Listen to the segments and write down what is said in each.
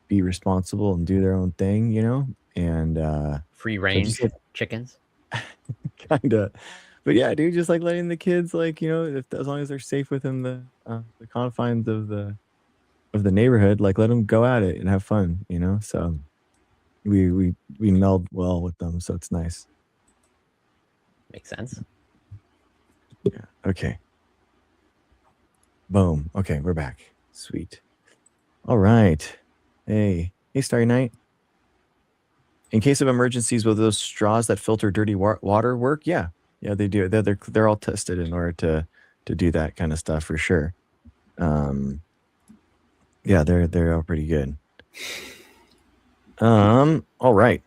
be responsible and do their own thing, and Free so just range like chickens. kind of, but yeah, dude, just like letting the kids, like, if as long as they're safe within the confines of the neighborhood, like let them go at it and have fun, So we meld well with them, so it's nice. Makes sense. Yeah. Okay. Boom. Okay, we're back. Sweet. All right. Hey, Starry Night. In case of emergencies, will those straws that filter dirty water work? Yeah, they do. They're all tested in order to do that kind of stuff for sure. Yeah, they're all pretty good. All right.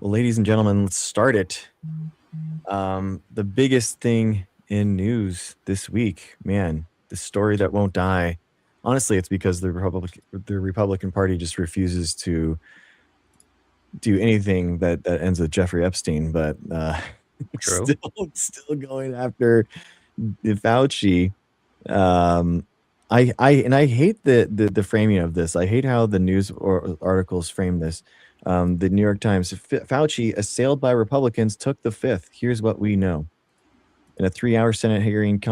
Well, ladies and gentlemen, let's start it. The biggest thing in news this week, man, the story that won't die. Honestly, it's because the Republican Party just refuses to do anything that ends with Jeffrey Epstein, but True. still going after the Fauci. I hate the framing of this. I hate how the news or articles frame this. The New York Times: Fauci assailed by Republicans took the fifth. Here's what we know. In a 3-hour Senate hearing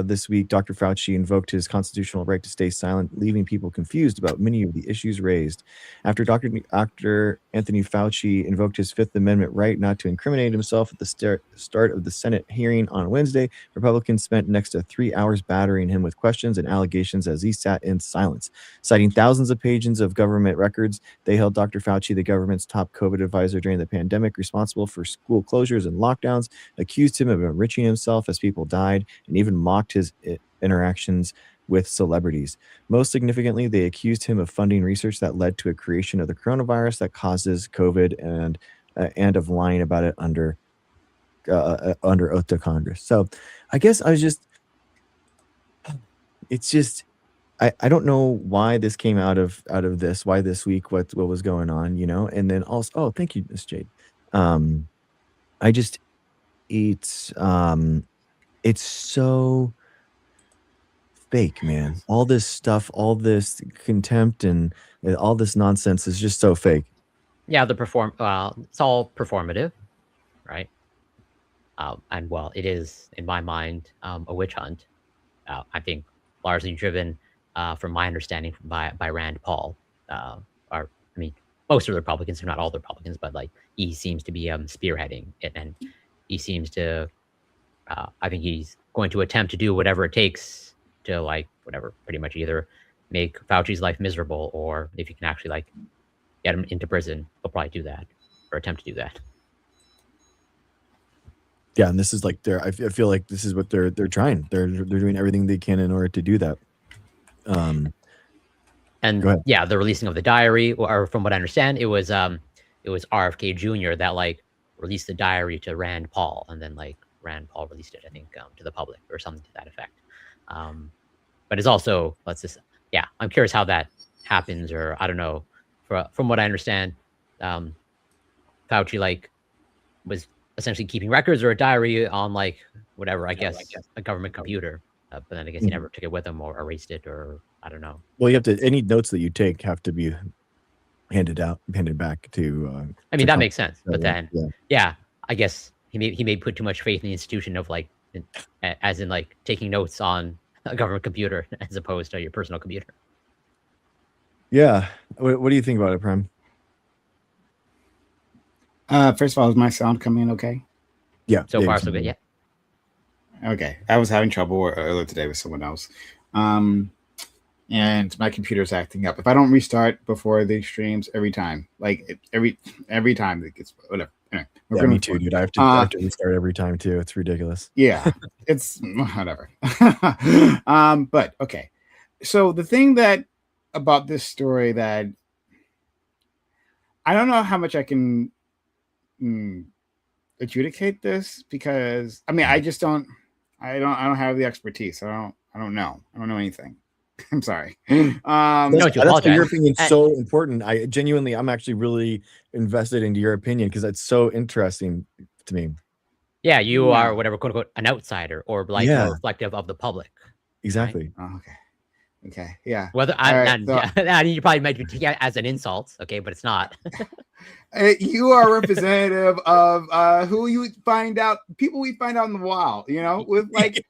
this week, Dr. Fauci invoked his constitutional right to stay silent, leaving people confused about many of the issues raised. After Dr. Anthony Fauci invoked his Fifth Amendment right not to incriminate himself at the start of the Senate hearing on Wednesday, Republicans spent next to 3 hours battering him with questions and allegations as he sat in silence. Citing thousands of pages of government records, they held Dr. Fauci, the government's top COVID advisor during the pandemic, responsible for school closures and lockdowns, accused him of enriching himself as people died, and even mocked his interactions with celebrities. Most significantly, they accused him of funding research that led to a creation of the coronavirus that causes COVID, and of lying about it under oath to Congress. So, I guess it's just. I don't know why this came out of this, why this week, what was going on, and then also, oh, thank you, Miss Jade. Um, I just it's so fake, man. All this stuff, all this contempt, and all this nonsense is just so fake. Yeah, it's all performative, right? And well, it is in my mind a witch hunt. I think largely driven, from my understanding, by Rand Paul. Or I mean, most of the Republicans, if not all the Republicans, but like he seems to be spearheading it, and he seems to. I think he's going to attempt to do whatever it takes to pretty much either make Fauci's life miserable, or if you can actually get him into prison, he'll probably do that or attempt to do that. Yeah, and this is like I feel like this is what they're trying. They're doing everything they can in order to do that. And Go ahead. yeah, the releasing of the diary, or from what I understand, it was RFK Jr. that released the diary to Rand Paul, and then Rand Paul released it, I think, to the public or something to that effect. But it's also, I'm curious how that happens, or I don't know. From what I understand, Fauci was essentially keeping records or a diary on whatever, I guess, a government computer. But then I guess he never took it with him or erased it, or I don't know. Well, you have to. Any notes that you take have to be handed back to. I mean, that makes sense. So, But then, yeah, I guess he may put too much faith in the institution of as in taking notes on a government computer as opposed to your personal computer. Yeah. What do you think about it, Prime? First of all, is my sound coming in okay? Yeah. So far, so good. Yeah. Okay. I was having trouble earlier today with someone else. And my computer's acting up. If I don't restart before the streams every time, every time it gets whatever. Anyway, yeah, me too, dude. I have to restart every time too. It's ridiculous. Yeah, it's whatever. But okay. So the thing about this story that I don't know how much I can adjudicate this, because I mean I don't have the expertise. I don't know anything. I'm sorry. That's why your opinion's so important. I'm actually really invested into your opinion because it's so interesting to me. Yeah, you are whatever, quote unquote, an outsider, or more reflective of the public. Exactly. Right? Oh, okay. Okay, yeah. Whether All right, I mean, you probably might take it as an insult, okay, but it's not. You are representative of who you find out, people we find out in the wild, you know, with like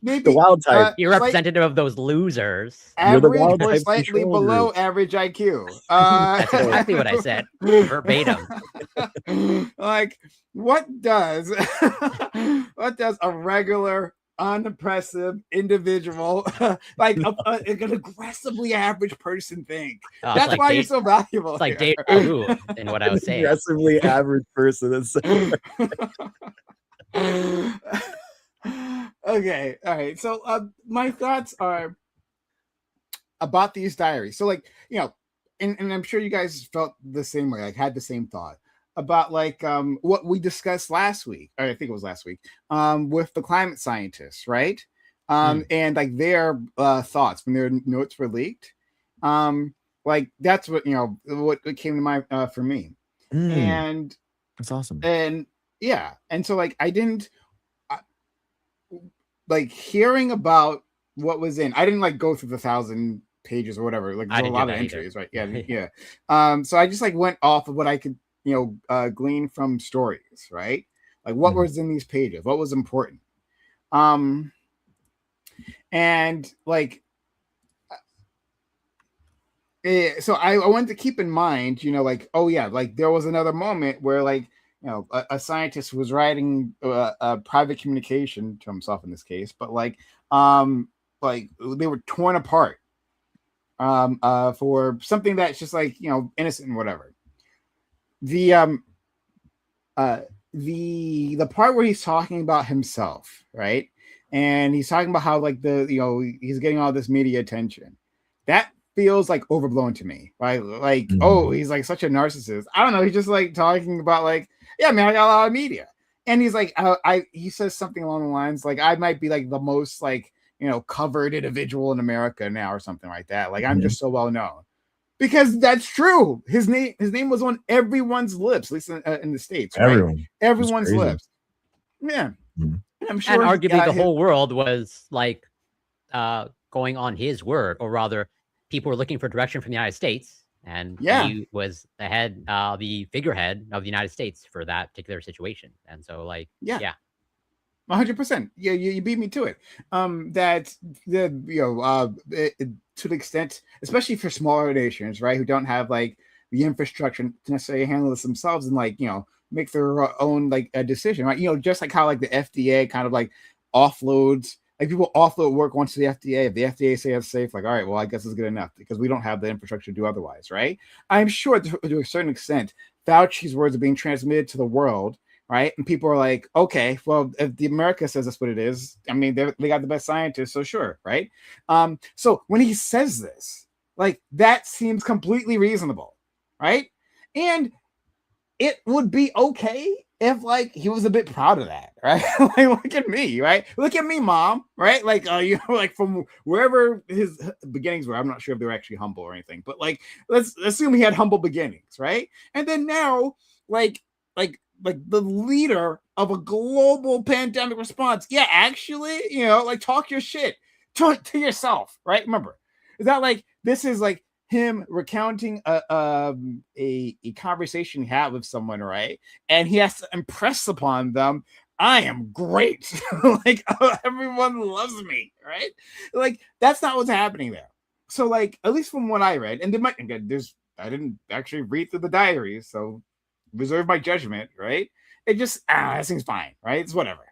maybe The wild type. You're representative of those losers. You're the average wild or type slightly control below group. average IQ. That's exactly what I said, verbatim. Like, what does a regular unimpressive individual like an aggressively average person think? That's like why you're so valuable. It's like here. deja vu in what I was saying. Aggressively average person. That's Okay, all right. So my thoughts are about these diaries. So like, you know, and I'm sure you guys felt the same way, like had the same thought about like what we discussed last week, or I think it was last week, with the climate scientists, right? And like their thoughts when their notes were leaked. Like that's what, you know, what came to mind for me. And that's awesome. And yeah, and so like I didn't like hearing about what was in. I didn't like go through the 1,000 pages or whatever. Like there's a lot of entries, right? Yeah, yeah. So I just like went off of what I could, you know, glean from stories, right? Like what was in these pages, what was important. And like so I wanted to keep in mind, you know, like, oh yeah, like there was another moment where like, you know, a scientist was writing a private communication to himself in this case, but like they were torn apart for something that's just like, you know, innocent and whatever. The part where he's talking about himself, right? And he's talking about how like you know, he's getting all this media attention. That feels like overblown to me, right? Like, oh, he's like such a narcissist. I don't know. He's just like talking about like, yeah, man, I got a lot of media. And he's like, he says something along the lines like, I might be like the most like, you know, covered individual in America now or something like that. Like, I'm just so well known. Because that's true. His name was on everyone's lips, at least in the States. Right? Everyone's lips. Yeah. I'm sure. And arguably the whole world was like going on his word, or rather, people were looking for direction from the United States, and he was the figurehead of the United States for that particular situation. And so, like, yeah. 100%. Yeah, you beat me to it. That the to the extent, especially for smaller nations, right, who don't have like the infrastructure to necessarily handle this themselves and like, you know, make their own like a decision, right? You know, just like how like the FDA kind of like offloads, like people offload work onto the FDA. If the FDA say it's safe, like, all right, well, I guess it's good enough because we don't have the infrastructure to do otherwise, right? I'm sure to a certain extent, Fauci's words are being transmitted to the world. Right. And people are like, okay, well, if the America says that's what it is, I mean, they got the best scientists. So sure. Right. So when he says this, like that seems completely reasonable. Right. And it would be okay if like he was a bit proud of that. Right. Like, look at me. Right. Look at me, mom. Right. Like, you know, like from wherever his beginnings were, I'm not sure if they were actually humble or anything, but like, let's assume he had humble beginnings. Right. And then now, like the leader of a global pandemic response. Yeah, actually, you know, like talk your shit to yourself, right? Remember, is that like this is like him recounting a conversation he had with someone, right? And he has to impress upon them, I am great. Like everyone loves me, right? Like that's not what's happening there. So like at least from what I read, and I didn't actually read through the diaries, so reserve my judgment, right? It just that seems fine, right? It's whatever.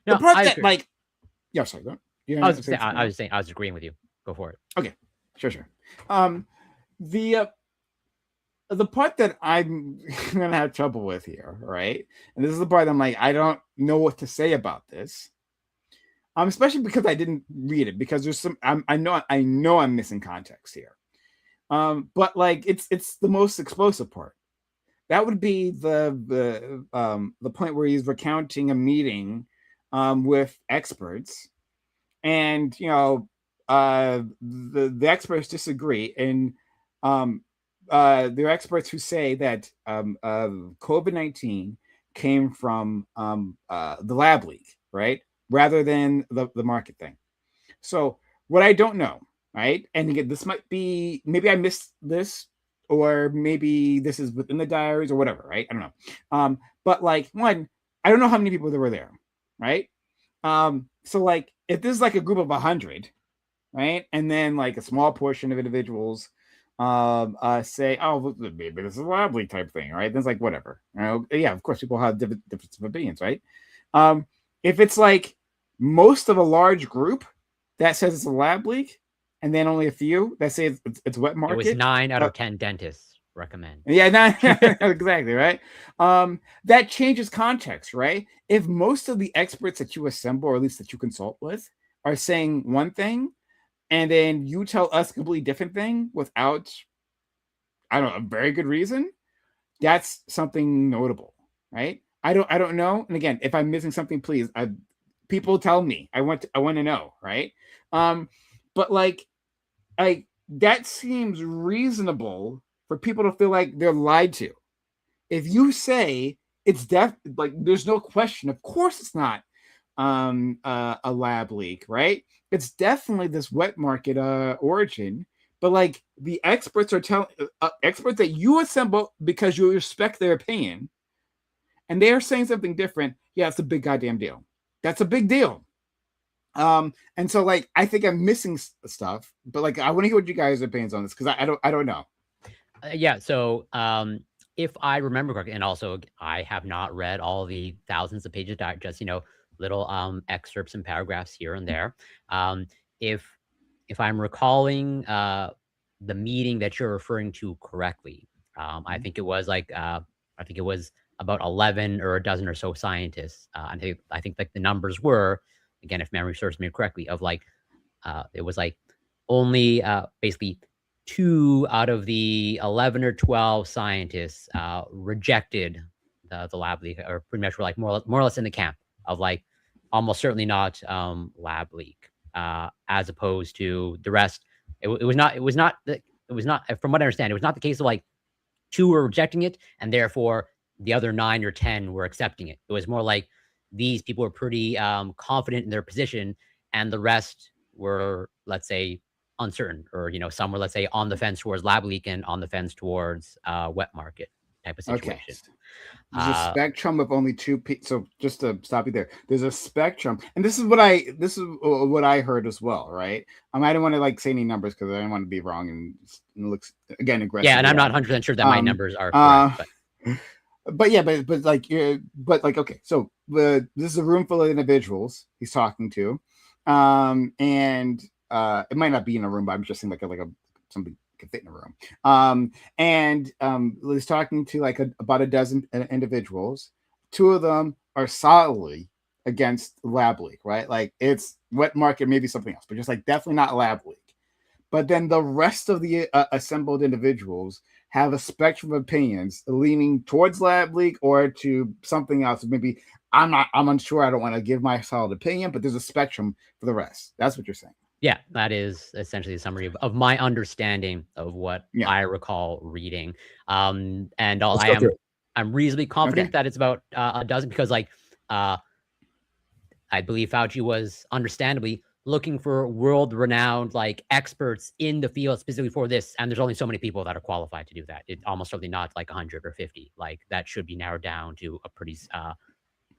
No, the part I that agree. like, yeah, sorry. I was saying I was agreeing with you. Go for it. Okay, sure. The part that I'm gonna have trouble with here, right? And this is the part I'm like, I don't know what to say about this. Especially because I didn't read it, because there's some I know I'm missing context here. But like it's the most explosive part. That would be the point where he's recounting a meeting with experts, and you know the experts disagree, and there are experts who say that COVID-19 came from the lab leak, right, rather than the market thing. So what I don't know right? And again, this might be, maybe I missed this, or maybe this is within the diaries or whatever, right? I don't know. But like, one, I don't know how many people there were there, right? So like, if this is like a group of 100, right, and then like a small portion of individuals say, oh, maybe this is a lab leak type thing, right? Then it's like, whatever. Yeah, of course, people have different opinions, right? If it's like most of a large group that says it's a lab leak, and then only a few that say it's wet market. It was 9 out of 10 dentists recommend. Yeah, exactly, right? That changes context, right? If most of the experts that you assemble, or at least that you consult with, are saying one thing, and then you tell us a completely different thing without, I don't know, a very good reason, that's something notable, right? I don't know. And again, if I'm missing something, please, people tell me. I want to know, right? But like that seems reasonable for people to feel like they're lied to. If you say it's like there's no question, of course it's not a lab leak, right? It's definitely this wet market origin. But like the experts are telling experts that you assemble because you respect their opinion, and they are saying something different. Yeah, it's a big goddamn deal. That's a big deal. And so like I think I'm missing stuff, but like I want to hear what you guys' opinions on this, because I don't know. Yeah. So if I remember correctly, and also I have not read all the thousands of pages, just little excerpts and paragraphs here and there. If I'm recalling the meeting that you're referring to correctly, I think it was like about 11 or a dozen or so scientists. I think like the numbers were, again, if memory serves me correctly, of like it was like only basically 2 out of the 11 or 12 scientists rejected the lab leak, or pretty much were like more or less in the camp of like almost certainly not lab leak, as opposed to the rest. It was not from what I understand, it was not the case of like 2 were rejecting it and therefore the other 9 or 10 were accepting it. It was more like these people were pretty confident in their position, and the rest were, let's say, uncertain, or some were, let's say, on the fence towards lab leak and on the fence towards wet market type of situation. Okay. There's a spectrum of only 2 people. So just to stop you there, there's a spectrum, and this is what I heard as well, right? I don't want to like say any numbers because I don't want to be wrong and it looks again aggressive. Yeah, and I'm not 100% sure that my numbers are correct. But okay. So this is a room full of individuals he's talking to, and it might not be in a room, but I'm just saying like a somebody could fit in a room. He's talking to like about a dozen individuals. 2 of them are solidly against lab leak, right? Like it's wet market, maybe something else, but just like definitely not lab leak. But then the rest of the assembled individuals have a spectrum of opinions leaning towards lab leak or to something else. Maybe I'm unsure. I don't want to give my solid opinion, but there's a spectrum for the rest. That's what you're saying. Yeah, that is essentially a summary of my understanding of what I recall reading. I'm reasonably confident that it's about a dozen, because like I believe Fauci was understandably looking for world-renowned like experts in the field specifically for this, and there's only so many people that are qualified to do that. It almost certainly not like 100 or 50. Like that should be narrowed down to a pretty a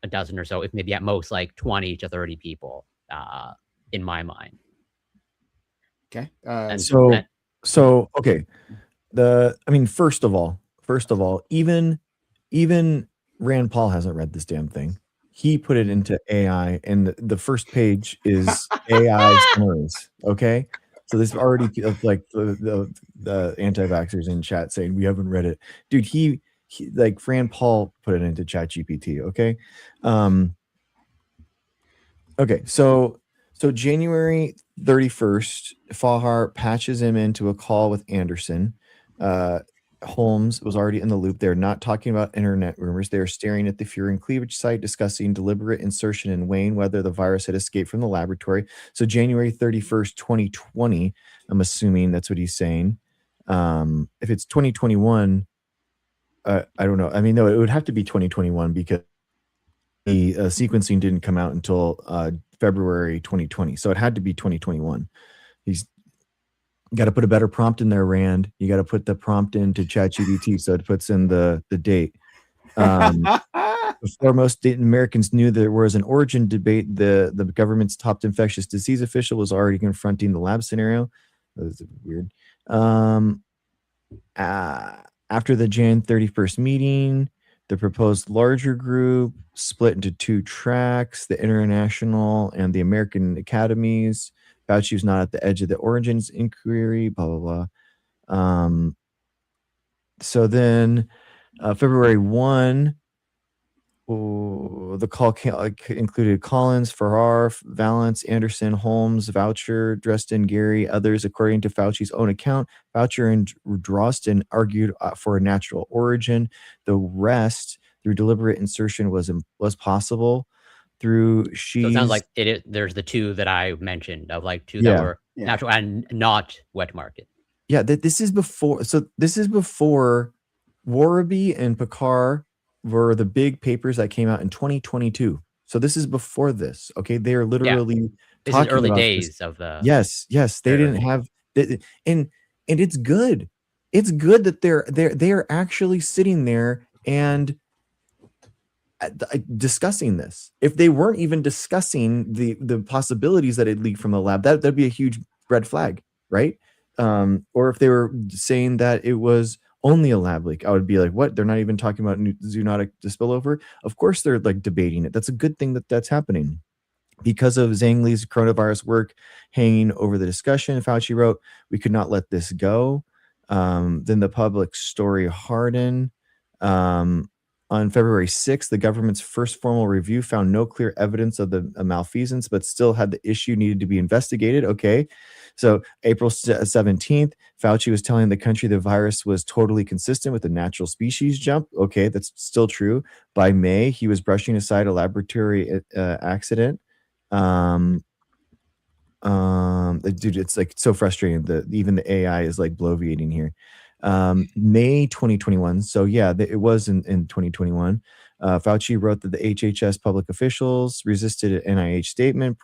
dozen or so, if maybe at most like 20 to 30 people in my mind. Okay. Okay. First of all, even Rand Paul hasn't read this damn thing. He put it into AI, and the first page is AI summaries. Okay. So this already like the anti-vaxxers in chat saying we haven't read it. Dude, he like Rand Paul put it into Chat GPT. Okay. Okay. So January 31st, Fahar patches him into a call with Anderson. Holmes was already in the loop. They're not talking about internet rumors. They are staring at the furin cleavage site, discussing deliberate insertion in Wayne, whether the virus had escaped from the laboratory. So January 31st, 2020, I'm assuming that's what he's saying. If it's 2021, I don't know. No, it would have to be 2021 because the sequencing didn't come out until February 2020. So it had to be 2021. You got to put a better prompt in there, Rand. You got to put the prompt into ChatGPT so it puts in the date. Before most Americans knew there was an origin debate, the government's top infectious disease official was already confronting the lab scenario. That was weird. After the Jan 31st meeting, the proposed larger group split into two tracks, the international and the American academies. Fauci was not at the edge of the origins inquiry, blah, blah, blah. So then February 1, the call included Collins, Farrar, Valance, Anderson, Holmes, Voucher, Dresden, Gary, others. According to Fauci's own account, Voucher and Drosten argued for a natural origin. The rest, through deliberate insertion, was possible. Through She's. So it sounds like there's the two that I mentioned of like two that were natural and not wet market. Yeah, this is before. So this is before Warraby and Picard were the big papers that came out in 2022. So this is before this. Okay, they are literally this is early days of the. Yes, they didn't have, and it's good. It's good that they are actually sitting there and discussing this. If they weren't even discussing the possibilities that it leaked from the lab, that'd be a huge red flag, right? Or if they were saying that it was only a lab leak, I would be like, what? They're not even talking about zoonotic spillover? Of course they're like debating it. That's a good thing that's happening. Because of Zhang Li's coronavirus work hanging over the discussion, Fauci wrote, we could not let this go. Then the public story hardened. On February 6th, the government's first formal review found no clear evidence of the malfeasance, but still had the issue needed to be investigated. Okay. So April 17th, Fauci was telling the country the virus was totally consistent with the natural species jump. Okay, that's still true. By May, he was brushing aside a laboratory accident. Dude, it's like so frustrating that even the AI is like bloviating here. May 2021. So yeah, it was in 2021. Fauci wrote that the HHS public officials resisted an NIH statement,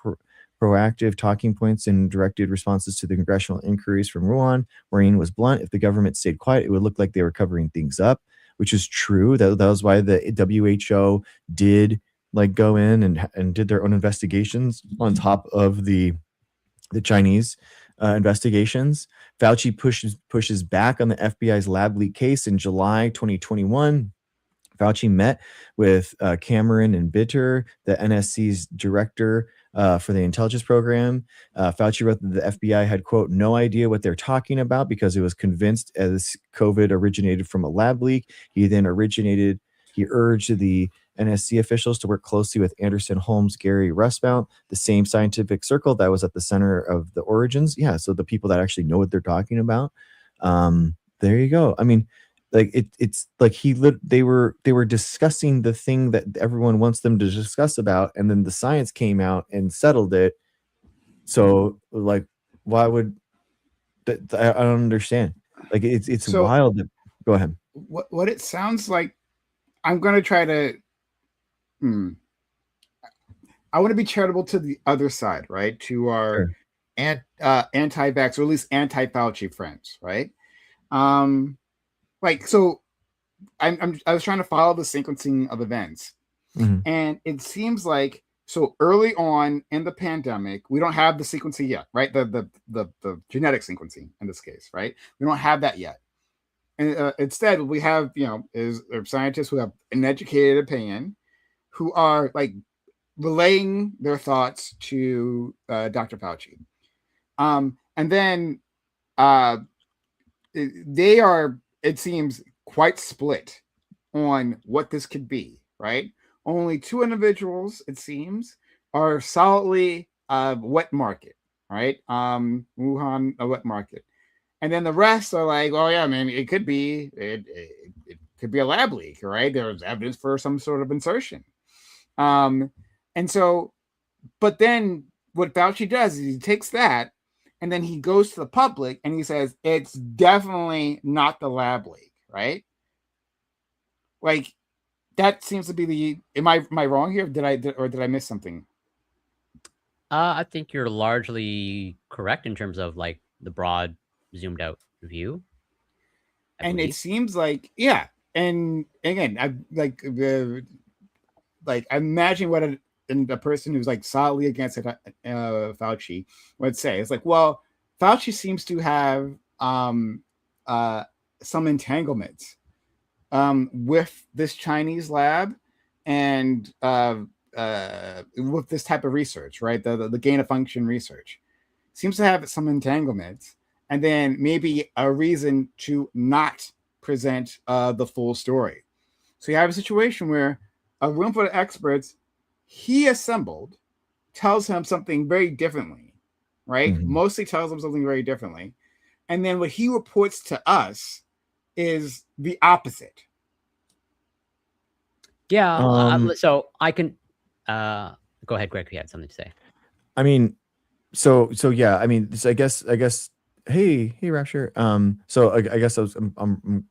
proactive talking points and directed responses to the congressional inquiries from Wuhan. Maureen was blunt. If the government stayed quiet, it would look like they were covering things up, which is true. That was why the WHO did like go in and did their own investigations on top of the Chinese investigations. Fauci pushes back on the FBI's lab leak case in July 2021. Fauci met with Cameron and Bitter, the NSC's director for the intelligence program. Fauci wrote that the FBI had, quote, no idea what they're talking about because it was convinced as COVID originated from a lab leak. He urged the NSC officials to work closely with Anderson, Holmes, Gary, Russmount, the same scientific circle that was at the center of the origins. Yeah, so the people that actually know what they're talking about. There you go. I mean, like it's like they were discussing the thing that everyone wants them to discuss about, and then the science came out and settled it. So like, why would that? I don't understand. Like it's so wild. Go ahead. What it sounds like. I'm going to try to. I want to be charitable to the other side, right? To our anti-vax, or at least anti-Fauci friends, right? Like, so I was trying to follow the sequencing of events, and it seems like so early on in the pandemic, we don't have the sequencing yet, right? The genetic sequencing in this case, right? We don't have that yet. And instead, we have, is scientists who have an educated opinion, who are like relaying their thoughts to Dr. Fauci. And then they are, it seems, quite split on what this could be, right? Only two individuals, it seems, are solidly wet market, right? Wuhan, a wet market. And then the rest are like, oh yeah, man, it could be could be a lab leak, right? There's evidence for some sort of insertion. And so, but then what Fauci does is he takes that and then he goes to the public and he says, it's definitely not the lab leak, right? Like, that seems to be the, am I wrong here? Did I miss something? I think you're largely correct in terms of like the broad zoomed out view. And it seems like, yeah. And again, I like imagine what a person who's like solidly against Fauci would say. It's like, well, Fauci seems to have some entanglements with this Chinese lab and with this type of research, right? The gain of function research seems to have some entanglements, and then maybe a reason to not present the full story. So you have a situation where a room full of experts he assembled tells him something very differently, right? Mhm. Mostly tells him something very differently. And then what he reports to us is the opposite. Yeah. So I can go ahead, Greg, if you had something to say. I mean, so yeah, I mean, I guess hey Rapture. So I guess I'm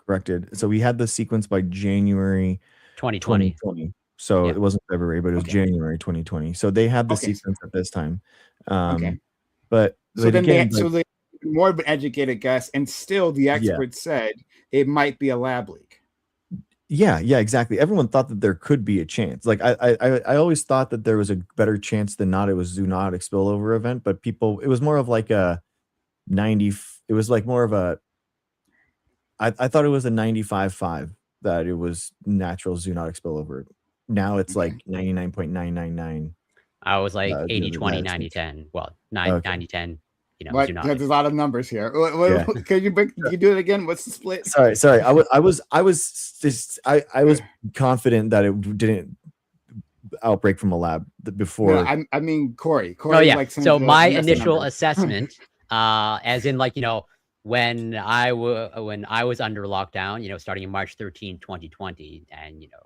corrected. So we had the sequence by January 2020. 2020. So Yeah. it wasn't February, but it was January 2020. So they had the sequence at this time. But so then again, so they more of an educated guess, and still the experts said it might be a lab leak. Yeah, exactly. Everyone thought that there could be a chance. Like I always thought that there was a better chance than not. It was zoonotic spillover event, but it was more of like a 90. It was like more of a. I thought it was a 95.5 that it was natural zoonotic spillover. Now it's like 99.999. I was like 80-20, 90-10. Well, 90-10. You know, but there's a lot of numbers here. Can you do it again? What's the split? Sorry. I was confident that it didn't outbreak from a lab before. No, I mean Corey. Oh yeah. Like, so my initial assessment, as in like, you know, when I was under lockdown, you know, starting in March 13, 2020, and you know,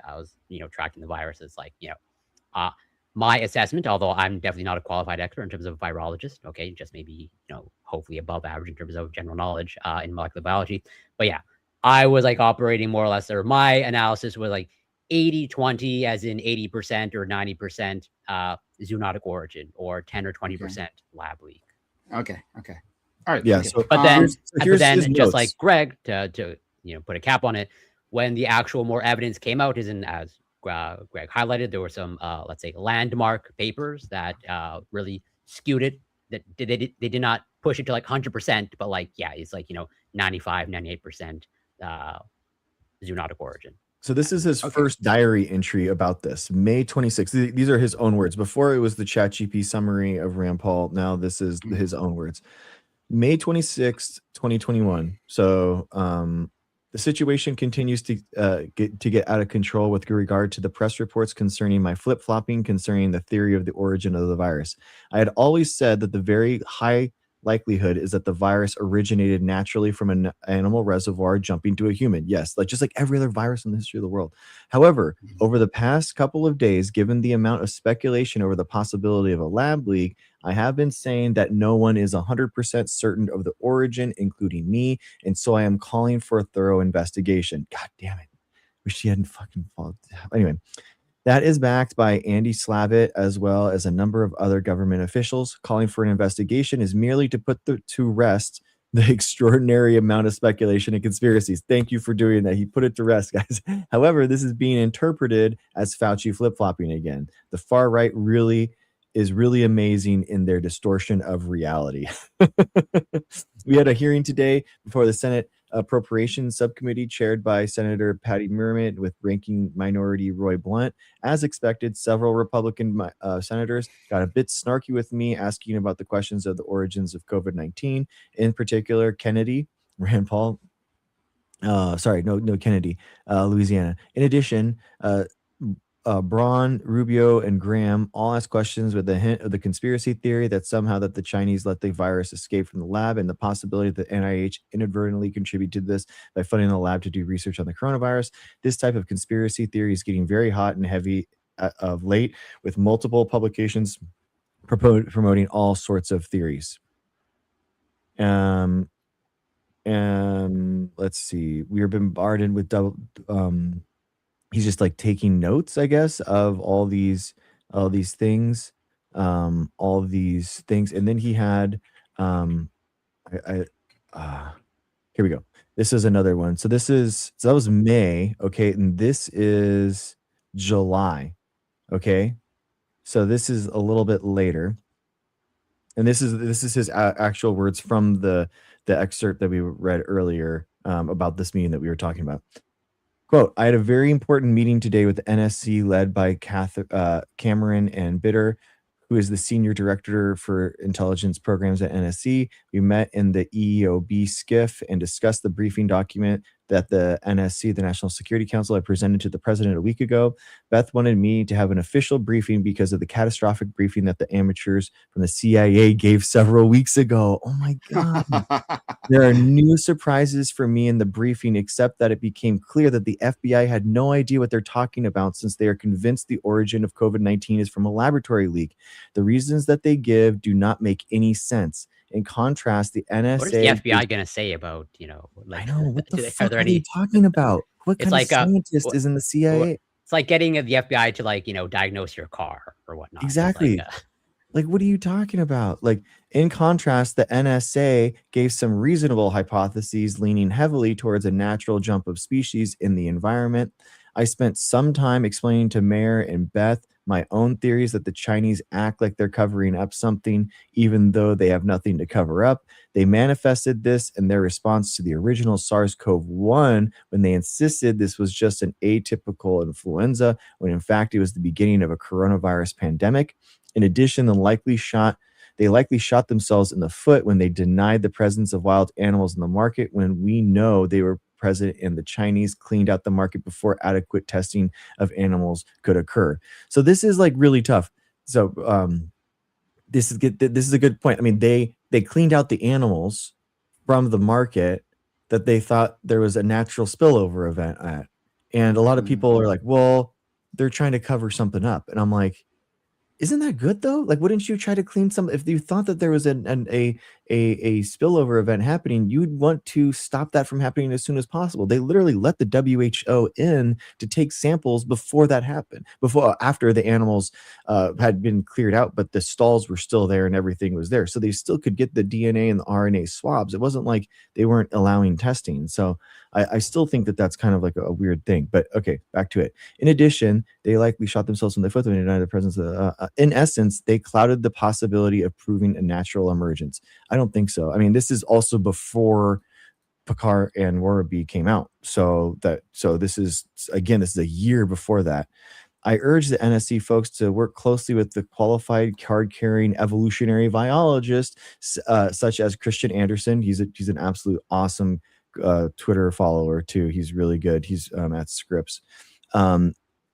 I was, you know, tracking the virus. It's like, you know, my assessment, although I'm definitely not a qualified expert in terms of virologist, okay, just maybe, you know, hopefully above average in terms of general knowledge in molecular biology. But yeah, I was like operating more or less, or my analysis was like 80-20, as in 80% or 90% zoonotic origin, or 10 or 20% lab leak. Okay. All right. Yeah. So, but then, just like Greg, to you know, put a cap on it, when the actual more evidence came out, isn't as Greg highlighted, there were some, let's say, landmark papers that really skewed it. That they did not push it to like 100%, but like, yeah, it's like, you know, 95, 98% zoonotic origin. So this is his first diary entry about this, May 26th. These are his own words. Before it was the ChatGPT summary of Rand Paul. Now this is his own words. May 26th, 2021. So the situation continues to get out of control with regard to the press reports concerning my flip-flopping concerning the theory of the origin of the virus. I had always said that the very high likelihood is that the virus originated naturally from an animal reservoir jumping to a human. Yes, like just like every other virus in the history of the world. However, over the past couple of days, given the amount of speculation over the possibility of a lab leak, I have been saying that no one is 100% certain of the origin, including me, and so I am calling for a thorough investigation. God damn it. Wish she hadn't fucking followed. Anyway, that is backed by Andy Slavitt as well as a number of other government officials. Calling for an investigation is merely to put to rest the extraordinary amount of speculation and conspiracies. Thank you for doing that. He put it to rest, guys. However, this is being interpreted as Fauci flip-flopping again. The far right is really amazing in their distortion of reality. We had a hearing today before the Senate Appropriations Subcommittee chaired by Senator Patty Murray with Ranking Minority Roy Blunt. As expected, several Republican senators got a bit snarky with me, asking about the questions of the origins of COVID-19. In particular, Kennedy, Rand Paul, Kennedy, Louisiana. In addition, Braun, Rubio, and Graham all asked questions with the hint of the conspiracy theory that somehow that the Chinese let the virus escape from the lab, and the possibility that NIH inadvertently contributed to this by funding the lab to do research on the coronavirus. This type of conspiracy theory is getting very hot and heavy of late, with multiple publications promoting all sorts of theories. Let's see. We are bombarded with he's just like taking notes, I guess, of all these things. And then he had Here we go. This is another one. So that was May, okay, and this is July, okay. So this is a little bit later, and this is his actual words from the excerpt that we read earlier about this meeting that we were talking about. Quote, I had a very important meeting today with the NSC led by Cameron and Bitter, who is the Senior Director for Intelligence Programs at NSC. We met in the EEOB SCIF and discussed the briefing document that the NSC, the National Security Council, had presented to the president a week ago. Beth wanted me to have an official briefing because of the catastrophic briefing that the amateurs from the CIA gave several weeks ago. Oh my God. There are new surprises for me in the briefing, except that it became clear that the FBI had no idea what they're talking about since they are convinced the origin of COVID-19 is from a laboratory leak. The reasons that they give do not make any sense. In contrast, the NSA... What is the FBI going to say about, like... I know, what the fuck are there are they talking about? What kind of scientist is in the CIA? It's like getting the FBI to, like, diagnose your car or whatnot. Exactly. Like, what are you talking about? Like, in contrast, the NSA gave some reasonable hypotheses leaning heavily towards a natural jump of species in the environment. I spent some time explaining to Mayor and Beth my own theories that the Chinese act like they're covering up something, even though they have nothing to cover up. They manifested this in their response to the original SARS-CoV-1 when they insisted this was just an atypical influenza, when in fact it was the beginning of a coronavirus pandemic. In addition, they likely shot themselves in the foot when they denied the presence of wild animals in the market, when we know they were present and the Chinese cleaned out the market before adequate testing of animals could occur. So this is like really tough. So this is a good point. I mean, they cleaned out the animals from the market that they thought there was a natural spillover event at. And a lot of people are like, well, they're trying to cover something up. And I'm like, isn't that good though? Like, wouldn't you try to clean some? If you thought that there was a spillover event happening, you'd want to stop that from happening as soon as possible. They literally let the WHO in to take samples before that happened, after the animals had been cleared out, but the stalls were still there and everything was there. So they still could get the DNA and the RNA swabs. It wasn't like they weren't allowing testing. So I still think that that's kind of like a weird thing. But okay, back to it. In addition, they likely shot themselves in the foot when they denied the presence of, in essence, they clouded the possibility of proving a natural emergence. I don't think so. I mean, this is also before Picard and Warraby came out. So this is a year before that. I urge the NSC folks to work closely with the qualified card-carrying evolutionary biologists, such as Christian Anderson. He's an absolute awesome Twitter follower too. He's really good. He's at Scripps.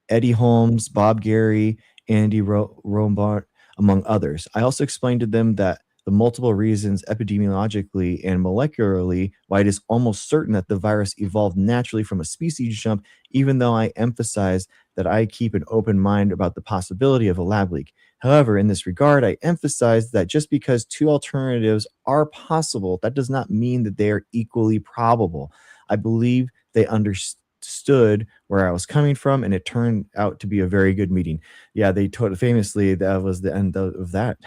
Eddie Holmes, Bob Gary, Andy Rombart, among others. I also explained to them that the multiple reasons epidemiologically and molecularly why it is almost certain that the virus evolved naturally from a species jump, even though I emphasize that I keep an open mind about the possibility of a lab leak. However, in this regard, I emphasize that just because two alternatives are possible, that does not mean that they are equally probable. I believe they understood where I was coming from, and it turned out to be a very good meeting. Yeah, they told famously that was the end of that.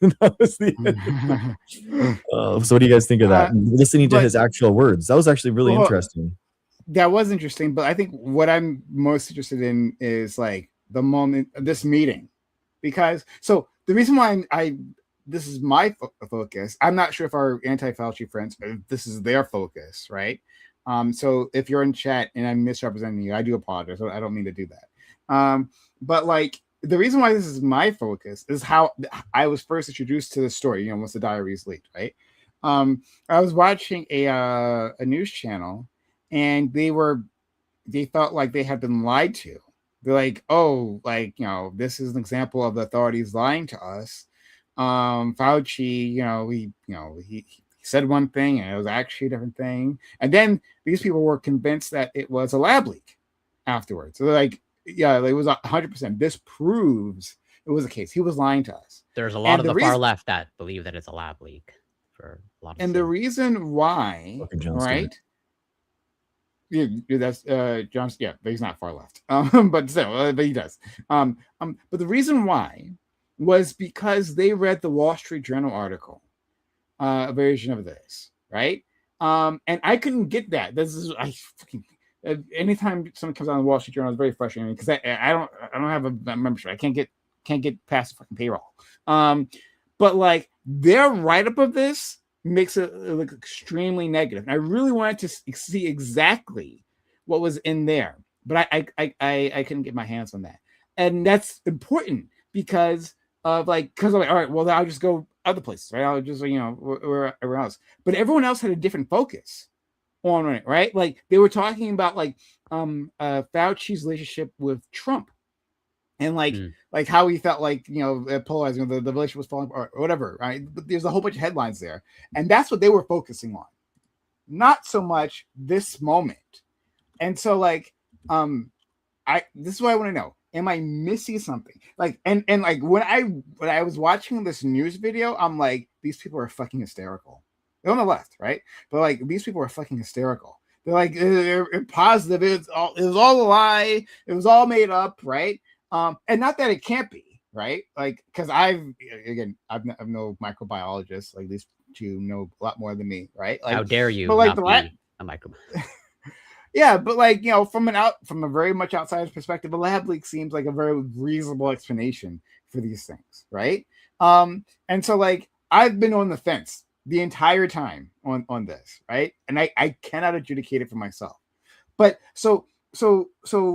That was the end. So what do you guys think of that? Listening to his actual words, that was actually really interesting. That was interesting, but I think what I'm most interested in is like the moment of this meeting, because so the reason why this is my focus. I'm not sure if our anti-Fauci friends, this is their focus, right? So if you're in chat and I'm misrepresenting you, I do apologize. I don't mean to do that. But like the reason why this is my focus is how I was first introduced to the story. Once the diaries leaked, right? I was watching a news channel, and they felt like they had been lied to. They're like, oh, like, this is an example of the authorities lying to us. Fauci, he said one thing and it was actually a different thing. And then these people were convinced that it was a lab leak afterwards. So they're like, yeah, it was 100%. This proves it was the case. He was lying to us. There's a lot of the far left that believe that it's a lab leak for a lot of and the reason why, right? Yeah, that's John's. Yeah, but he's not far left. But still, but he does. But the reason why was because they read the Wall Street Journal article version of this, right? And I couldn't get that. This is I fucking anytime someone comes on the Wall Street Journal, it's very frustrating because I don't have a membership. I can't get past the fucking payroll. But like their write up of this makes it look extremely negative. And I really wanted to see exactly what was in there, but I couldn't get my hands on that, and that's important because of like because I'm like, all right, well I'll just go other places, right? I'll just wherever else, but everyone else had a different focus on it, right? Like they were talking about like Fauci's relationship with Trump and like how he felt like polarizing, the relationship was falling or whatever, right? But there's a whole bunch of headlines there, and that's what they were focusing on, not so much this moment. And so like this is what I want to know: am I missing something? Like and like when I was watching this news video, I'm like, these people are fucking hysterical. They're on the left, right? But like these people are fucking hysterical. They're like they're positive. It was all a lie. It was all made up, right? And not that it can't be, right? Like because I'm no microbiologist. Like these two know a lot more than me, right? Like how dare you? But like not be a microbiologist. Yeah, but like from a very much outsider's perspective, a lab leak seems like a very reasonable explanation for these things, right? And so like I've been on the fence the entire time on this, right? And I cannot adjudicate it for myself. But so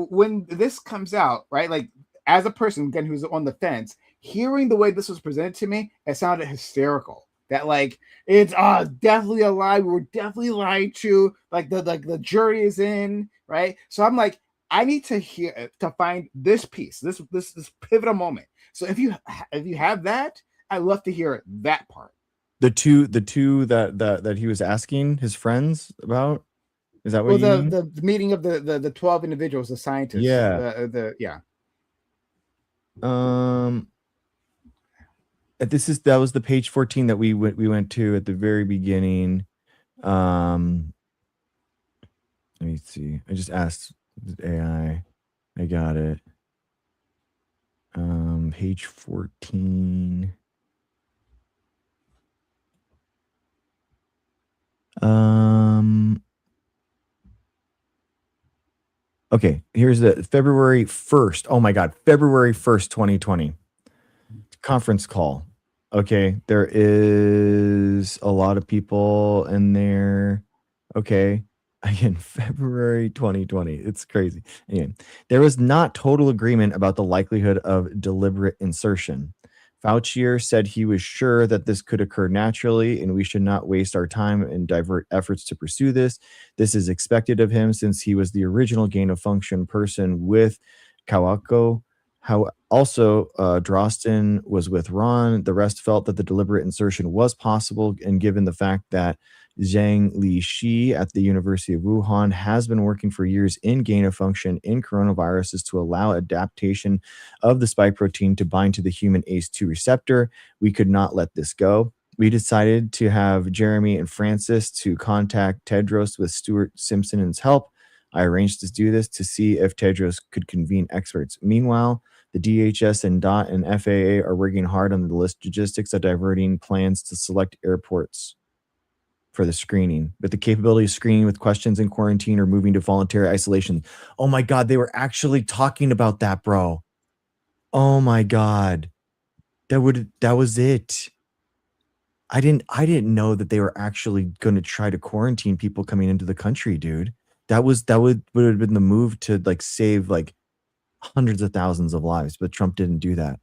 when this comes out, right? Like as a person again who's on the fence, hearing the way this was presented to me, it sounded hysterical. That like it's definitely a lie. We were definitely lied to. Like the jury is in, right? So I'm like, I need to find this piece, this pivotal moment. So if you have that, I'd love to hear that part. The two that he was asking his friends about. Is that what you mean? The meeting of the 12 individuals, the scientists. Yeah. Yeah. That was the page 14 that we went to at the very beginning. Let me see. I just asked AI. I got it. Page 14. Okay, here's the February 1st. Oh my God, February 1st, 2020. Conference call. Okay, there is a lot of people in there. Okay, again, February 2020. It's crazy. Anyway, there was not total agreement about the likelihood of deliberate insertion. Fauci said he was sure that this could occur naturally and we should not waste our time and divert efforts to pursue this. This is expected of him since he was the original gain of function person with Kawako. How also Drosten was with Ron. The rest felt that the deliberate insertion was possible, and given the fact that Zhang Li at the University of Wuhan has been working for years in gain of function in coronaviruses to allow adaptation of the spike protein to bind to the human ACE2 receptor, we could not let this go. We decided to have Jeremy and Francis to contact Tedros with Stuart Simpson's help. I arranged to do this to see if Tedros could convene experts. Meanwhile, the DHS and DOT and FAA are working hard on the logistics of diverting plans to select airports for the screening, with the capability of screening with questions in quarantine or moving to voluntary isolation. Oh my God, they were actually talking about that, bro. Oh my God. That was it. I didn't know that they were actually going to try to quarantine people coming into the country, dude. That would have been the move to like save like hundreds of thousands of lives, but Trump didn't do that.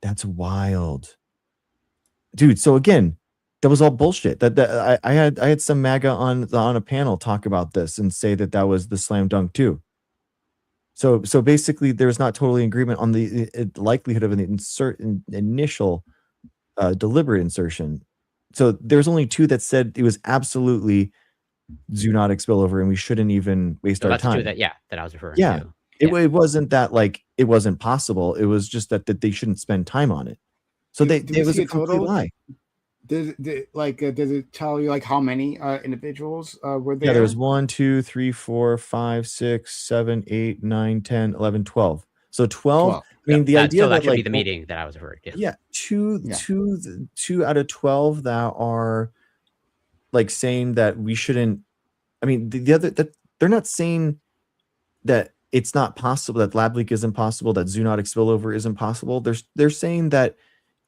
That's wild. Dude, so again, that was all bullshit. That I had some MAGA on a panel talk about this and say that was the slam dunk too. So basically, there's not totally agreement on the likelihood of an initial deliberate insertion. So there's only two that said it was absolutely zoonotic spillover, and we shouldn't even waste our time. That I was referring to. It wasn't that like it wasn't possible. It was just that they shouldn't spend time on it. So it was a complete lie. Does it tell you like how many individuals were there? Yeah, there's 1, 2, 3, 4, 5, 6, 7, 8, 9, 10, 11, 12. So 12. 12. I mean, the idea that that should be like the meeting that I was referring to. yeah, two out of 12 that are like saying that we shouldn't. I mean, the other that they're not saying that it's not possible, that lab leak isn't possible, that zoonotic spillover isn't possible. They're saying that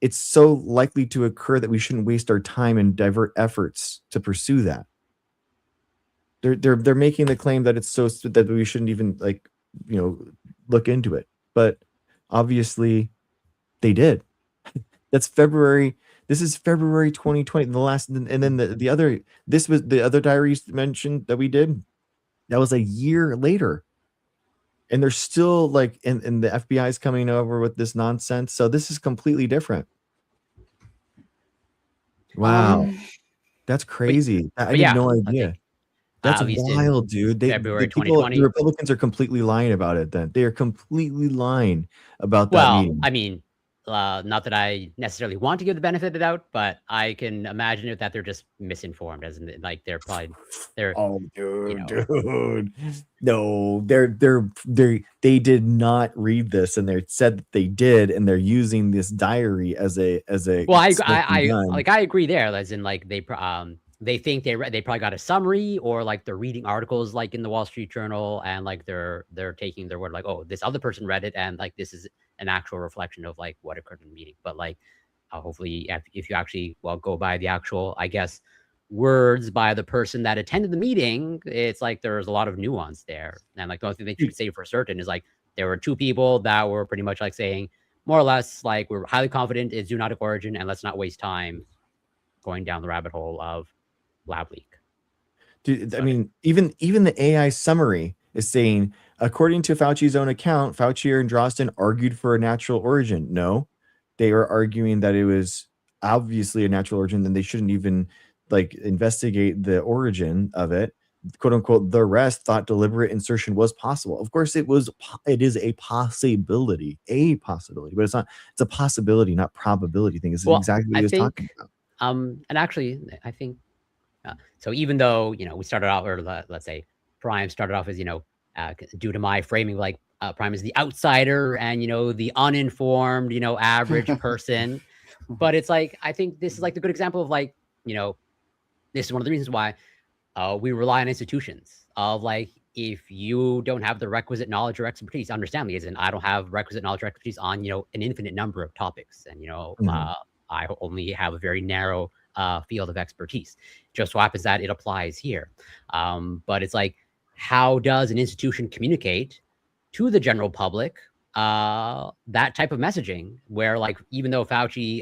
it's so likely to occur that we shouldn't waste our time and divert efforts to pursue that. They're making the claim that it's so that we shouldn't even like, look into it. But obviously they did. That's February. This is February 2020. The last, and then the other, this was the other diaries mentioned that we did. That was a year later. And they're still like, and the FBI is coming over with this nonsense. So this is completely different. Wow. That's crazy. I had no idea. That's wild, dude. February The Republicans are completely lying about it then. They are completely lying about that meeting. I mean, not that I necessarily want to give the benefit of the doubt, but I can imagine that they're just misinformed, as in like they're oh, dude. No, they did not read this, and they said that they did, and they're using this diary as a well, I agree there, as in like they think they probably got a summary, or like they're reading articles like in the Wall Street Journal, and like they're taking their word like, oh, this other person read it, and like this is an actual reflection of like what occurred in the meeting. But like hopefully if you actually go by the actual, I guess, words by the person that attended the meeting, it's like there's a lot of nuance there. And like the only thing that you can say for certain is like there were two people that were pretty much like saying more or less like we're highly confident it's zoonotic origin, and let's not waste time going down the rabbit hole of lab leak. Dude, I mean, even the AI summary is saying, according to Fauci's own account, Fauci and Drosten argued for a natural origin. No, they are arguing that it was obviously a natural origin, and they shouldn't even like investigate the origin of it. "Quote unquote, the rest thought deliberate insertion was possible." Of course, it is a possibility, but it's not. It's a possibility, not probability thing. It's exactly what he was talking about. And actually, I think. So even though, we started out, or let's say Prime started off as, due to my framing, like Prime is the outsider and, the uninformed, average person. But it's like, I think this is like the good example of like, this is one of the reasons why we rely on institutions of like, if you don't have the requisite knowledge or expertise, understandably, as in I don't have requisite knowledge or expertise on, an infinite number of topics. And, I only have a very narrow field of expertise. Just so happens that it applies here. But it's like, how does an institution communicate to the general public that type of messaging where like, even though Fauci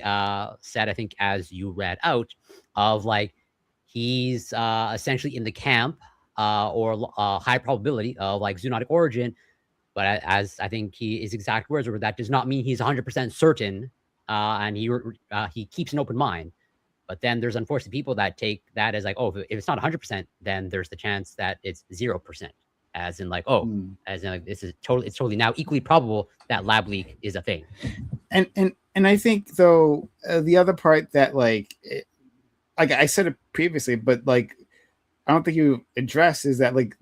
said, I think as you read out, of like, he's essentially in the camp or high probability of like zoonotic origin, but as I think his exact words were, that does not mean he's 100% certain, and he keeps an open mind. But then there's unfortunately people that take that as like, oh, if it's not 100%, then there's the chance that it's 0%. As in like, as in like, it's totally now equally probable that lab leak is a thing. And I think though the other part that like I said it previously, but like I don't think you addressed is that like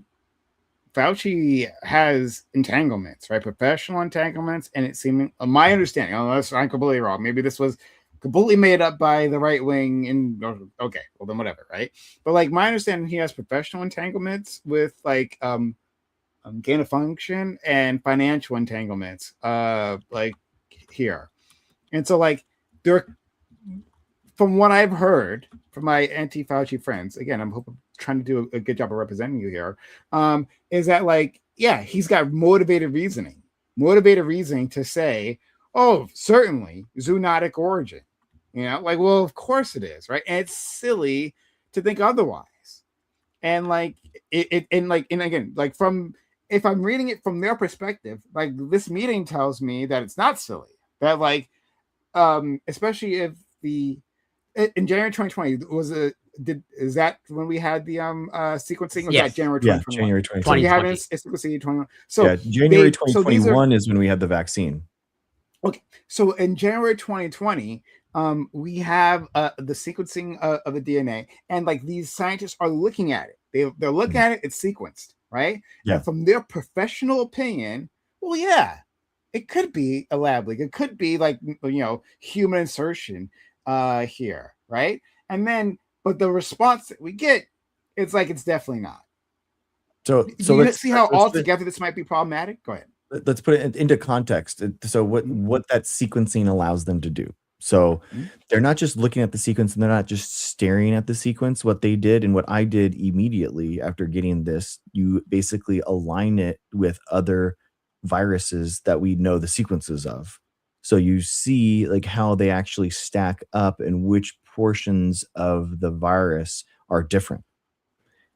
Fauci has entanglements, right? Professional entanglements, and it seeming my understanding, unless I'm completely wrong, maybe this was completely made up by the right wing, and okay, well then whatever, right? But like my understanding, he has professional entanglements with like gain of function and financial entanglements, like here, and so like there, from what I've heard from my anti-Fauci friends, again, I'm trying to do a good job of representing you here, is that like, yeah, he's got motivated reasoning to say, oh, certainly zoonotic origin. Like, well, of course it is, right? And it's silly to think otherwise. And like and again, like from if I'm reading it from their perspective, like this meeting tells me that it's not silly. That like, especially if in January 2020 is that when we had the sequencing? Was that January 2021? Yeah, January 2020. We had sequencing 21. So yeah, January 2021 is when we had the vaccine. Okay, so in January 2020, we have the sequencing of the DNA, and like these scientists are looking at it. They're looking at it. It's sequenced, right? Yeah. And from their professional opinion, well, yeah, it could be a lab leak. It could be like, human insertion here, right? And then, but the response that we get, it's like it's definitely not. So Do you see how let's put altogether this might be problematic? Go ahead. let's put it into context. So what that sequencing allows them to do. So Mhm. they're not just looking at the sequence and they're not just staring at the sequence. What they did and what I did immediately after getting this, you basically align it with other viruses that we know the sequences of. So you see like how they actually stack up and which portions of the virus are different.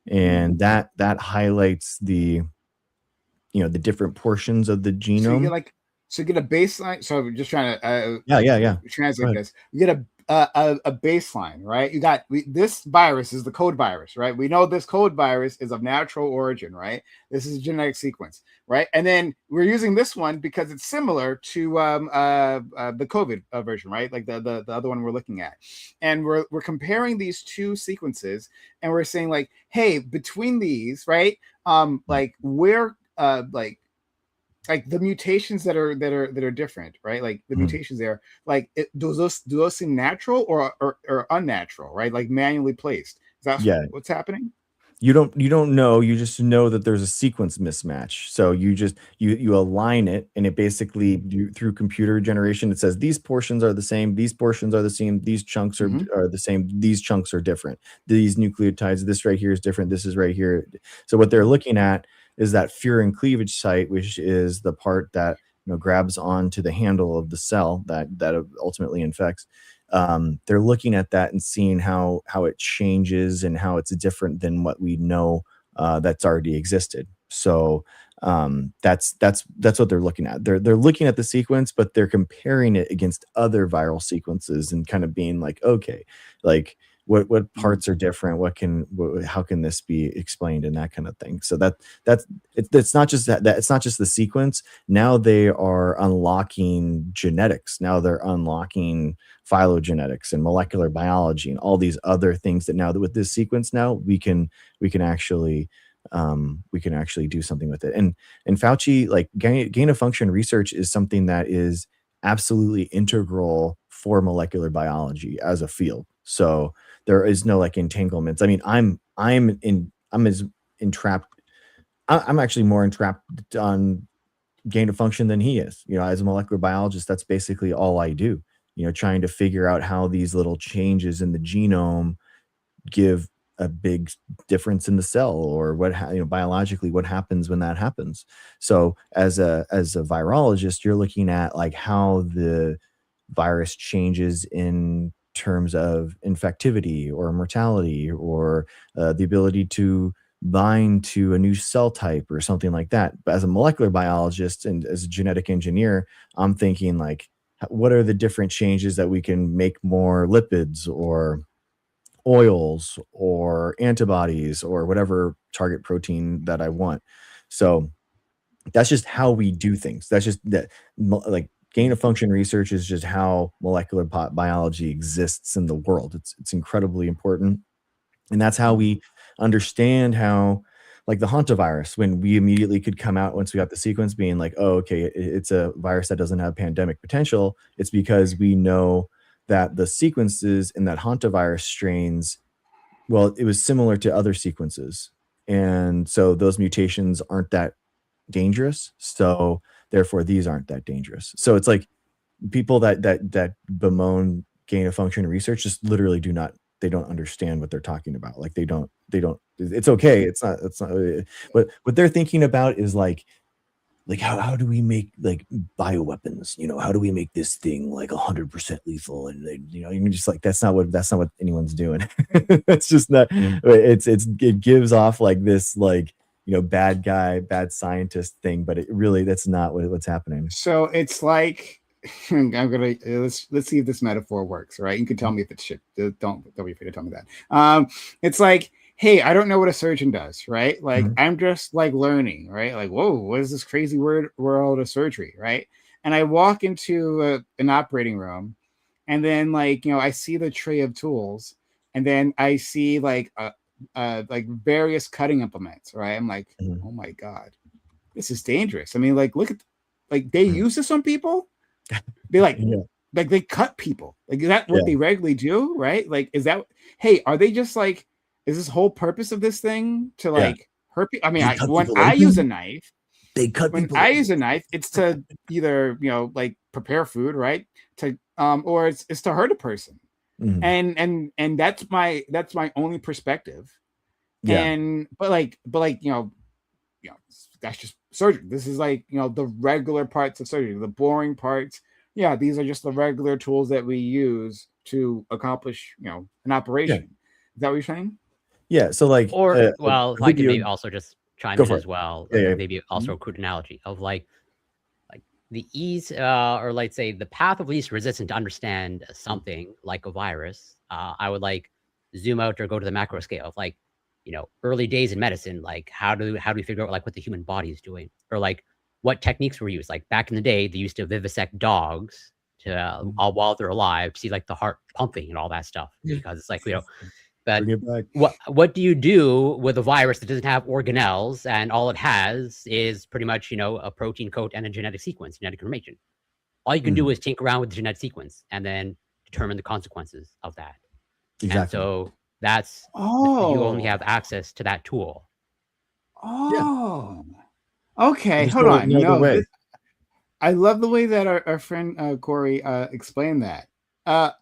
And that highlights the different portions of the So you get genome. so you get a baseline. So I'm just trying to Yeah. Go translate ahead. this. You get a baseline, right? You got this virus is the code virus, right? We know this code virus is of natural origin, right? This is a genetic sequence, right? And then we're using this one because it's similar to the COVID version, right? Like the other one we're looking at, and we're comparing these two sequences, and we're saying like, hey, between these, right? Like where like the mutations that are different, right? Like the Mhm. mutations there, like do those seem natural or unnatural, right? Like manually placed. Is that Yeah. what's happening? You don't know, you just know that there's a sequence mismatch. So you just you align it and it basically through computer generation, it says these portions are the same, these portions are the same, these chunks Mm-hmm. are the same, these chunks are different. These nucleotides, this right here is different, this is right here. So what they're looking at is that furin cleavage site, which is the part that grabs onto the handle of the cell that ultimately infects. They're looking at that and seeing how it changes and how it's different than what we know that's already existed. So that's what they're looking at. They're looking at the sequence, but they're comparing it against other viral sequences and kind of being like, okay, like what parts are different? How can this be explained and that kind of thing. So it's not just that it's not just the sequence. Now they are unlocking genetics. Now they're unlocking phylogenetics and molecular biology and all these other things that now that with this sequence now we can actually do something with it. And Fauci, like gain of function research is something that is absolutely integral for molecular biology as a field. So there is no like entanglements. I mean, I'm as entrapped. I'm actually more entrapped on gain of function than he is. As a molecular biologist, that's basically all I do. Trying to figure out how these little changes in the genome give a big difference in the cell, or biologically what happens when that happens. So as a virologist, you're looking at like how the virus changes in terms of infectivity or mortality or the ability to bind to a new cell type or something like that. But as a molecular biologist and as a genetic engineer, I'm thinking like, what are the different changes that we can make more lipids or oils or antibodies or whatever target protein that I want. So that's just how we do things. That's just that, like gain of function research is just how molecular biology exists in the world. It's incredibly important, and that's how we understand how, like the hantavirus, when we immediately could come out once we got the sequence being like, oh, okay, it's a virus that doesn't have pandemic potential. It's because we know that the sequences in that hantavirus strains, well, it was similar to other sequences. And so those mutations aren't that dangerous. So therefore these aren't that dangerous. So it's like people that bemoan gain of function research just literally they don't understand what they're talking about. Like they don't it's okay. It's not what they're thinking about is like how do we make like bioweapons? How do we make this thing like 100% lethal? And you're just like, that's not what anyone's doing. It's just not. It gives off like this like bad guy, bad scientist thing, but that's not what's happening. So it's like I'm gonna let's see if this metaphor works, right? You can tell me if it's shit. Don't be afraid to tell me that. It's like, hey, I don't know what a surgeon does, right? Like Mhm. I'm just like learning, right? Like, whoa, what is this crazy world of surgery, right? And I walk into an operating room, and then like I see the tray of tools, and then I see like various cutting implements, right? I'm like, Mhm. oh my god, this is dangerous. I mean, like, look at like they use this on people. They like they cut people. Like, is that what they regularly do? Right? Like, is that, hey, are they just like, is this whole purpose of this thing to like hurt people? I mean, when I use a knife, use a knife, it's to either, you know, like prepare food, right? To or it's to hurt a person. And that's my only perspective. And but like you know, that's just surgery. This is like, you know, the regular parts of surgery, the boring parts. Yeah, these are just the regular tools that we use to accomplish, you know, an operation. Is that what you're saying? Yeah. So like, or well, if I could maybe also just chime in as well, maybe also a crude analogy of like the ease or let's say the path of least resistance to understand something like a virus. I would like zoom out or go to the macro scale of like, you know, early days in medicine, like how do we figure out like what the human body is doing, or like what techniques were used? Like back in the day, they used to vivisect dogs to while they're alive to see like the heart pumping and all that stuff, because it's like, you know, but what do you do with a virus that doesn't have organelles and all it has is pretty much, you know, a protein code and a genetic sequence, genetic information? All you can do is tinker around with the genetic sequence and then determine the consequences of that. Exactly. And so that's you only have access to that tool. Okay, hold on. No, I love the way that our friend Corey explained that,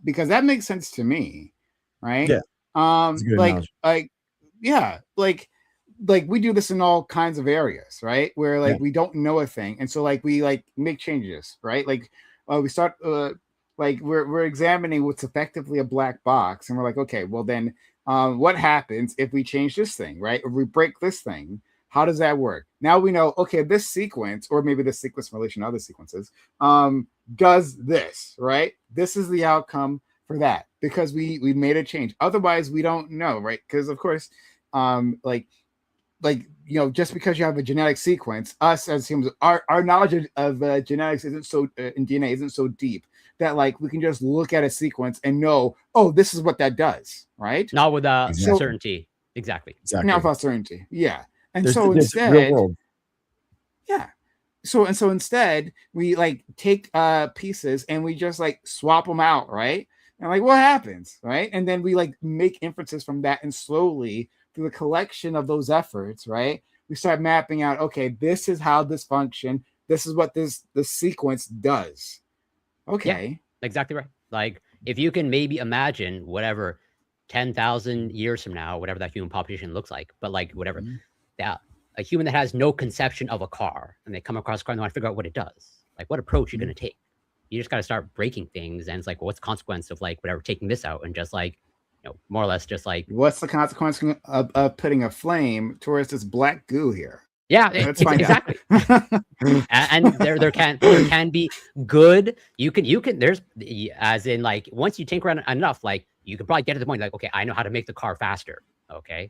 because that makes sense to me, right? Yeah. Like we do this in all kinds of areas, right? Where like we don't know a thing, and so like we like make changes, right? Like we start like we're examining what's effectively a black box, and we're like, okay, well then what happens if we change this thing, right? Or we break this thing? How does that work? Now we know, okay, this sequence, or maybe this sequence in relation to other sequences, does this, right? This is the outcome for that, because we made a change. Otherwise, we don't know, right? Because of course, like you know, just because you have a genetic sequence, us as humans, our knowledge of genetics isn't so in DNA isn't so deep that like we can just look at a sequence and know, oh, this is what that does, right? Not with certainty. Exactly. Not without certainty. Yeah. And so instead, so instead we like take pieces and we just like swap them out, right? And like, what happens, right? And then we like make inferences from that, and slowly through the collection of those efforts, right, we start mapping out, okay, this is how this function, this is what the sequence does. Okay. Yeah, exactly right. Like if you can maybe imagine whatever 10,000 years from now, whatever that human population looks like, but like whatever, that a human that has no conception of a car, and they come across a car and they want to figure out what it does, like what approach you're going to take. You just got to start breaking things, and it's like, well, what's the consequence of like whatever taking this out, and just like, you know, more or less just like, what's the consequence of putting a flame towards this black goo here? Yeah, exactly. And there can be good. You can there's, as in like, once you tinker around enough, like you can probably get to the point like, okay, I know how to make the car faster. Okay,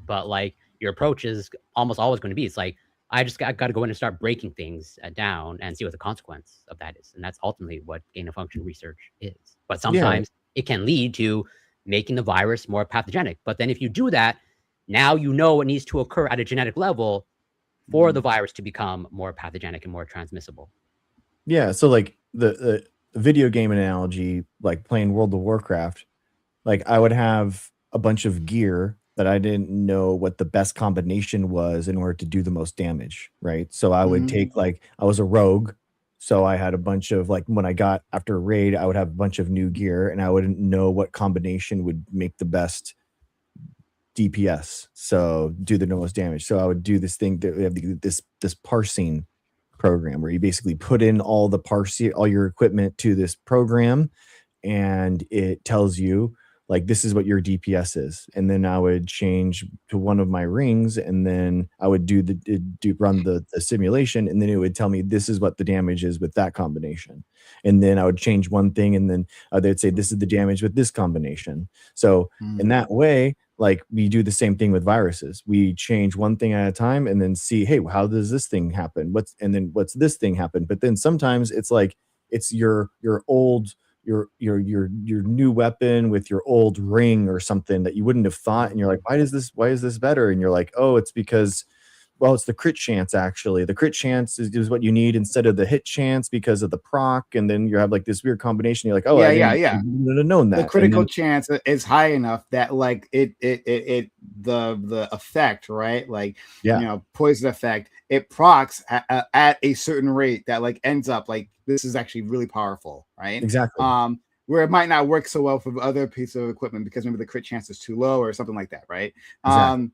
but like your approach is almost always going to be, it's like, I just got to go in and start breaking things down and see what the consequence of that is, and that's ultimately what gain of function research is. But sometimes it can lead to making the virus more pathogenic. But then if you do that, now you know what needs to occur at a genetic level for the virus to become more pathogenic and more transmissible. Yeah, so like the video game analogy, like playing World of Warcraft, like I would have a bunch of gear that I didn't know what the best combination was in order to do the most damage, right? So I would take, like, I was a rogue, so I had a bunch of, like, when I got after a raid, I would have a bunch of new gear, and I wouldn't know what combination would make the best DPS, so do the most damage. So I would do this thing that we have this parsing program where you basically put in all your equipment to this program, and it tells you like, this is what your DPS is. And then I would change to one of my rings, and then I would run the simulation, and then it would tell me this is what the damage is with that combination. And then I would change one thing, and then they'd say this is the damage with this combination. So in that way, like, we do the same thing with viruses. We change one thing at a time and then see, hey, how does this thing happen? What's this thing happen? But then sometimes it's like, it's your old, your new weapon with your old ring or something that you wouldn't have thought, and you're like, why is this better? And you're like, oh, it's because well, it's the crit chance actually. The crit chance is what you need instead of the hit chance because of the proc, and then you have like this weird combination. You're like, oh, I didn't have known The that. critical And then, chance is high enough that like the effect, right? Like, yeah, you know, poison effect, it procs at a certain rate that like ends up like this is actually really powerful, right? exactly, Where it might not work so well for other pieces of equipment because maybe the crit chance is too low or something like that, right? exactly.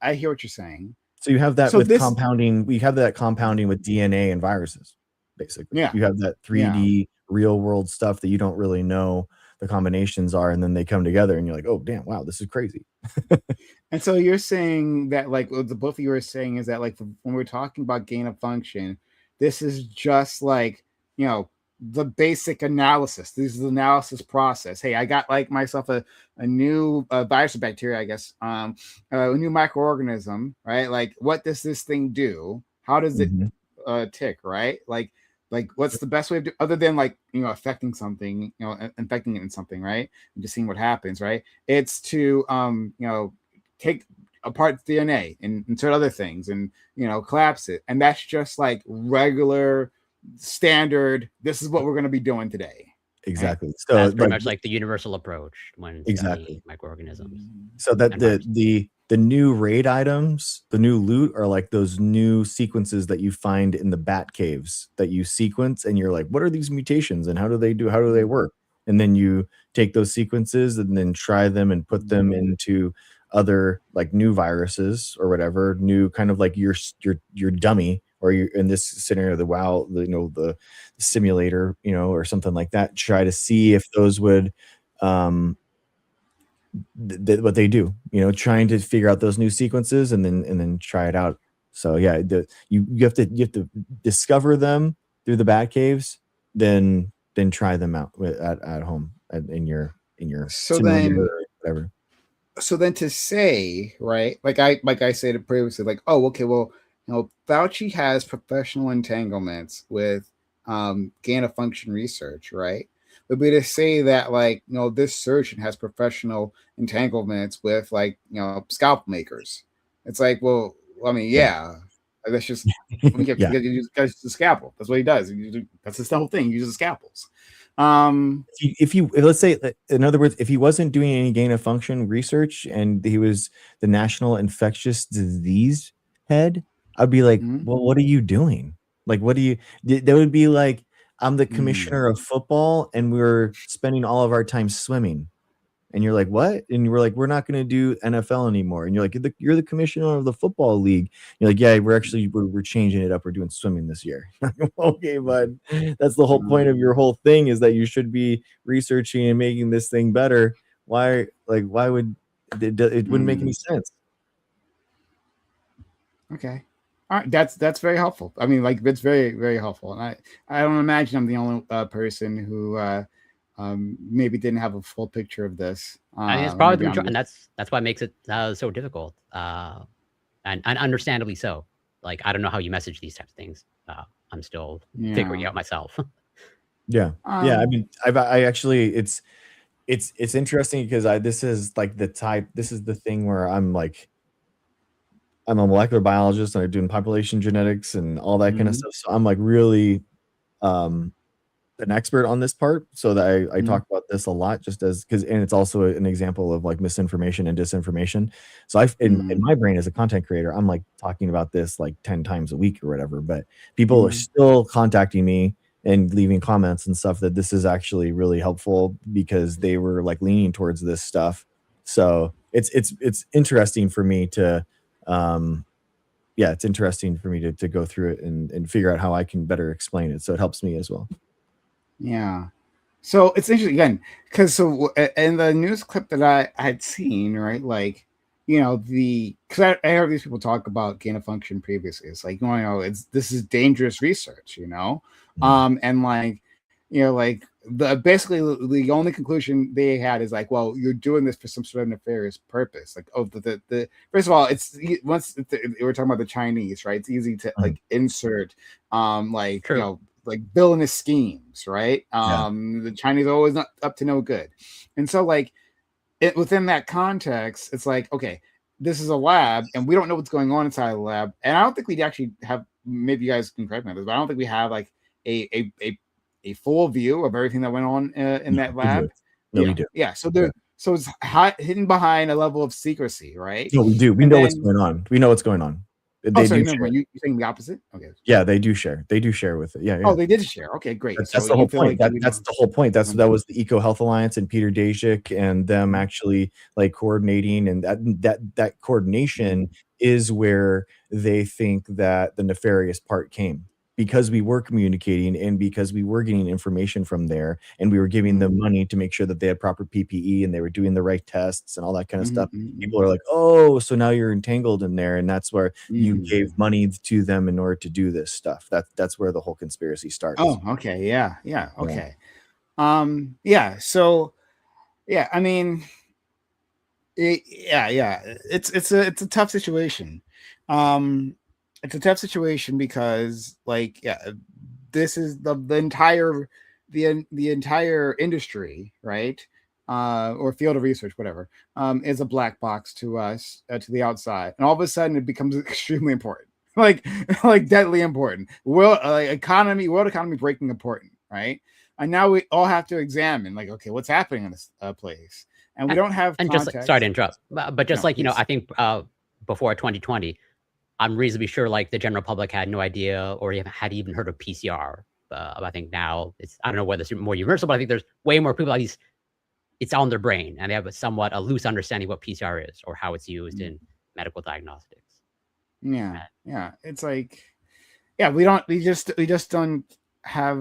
I hear what you're saying. So you have that So with this, compounding. We have that compounding with DNA and viruses. Basically, yeah, you have that yeah. 3D real world stuff that you don't really know the combinations are, and then they come together, and you're like, oh, damn, wow, this is crazy. And so you're saying that like what the both of you are saying is that like when we're talking about gain of function, this is just like, you know, the basic analysis. This is the analysis process. Hey, I got like myself a new virus or bacteria, I guess, a new microorganism, right? Like, what does this thing do? How does it Mhm. tick, right? Like what's the best way of other than like, you know, affecting something, you know, infecting it in something, right? And just seeing what happens, right? It's to you know, take apart DNA and insert other things and, you know, collapse it. And that's just like regular standard. This is what we're going to be doing today. Right? Exactly. So That's pretty much like the universal approach when studying exactly. microorganisms So that and viruses. the new raid items, the new loot are like those new sequences that you find in the bat caves that you sequence, and you're like, what are these mutations and how do they work? And then you take those sequences and then try them and put them into other like new viruses or whatever, new kind of like your dummy, or you in this scenario the WoW, the, you know, the simulator, you know, or something like that. Try to see if those would um what they do, you know, trying to figure out those new sequences and then try it out. So yeah, you have to discover them through the bat caves, then try them out at home in your So simulator then or whatever. so then to say, right, like I said previously, like, oh, okay, well, you know, Fauci has professional entanglements with gain of function research, right? Would be to say that like, you know, this surgeon has professional entanglements with like, you know, scalp makers. It's like, well, I mean, Yeah. yeah, that's just Yeah. he uses the scalpel. That's what he does. That's his whole thing. He uses scalpels. Let's say, in other words, if he wasn't doing any gain of function research and he was the national infectious disease head, I'd be like, Mhm. well, what are you doing? Like, what do you, that would be like, I'm the Mm. commissioner of football and we're spending all of our time swimming. And you're like, what? And we're like, we're not going to do NFL anymore. And you're like, you're the commissioner of the football league. You're like, yeah, we're changing it up. We're doing swimming this year. Okay, bud. That's the whole point of your whole thing, is that you should be researching and making this thing better. Why would it wouldn't make any Mm. sense? Okay. All right, that's very helpful. I mean, like that's very very helpful, and I don't imagine I'm the only person who maybe didn't have a full picture of this. I think it's Or probably maybe the majority, I'm and that's why it makes it so difficult, and understandably so. Like I don't know how you message these types of things. I'm still figuring yeah. it out myself. Yeah. Yeah. I Um. mean, I actually, it's interesting because this is like this is the thing where I'm a molecular biologist and I'm doing population genetics and all that kind of Mhm, stuff. So I'm like really um, an expert on this part. So that I mhm, talk about this a lot, just as because, and it's also an example of like misinformation and disinformation. So in mhm, my brain as a content creator, I'm like talking about this like 10 times a week or whatever. But people are mhm, still contacting me and leaving comments and stuff that this is actually really helpful because they were like leaning towards this stuff. So it's interesting for me to um yeah, it's interesting for me to go through it and figure out how I can better explain it. So it helps me as well. yeah. So it's interesting again because in the news clip that I had seen, right, like, you know, because I heard these people talk about gain of function previously. It's like, you know, it's this is dangerous research, you know, Mhm. and like, you know, like the basically the only conclusion they had is like, well, you're doing this for some sort of nefarious purpose. Like, oh, the first of all, we're talking about the Chinese, right? It's easy to Mhm. like insert, like, you True. know, like villainous schemes, right? Yeah. The Chinese are always not up to no good, and so like within that context, it's like, okay, this is a lab and we don't know what's going on inside the lab. And I don't think we actually have, maybe you guys can correct me on this, but I don't think we have like a full view of everything that went on in that lab. No, we do. Yeah. So there, so it's hidden behind a level of secrecy, right? No, we do. We know what's going on. We know what's going on. They do never mind. You're saying the opposite? Okay. Yeah, they do share. They do share with it. Yeah. Oh, they did share. Okay, great. That's the whole point. That's the whole point. That was the Eco Health Alliance and Peter Daszak and them actually like coordinating, and that coordination is where they think that the nefarious part came, because we were communicating and because we were getting information from there and we were giving them money to make sure that they had proper PPE and they were doing the right tests and all that kind of stuff. People are like, oh, so now you're entangled in there, and that's where you gave money to them in order to do this stuff. That's where the whole conspiracy starts. Oh, okay. Yeah. Okay. Yeah. So yeah, I mean, it's a tough situation. It's a tough situation because, like, this is the entire industry, right? Or field of research, whatever, is a black box to us, to the outside, and all of a sudden it becomes extremely important, like deadly important. World economy breaking important, right? And now we all have to examine, like, okay, what's happening in this place, and we don't have. And context. just sorry to interrupt, but just I think before 2020. I'm reasonably sure like the general public had no idea or had even heard of PCR. I think now I don't know whether it's more universal, but I think there's way more people at least it's on their brain and they have a loose understanding of what PCR is or how it's used in medical diagnostics. Yeah. It's like, we just don't have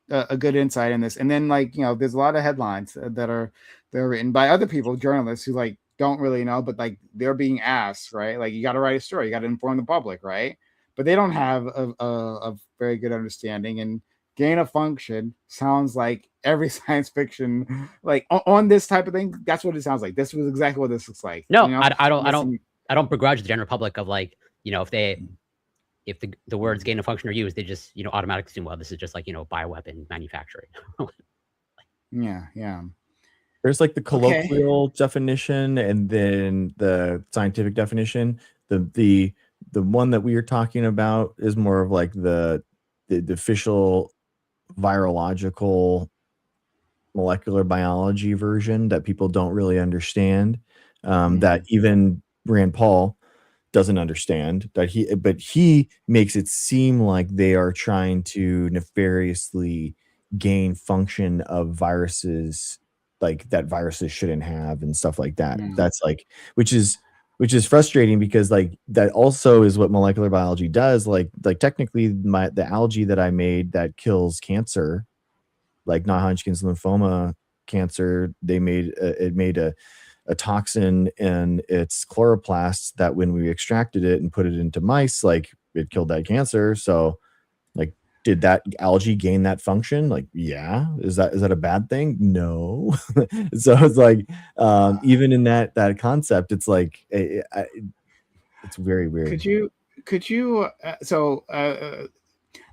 a good insight in this. And then there's a lot of headlines that are written by other people, journalists, who don't really know, but they're being asked, right? Like, you got to write a story, you got to inform the public, right? But they don't have a very good understanding. And gain of function sounds like every science fiction, on this type of thing. That's what it sounds like. This was exactly what this looks like. No, I don't begrudge the general public of if the words gain of function are used, they just automatically assume, well, this is just bioweapon manufacturing. Yeah. There's the colloquial definition and then the scientific definition. The one that we are talking about is more of the official virological molecular biology version that people don't really understand. That even Rand Paul doesn't understand, but he makes it seem like they are trying to nefariously gain function of viruses, that viruses shouldn't have and stuff like that. That's which is frustrating, because that also is what molecular biology does. Technically the algae that I made that kills cancer, non-Hodgkin's lymphoma cancer, it made a toxin in its chloroplasts that when we extracted it and put it into mice, it killed that cancer. So did that algae gain that function? Yeah. Is that a bad thing? No. So it's even in that concept, it's it's very weird. Could you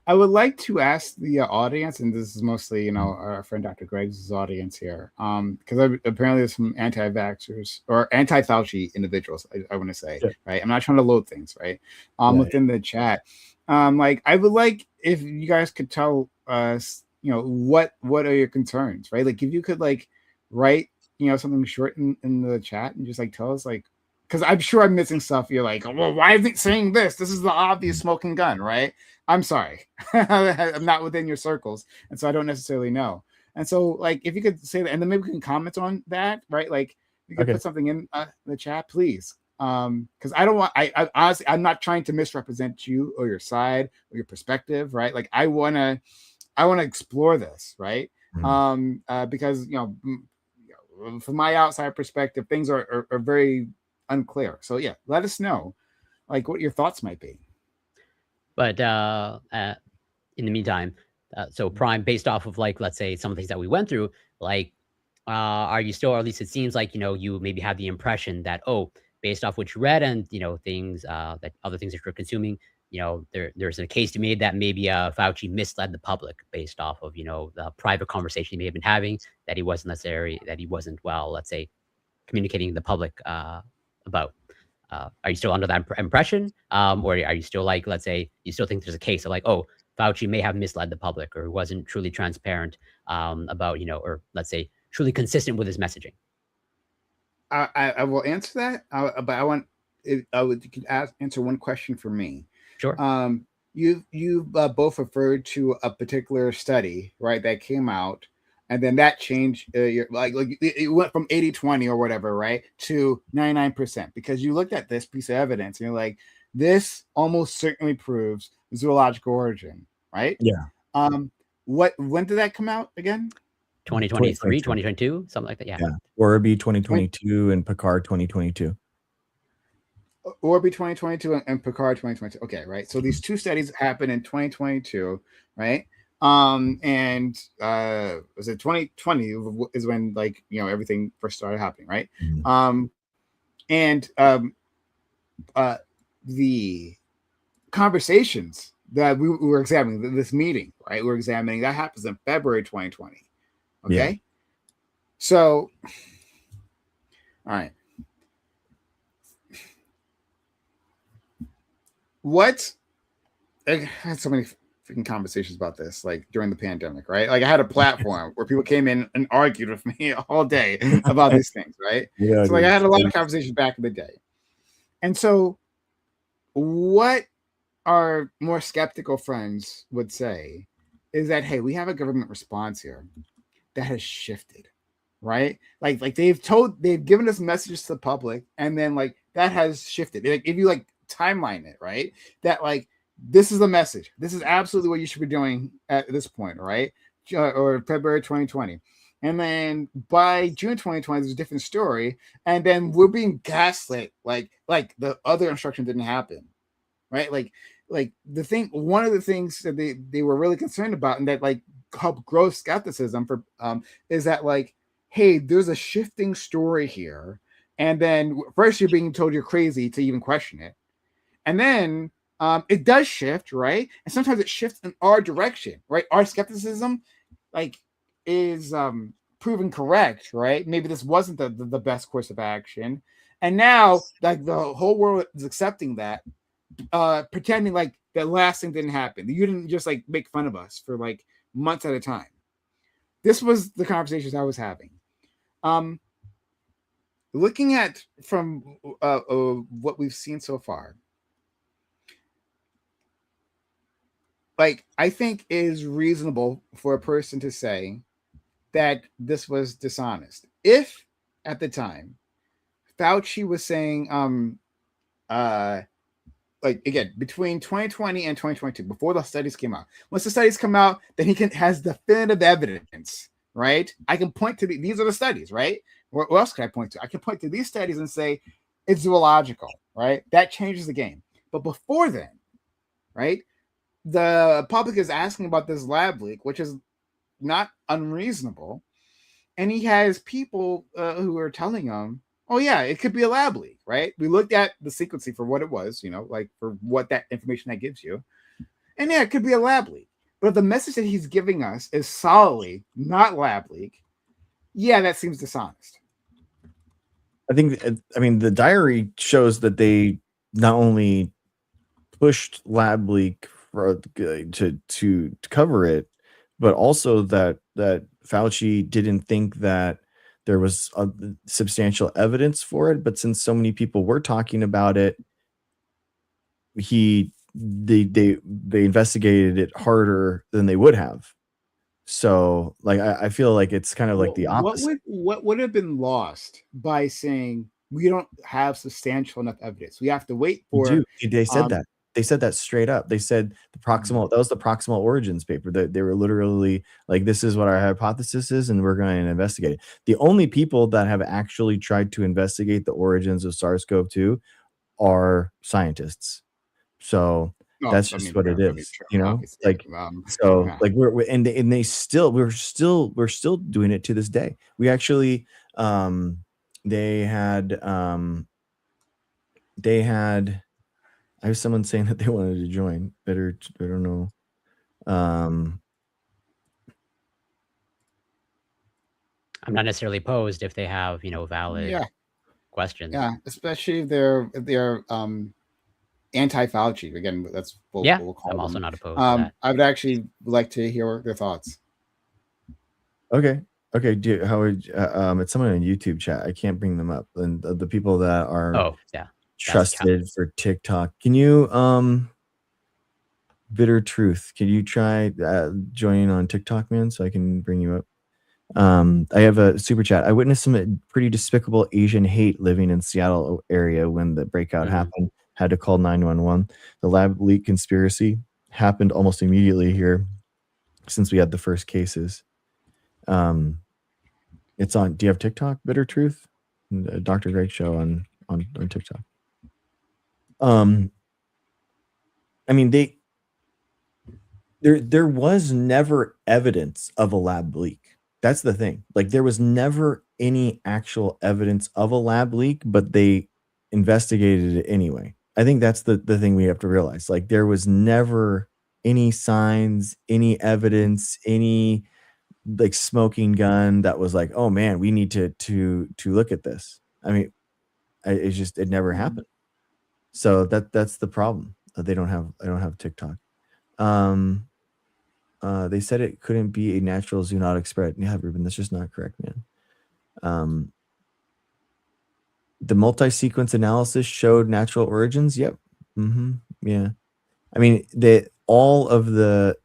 I would like to ask the audience, and this is mostly our friend Dr. Greg's audience here, because apparently there's some anti-vaxxers or anti-Fauci individuals, I want to say, right? I'm not trying to load things, right? Within the chat. I would like if you guys could tell us, what are your concerns, right? If you could write, something short in the chat and just tell us, because I'm sure I'm missing stuff. You're well, why is it saying this? This is the obvious smoking gun, right? I'm sorry. I'm not within your circles, and so I don't necessarily know. And so, if you could say that, and then maybe we can comment on that, right? You could put something in the chat, please. Because I don't want, I honestly, I'm not trying to misrepresent you or your side or your perspective, right? I want to explore this, right? Because from my outside perspective, things are very unclear. So yeah, let us know what your thoughts might be. But in the meantime, so Prime, based off of let's say some of the things that we went through, are you still, or at least it seems you maybe have the impression that, based off what you read and things that other things that you're consuming, there's a case to be made that maybe Fauci misled the public based off of the private conversation he may have been having, that he wasn't let's say communicating to the public about. Are you still under that impression, or are you still like, let's say, you still think there's a case of like, oh, Fauci may have misled the public or wasn't truly transparent about, or let's say truly consistent with his messaging? I will answer that, but I want you can answer one question for me. Sure. You both referred to a particular study, right, that came out, and then that changed your like it went from 80-20 or whatever, right, to 99% because you looked at this piece of evidence and you're like, this almost certainly proves zoological origin, right? Yeah. When did that come out again? 2023, 2022, something like that. Yeah. Orby 2022 and Picard 2022. Orby 2022 and Picard 2022. Okay, right. So these two studies happened in 2022, right? And was it 2020 is when like everything first started happening, right? Mm-hmm. And the conversations that we were examining, this meeting, right? We're examining that happens in February 2020. Okay. Yeah. So, all right. What? I had so many freaking conversations about this, like during the pandemic, right? Like I had a platform where people came in and argued with me all day about these things, right? Yeah, so like I had a lot of conversations back in the day. And so what our more skeptical friends would say is that, hey, we have a government response here that has shifted, right? Like they've given us messages to the public, and then like that has shifted. Like if you like timeline it, right? That like this is the message. This is absolutely what you should be doing at this point, right? Or February 2020. And then by June 2020, there's a different story. And then we're being gaslit like the other instruction didn't happen, right? Like one of the things that they were really concerned about and that like helped grow skepticism for is that like, hey, there's a shifting story here. And then first you're being told you're crazy to even question it. And then it does shift, right? And sometimes it shifts in our direction, right? Our skepticism, like, is proven correct, right? Maybe this wasn't the best course of action, and now like the whole world is accepting that, pretending like the last thing didn't happen. You didn't just like make fun of us for like months at a time. This was the conversations I was having. Looking at from what we've seen so far. Like, I think it is reasonable for a person to say that this was dishonest. If at the time Fauci was saying, like again, between 2020 and 2022, before the studies came out, once the studies come out, then he has definitive evidence, right? I can point to these are the studies, right? What else can I point to? I can point to these studies and say it's zoological, right? That changes the game. But before then, right? The public is asking about this lab leak, which is not unreasonable. And he has people who are telling him, oh, yeah, it could be a lab leak, right? We looked at the sequencing for what it was, like for what that information that gives you. And yeah, it could be a lab leak. But the message that he's giving us is solidly not lab leak. Yeah, that seems dishonest. I mean, the diary shows that they not only pushed lab leak to cover it, but also that Fauci didn't think that there was a substantial evidence for it. But since so many people were talking about it, they investigated it harder than they would have. So like I feel like it's kind of like the opposite. What would have been lost by saying we don't have substantial enough evidence? We have to wait for. They said that. They said that straight up. They said that was the proximal origins paper. That they were literally like, this is what our hypothesis is, and we're going to investigate it. The only people that have actually tried to investigate the origins of SARS-CoV-2 are scientists. So that's just what it is, like, so like we're still doing it to this day. We actually, they had, I have someone saying that they wanted to join. I don't know. I'm not necessarily opposed if they have, valid. Yeah. questions. Yeah, especially if they're anti-Fauci. Again, that's what Yeah, we'll call I'm also them. not opposed to that. I would actually like to hear their thoughts. Okay. Howard, it's someone in YouTube chat. I can't bring them up. And the people that are Oh, yeah. trusted for TikTok. Can you, Bitter Truth, can you try joining on TikTok, man, so I can bring you up? I have a super chat. I witnessed some pretty despicable Asian hate living in Seattle area when the breakout happened. Had to call 911. The lab leak conspiracy happened almost immediately here since we had the first cases. It's on. Do you have TikTok, Bitter Truth? Dr. Greg show on TikTok. I mean, there was never evidence of a lab leak. That's the thing. Like, there was never any actual evidence of a lab leak, but they investigated it anyway. I think that's the thing we have to realize. Like, there was never any signs, any evidence, any like smoking gun that was like, oh man, we need to look at this. I mean, it's just, it never happened. So that's the problem. I don't have TikTok. They said it couldn't be a natural zoonotic spread. Yeah, Ruben, that's just not correct, man. The multi-sequence analysis showed natural origins. Yep. Yeah. I mean, all of the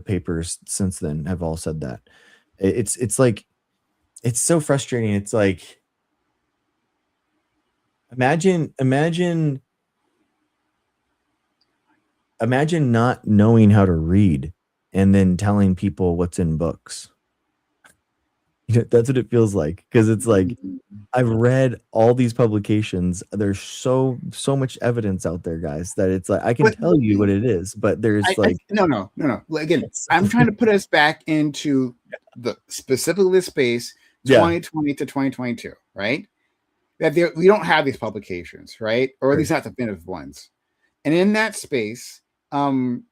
papers since then have all said that. It's like, it's so frustrating. It's like, imagine not knowing how to read and then telling people what's in books. That's what it feels like, because it's like, I've read all these publications. There's so much evidence out there, guys, that it's like I can tell you what it is, but there's no. Again, I'm trying to put us back into the specifically this space 2020 to 2022, right? That we don't have these publications, right? Or at least not definitive ones. And in that space, and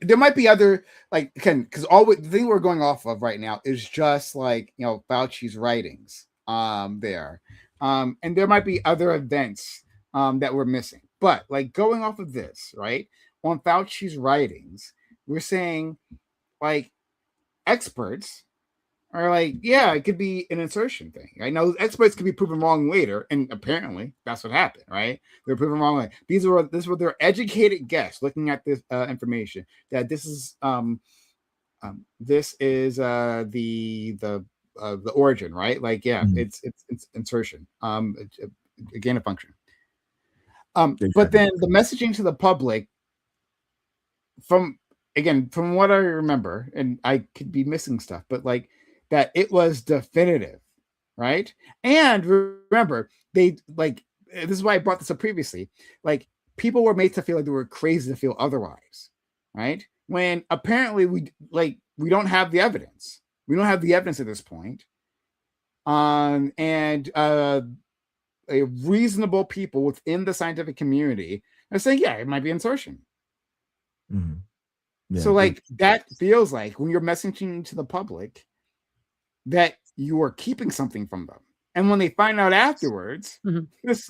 there might be other, like, because the thing we're going off of right now is just like, Fauci's writings there. And there might be other events that we're missing. But like going off of this, right? On Fauci's writings, we're saying like experts are like, yeah, it could be an insertion thing. I know experts could be proven wrong later, and apparently that's what happened, right? They're proven wrong. This were their educated guess looking at this information that this is the origin, right? Like, yeah, it's insertion, a gain of function. But then the messaging to the public, from what I remember, and I could be missing stuff, but like that it was definitive, right? And remember, they like, this is why I brought this up previously. Like, people were made to feel like they were crazy to feel otherwise, right? When apparently we don't have the evidence. We don't have the evidence at this point. And a reasonable people within the scientific community are saying, yeah, it might be insertion. Yeah, so like that feels like when you're messaging to the public that you are keeping something from them, and when they find out afterwards, this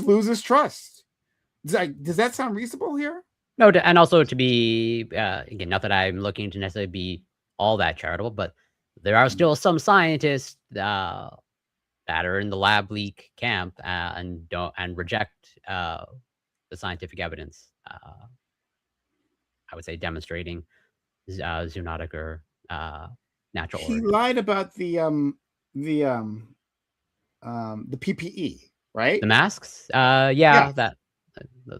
loses trust. Does that sound reasonable here? No, and also to be again, not that I'm looking to necessarily be all that charitable, but there are still some scientists that are in the lab leak camp and reject the scientific evidence. I would say demonstrating zoonotic or natural origin. He lied about the PPE, right? The masks. Yeah.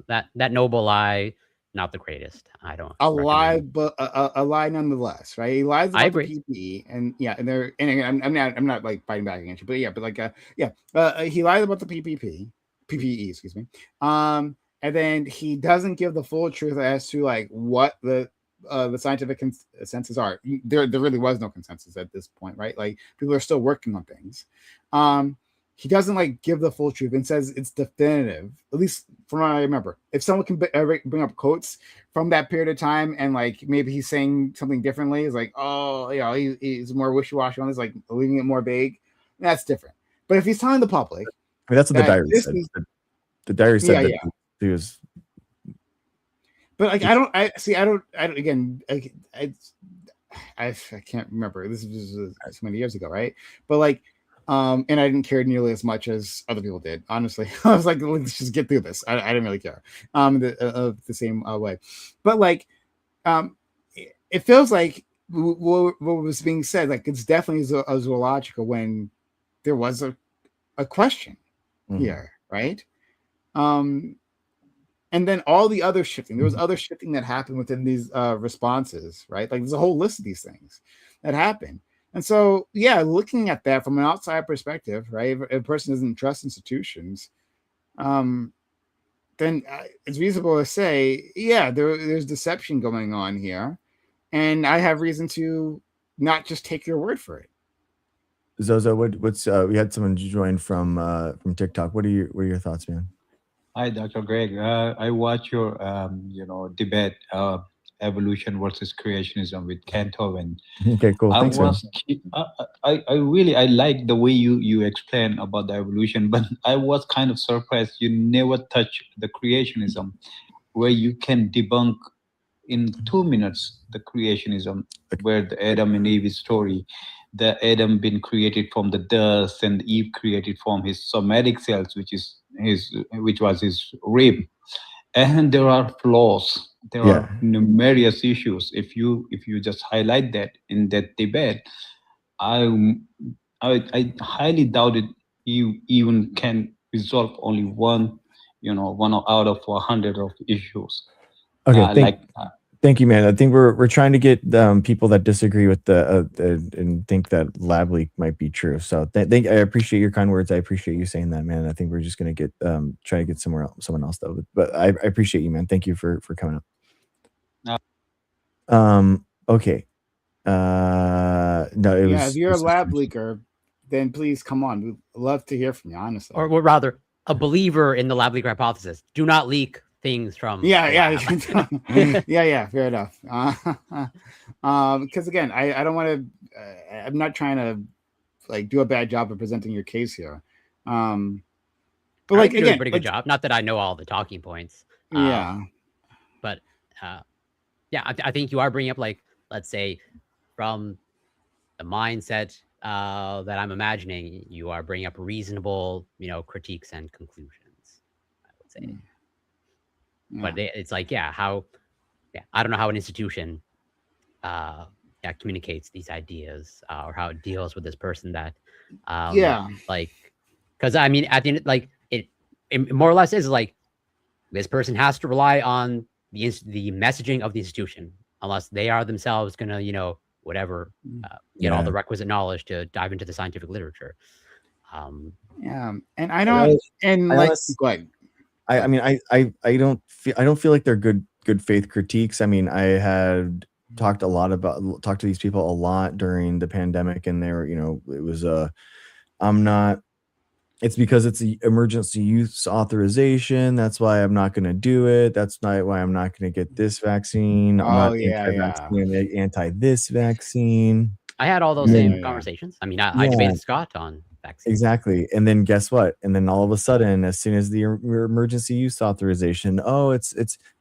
That noble lie, not the greatest. I don't. Lie, but a lie nonetheless, right? He lies about the PPE, and I'm not like fighting back against you, but he lied about the PPE, excuse me. And then he doesn't give the full truth as to like what the scientific consensus are. There really was no consensus at this point, right? Like, people are still working on things. He doesn't like give the full truth and says it's definitive, at least from what I remember. If someone can bring up quotes from that period of time and like maybe he's saying something differently, it's like, oh, he's more wishy-washy on this, like leaving it more vague. That's different. But if he's telling the public, I mean, that's what the that diary this said. is, The diary said yeah, that yeah. he was. But like, I don't. Again, I can't remember. This was so many years ago, right? But like, and I didn't care nearly as much as other people did. Honestly, I was like, let's just get through this. I didn't really care. The same way, but like, it feels like what was being said, like it's definitely a zoological when there was a question here, right? And then all the other shifting, there was other shifting that happened within these responses, right? Like there's a whole list of these things that happened. And so, yeah, looking at that from an outside perspective, right? If a person doesn't trust institutions, then it's reasonable to say, yeah, there's deception going on here. And I have reason to not just take your word for it. Zozo, what's we had someone join from TikTok. What are your thoughts, man? Hi, Dr. Greg. I watch your debate, evolution versus creationism with Kanto, and Okay, cool. Thanks, man. I really like the way you explain about the evolution, but I was kind of surprised you never touch the creationism, where you can debunk in 2 minutes the creationism, where the Adam and Eve story, the Adam been created from the dust and Eve created from his somatic cells, which was his rib. And there are flaws. There are numerous issues. If you just highlight that in that debate, I highly doubt it you even can resolve only one out of 100 of issues. Okay, thank you, man. I think we're trying to get people that disagree with the and think that lab leak might be true. So I appreciate your kind words. I appreciate you saying that, man. I think we're just gonna get try to get someone else though. But I appreciate you, man. Thank you for coming up. Okay. No, it was. If you're a lab leaker, then please come on. We'd love to hear from you, honestly. Or rather, a believer in the lab leaker hypothesis. Do not leak things from yeah fair enough. Because again, I don't want to I'm not trying to like do a bad job of presenting your case here, but like again, a pretty good job. Not that I know all the talking points, but yeah, I think you are bringing up, like, let's say from the mindset that I'm imagining, you are bringing up reasonable critiques and conclusions, I would say. But it's like, I don't know how an institution communicates these ideas or how it deals with this person that like, because I mean, at the end, like, it more or less is like this person has to rely on the messaging of the institution, unless they are themselves gonna whatever get all the requisite knowledge to dive into the scientific literature. And I don't go ahead. I mean, I don't feel like they're good faith critiques. I mean, I had talked to these people a lot during the pandemic, and they were, it was it's because it's the emergency use authorization. That's why I'm not going to do it. That's not why I'm not going to get this vaccine. I'm not anti-vaccine, anti this vaccine. I had all those same conversations. I mean, I debated Scott on vaccines. Exactly. And then guess what? And then all of a sudden, as soon as the emergency use authorization,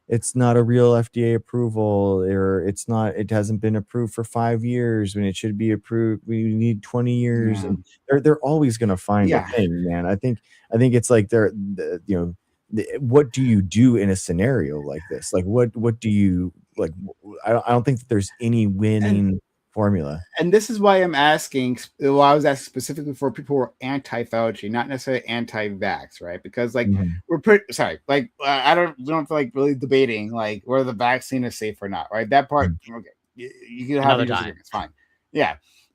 it's not a real FDA approval, or it hasn't been approved for 5 years when it should be approved. We need 20 years. And they're always going to find a thing, man. I think it's like what do you do in a scenario like this? Like, what do you like? I don't think that there's any winning formula. And this is why I'm asking. Well, I was asking specifically for people who are anti-Fauci, not necessarily anti-vax, right? Because like we're pretty sorry, like I don't feel like really debating like whether the vaccine is safe or not, right? That part, okay, you can have your disagreements, fine,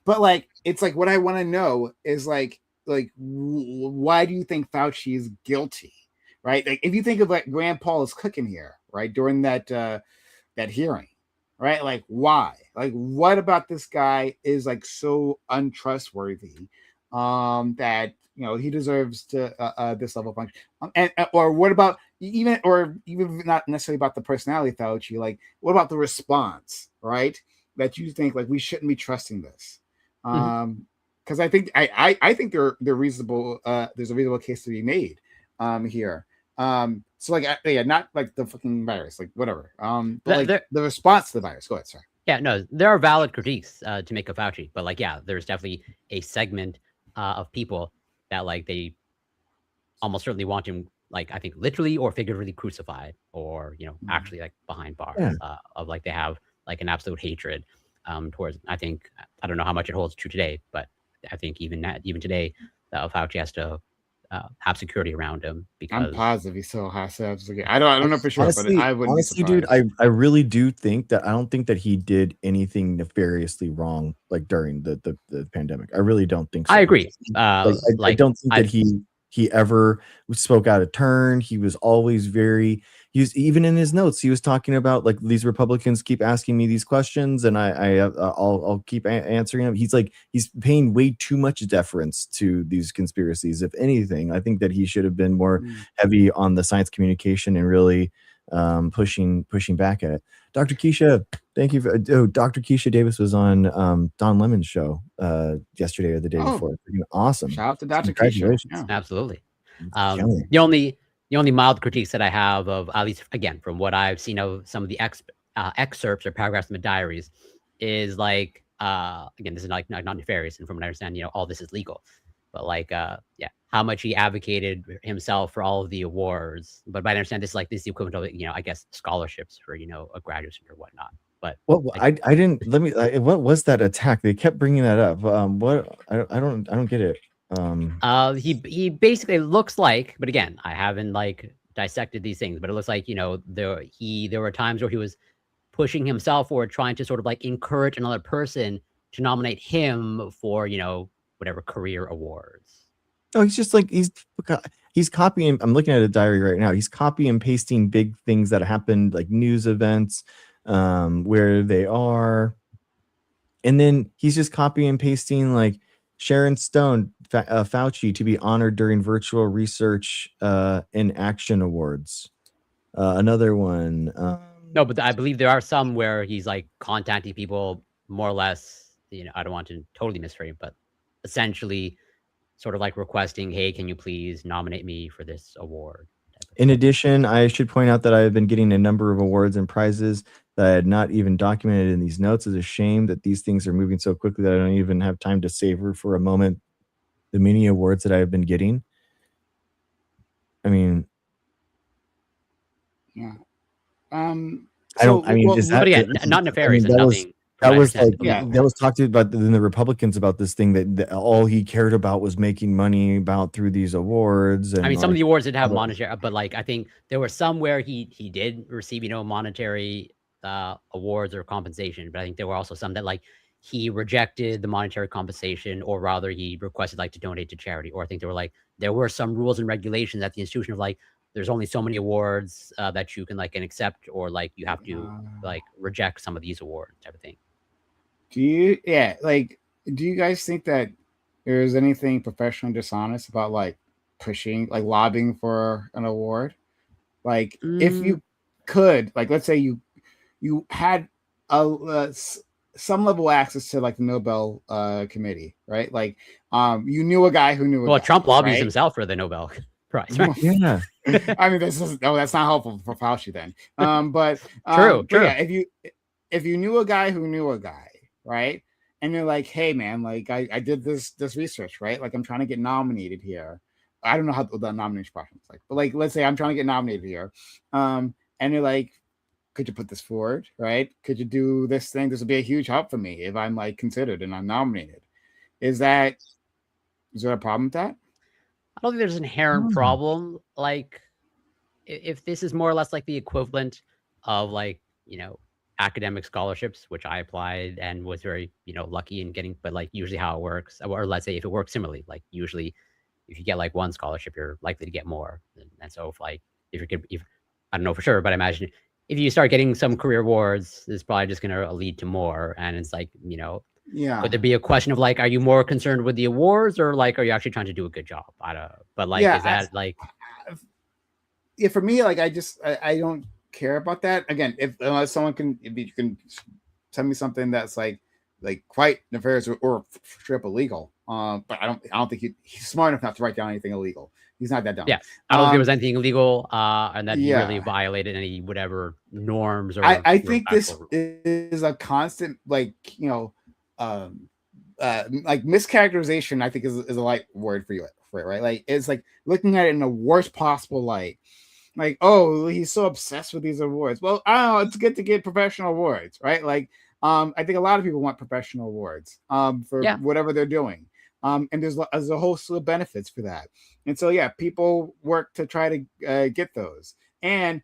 but like it's like what I want to know is like why do you think Fauci is guilty, right? Like if you think of like Rand Paul is cooking here, right, during that hearing. Right? Like, why? Like, what about this guy is like so untrustworthy that he deserves to this level of function? Or what about even not necessarily about the personality, Fauci? Like, what about the response? Right? That you think like we shouldn't be trusting this? Because because I think I think they're reasonable. There's a reasonable case to be made here. So like yeah, not like the fucking virus, like whatever. But like the response to the virus. Go ahead, sorry. Yeah, no, there are valid critiques to make of Fauci, but like, yeah, there's definitely a segment of people that like they almost certainly want him, like I think literally or figuratively crucified, or actually like behind bars. Of like they have like an absolute hatred towards. I think I don't know how much it holds true today, but I think even today, Fauci has to have security around him because I'm positive he still has to have security. I don't know for sure, honestly, but I wouldn't be surprised. dude, I really do think that I don't think that he did anything nefariously wrong like during the pandemic. I really don't think so. I agree. I don't think that he ever spoke out of turn. He was always very. Even in his notes, he was talking about like these Republicans keep asking me these questions, and I'll keep answering them. He's paying way too much deference to these conspiracies. If anything, I think that he should have been more heavy on the science communication and really pushing back at it. Dr. Keisha, thank you. Dr. Keisha Davis was on Don Lemon's show yesterday or the day before. Awesome. Shout out to Dr. Keisha. Yeah. Absolutely. The only mild critiques that I have of, at least again from what I've seen of some of the excerpts or paragraphs in the diaries, is like again, this is not nefarious, and from what I understand, all this is legal, but like how much he advocated himself for all of the awards. But I understand this is the equivalent of I guess scholarships for a graduate student or whatnot. But I didn't what was that attack? They kept bringing that up. What I don't get it. He basically looks like, but again, I haven't like dissected these things, but it looks like there were times where he was pushing himself or trying to sort of like encourage another person to nominate him for whatever career awards. Oh, he's just like he's copying. I'm looking at a diary right now. He's copy and pasting big things that happened, like news events, where they are, and then he's just copying and pasting like Sharon Stone, Fauci to be honored during Virtual Research in Action Awards. Another one. No, but I believe there are some where he's like contacting people more or less. I don't want to totally misframe, but essentially sort of like requesting, hey, can you please nominate me for this award? In addition, I should point out that I have been getting a number of awards and prizes that I had not even documented in these notes. It's a shame that these things are moving so quickly that I don't even have time to savor for a moment the many awards that I have been getting. I mean, yeah. Is that again, not nefarious and nothing. That was like that was talked about in the Republicans about this thing that all he cared about was making money about through these awards. And I mean, some of the awards did have monetary, but like I think there were some where he did receive monetary awards or compensation, but I think there were also some that like he rejected the monetary compensation, or rather he requested like to donate to charity, or I think there were some rules and regulations at the institution of like there's only so many awards that you can accept, or like you have to like reject some of these awards type of thing. Do you guys think that there's anything professionally dishonest about like pushing, like lobbying for an award? Like if you could, like, let's say you had some level of access to like the Nobel committee, right? Like you knew a guy who knew a guy, Trump lobbies himself for the Nobel Prize, right? Yeah. I mean, that's not helpful for Fauci then. True. Yeah, if you knew a guy who knew a guy, right? And you're like, hey man, like I did this research, right? Like I'm trying to get nominated here. I don't know how the nomination process is like, but like let's say I'm trying to get nominated here. And you're like, could you put this forward, right? Could you do this thing? This would be a huge help for me if I'm like considered and I'm nominated. Is there a problem with that? I don't think there's an inherent problem. Like if this is more or less like the equivalent of like, academic scholarships, which I applied and was very, lucky in getting, but like usually how it works, or let's say if it works similarly, like usually if you get like one scholarship, you're likely to get more. And so if I don't know for sure, but I imagine if you start getting some career awards, it's probably just going to lead to more. And it's like, yeah. Could there be a question of like, are you more concerned with the awards, or like, are you actually trying to do a good job? I don't know. But like, is that like, yeah, for me, like, I don't care about that. Again, if you can tell me something that's like quite nefarious or straight up illegal, But I don't think he's smart enough not to write down anything illegal. He's not that dumb. Yes, I don't think there was anything illegal, and that he really Yeah. violated any whatever norms or. I think this actual rules. is a constant, like, you know, like mischaracterization. I think is a light word for it, right? Like, it's like looking at it in the worst possible light. Like, oh, he's so obsessed with these awards. Well, I don't know. It's good to get professional awards, right? Like, I think a lot of people want professional awards, for whatever they're doing. And there's a whole slew of benefits for that. And so, yeah, people work to try to get those, and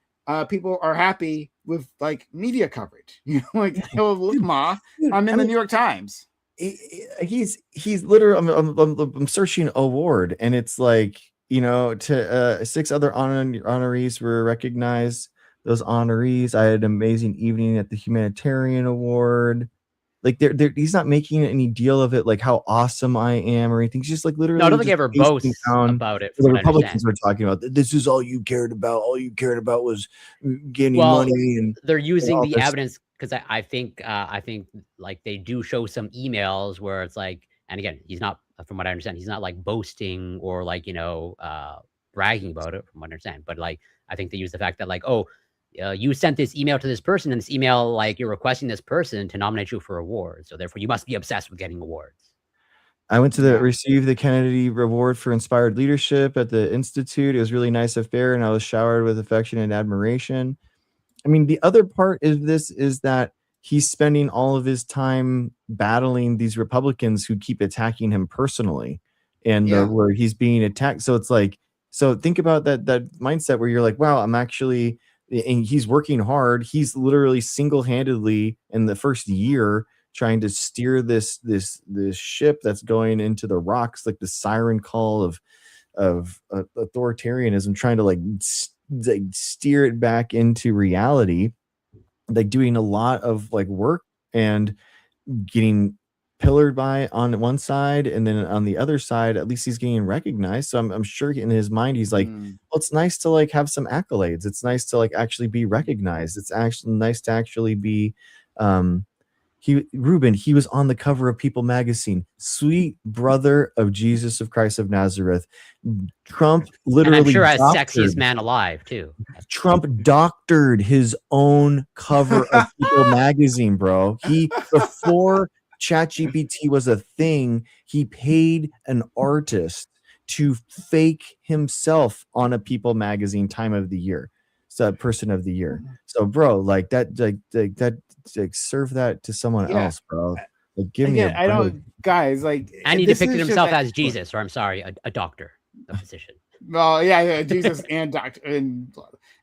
people are happy with like media coverage. You know, like, oh, look, Ma, I'm in the New York Times. He's literally. I'm searching award, and it's like, you know, to 6 other honorees were recognized. Those honorees, I had an amazing evening at the Humanitarian Award. Like, he's not making any deal of it, like how awesome I am or anything. He's just like literally. No, I don't think he ever boasts about it. The Republicans were talking about, this is all you cared about. All you cared about was getting money, and they're using the evidence, because I think like they do show some emails where it's like, and again, he's not, from what I understand, he's not like boasting or like, you know, bragging about it, from what I understand. But like, I think they use the fact that like, oh, you sent this email to this person, and this email, like, you're requesting this person to nominate you for awards, so therefore you must be obsessed with getting awards. I went to receive the Kennedy Award for Inspired Leadership at the Institute. It was really nice affair, and I was showered with affection and admiration. I mean, the other part of this is that he's spending all of his time battling these Republicans who keep attacking him personally, and where he's being attacked. So it's like, so think about that mindset where you're like, wow, I'm actually, and he's working hard. He's literally single-handedly in the first year trying to steer this ship that's going into the rocks, like the siren call of authoritarianism, trying to like steer it back into reality, like doing a lot of like work and getting pillared by on one side, and then on the other side, at least he's getting recognized. So I'm sure in his mind he's like, well, it's nice to like have some accolades. It's nice to like actually be recognized. It's actually nice to actually be Ruben, he was on the cover of People magazine. Sweet brother of Jesus of Christ of Nazareth. Trump literally, and I'm sure as sexiest man alive too. Trump doctored his own cover of People magazine, bro. He, before ChatGPT was a thing, he paid an artist to fake himself on a People magazine time of the year. So person of the year. So bro, like that, like serve that to someone else, bro. Like, give me I don't, guys, like, and he depicted himself as Jesus, or I'm sorry, a doctor, a physician. Well, yeah, Jesus and doctor, and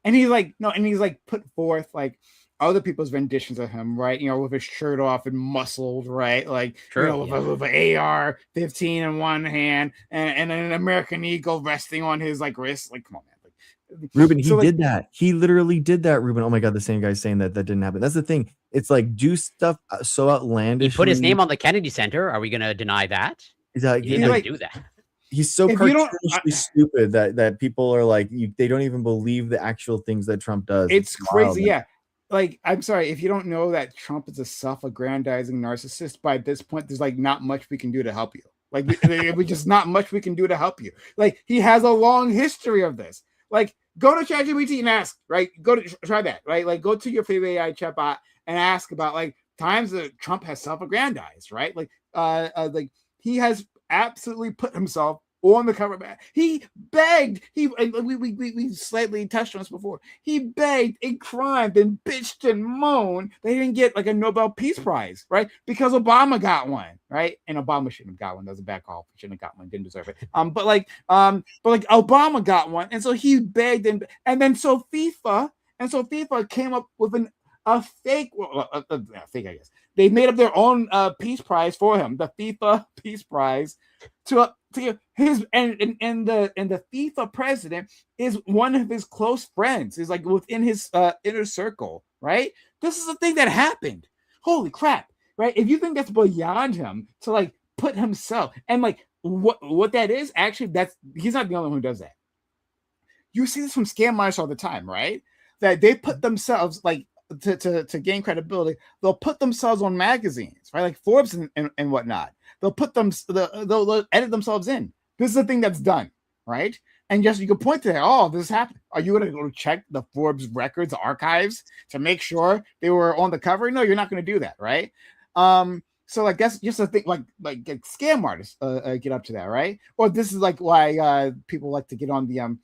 he's like, no, and he's like put forth like other people's renditions of him, right? You know, with his shirt off and muscled, right? Like, you know, with an AR-15 in one hand and an American Eagle resting on his like wrist. Like, come on, man. Ruben, he did that. He literally did that, Ruben. Oh my God, the same guy's saying that didn't happen. That's the thing. It's like, do stuff so outlandish. He put his name on the Kennedy Center. Are we going to deny that? He didn't like, do that. He's so cartoonishly stupid that people are like, they don't even believe the actual things that Trump does. It's crazy, yeah. Like, I'm sorry, if you don't know that Trump is a self-aggrandizing narcissist, by this point, there's like not much we can do to help you. Like, we just not much we can do to help you. Like, he has a long history of this. Like, go to ChatGPT and ask, right? Go to try that, right? Like, go to your favorite AI chatbot and ask about like times that Trump has self-aggrandized, right? Like he has absolutely put himself on the cover. He begged. We slightly touched on this before. He begged and cried and bitched and moaned that he didn't get like a Nobel Peace Prize, right? Because Obama got one, right? And Obama shouldn't have got one. That was a bad call. He shouldn't have got one. Didn't deserve it. But Obama got one, and so he begged and then FIFA came up with a fake, fake, I guess. They made up their own peace prize for him, the FIFA Peace Prize, to his and the FIFA president is one of his close friends, is like within his inner circle, right? This is a thing that happened. Holy crap, right? If you think that's beyond him to like put himself, and like what that is, actually, he's not the only one who does that. You see this from scam artists all the time, right? That they put themselves like to gain credibility, they'll put themselves on magazines, right? Like Forbes and whatnot. they'll put them, they'll edit themselves in. This is the thing that's done, right? And just you can point to that. Oh, this happened. Are you going to go check the Forbes records archives to make sure they were on the cover? No, you're not going to do that, right? So I guess just a thing like scam artists get up to that, right? Or this is like why people like to get on the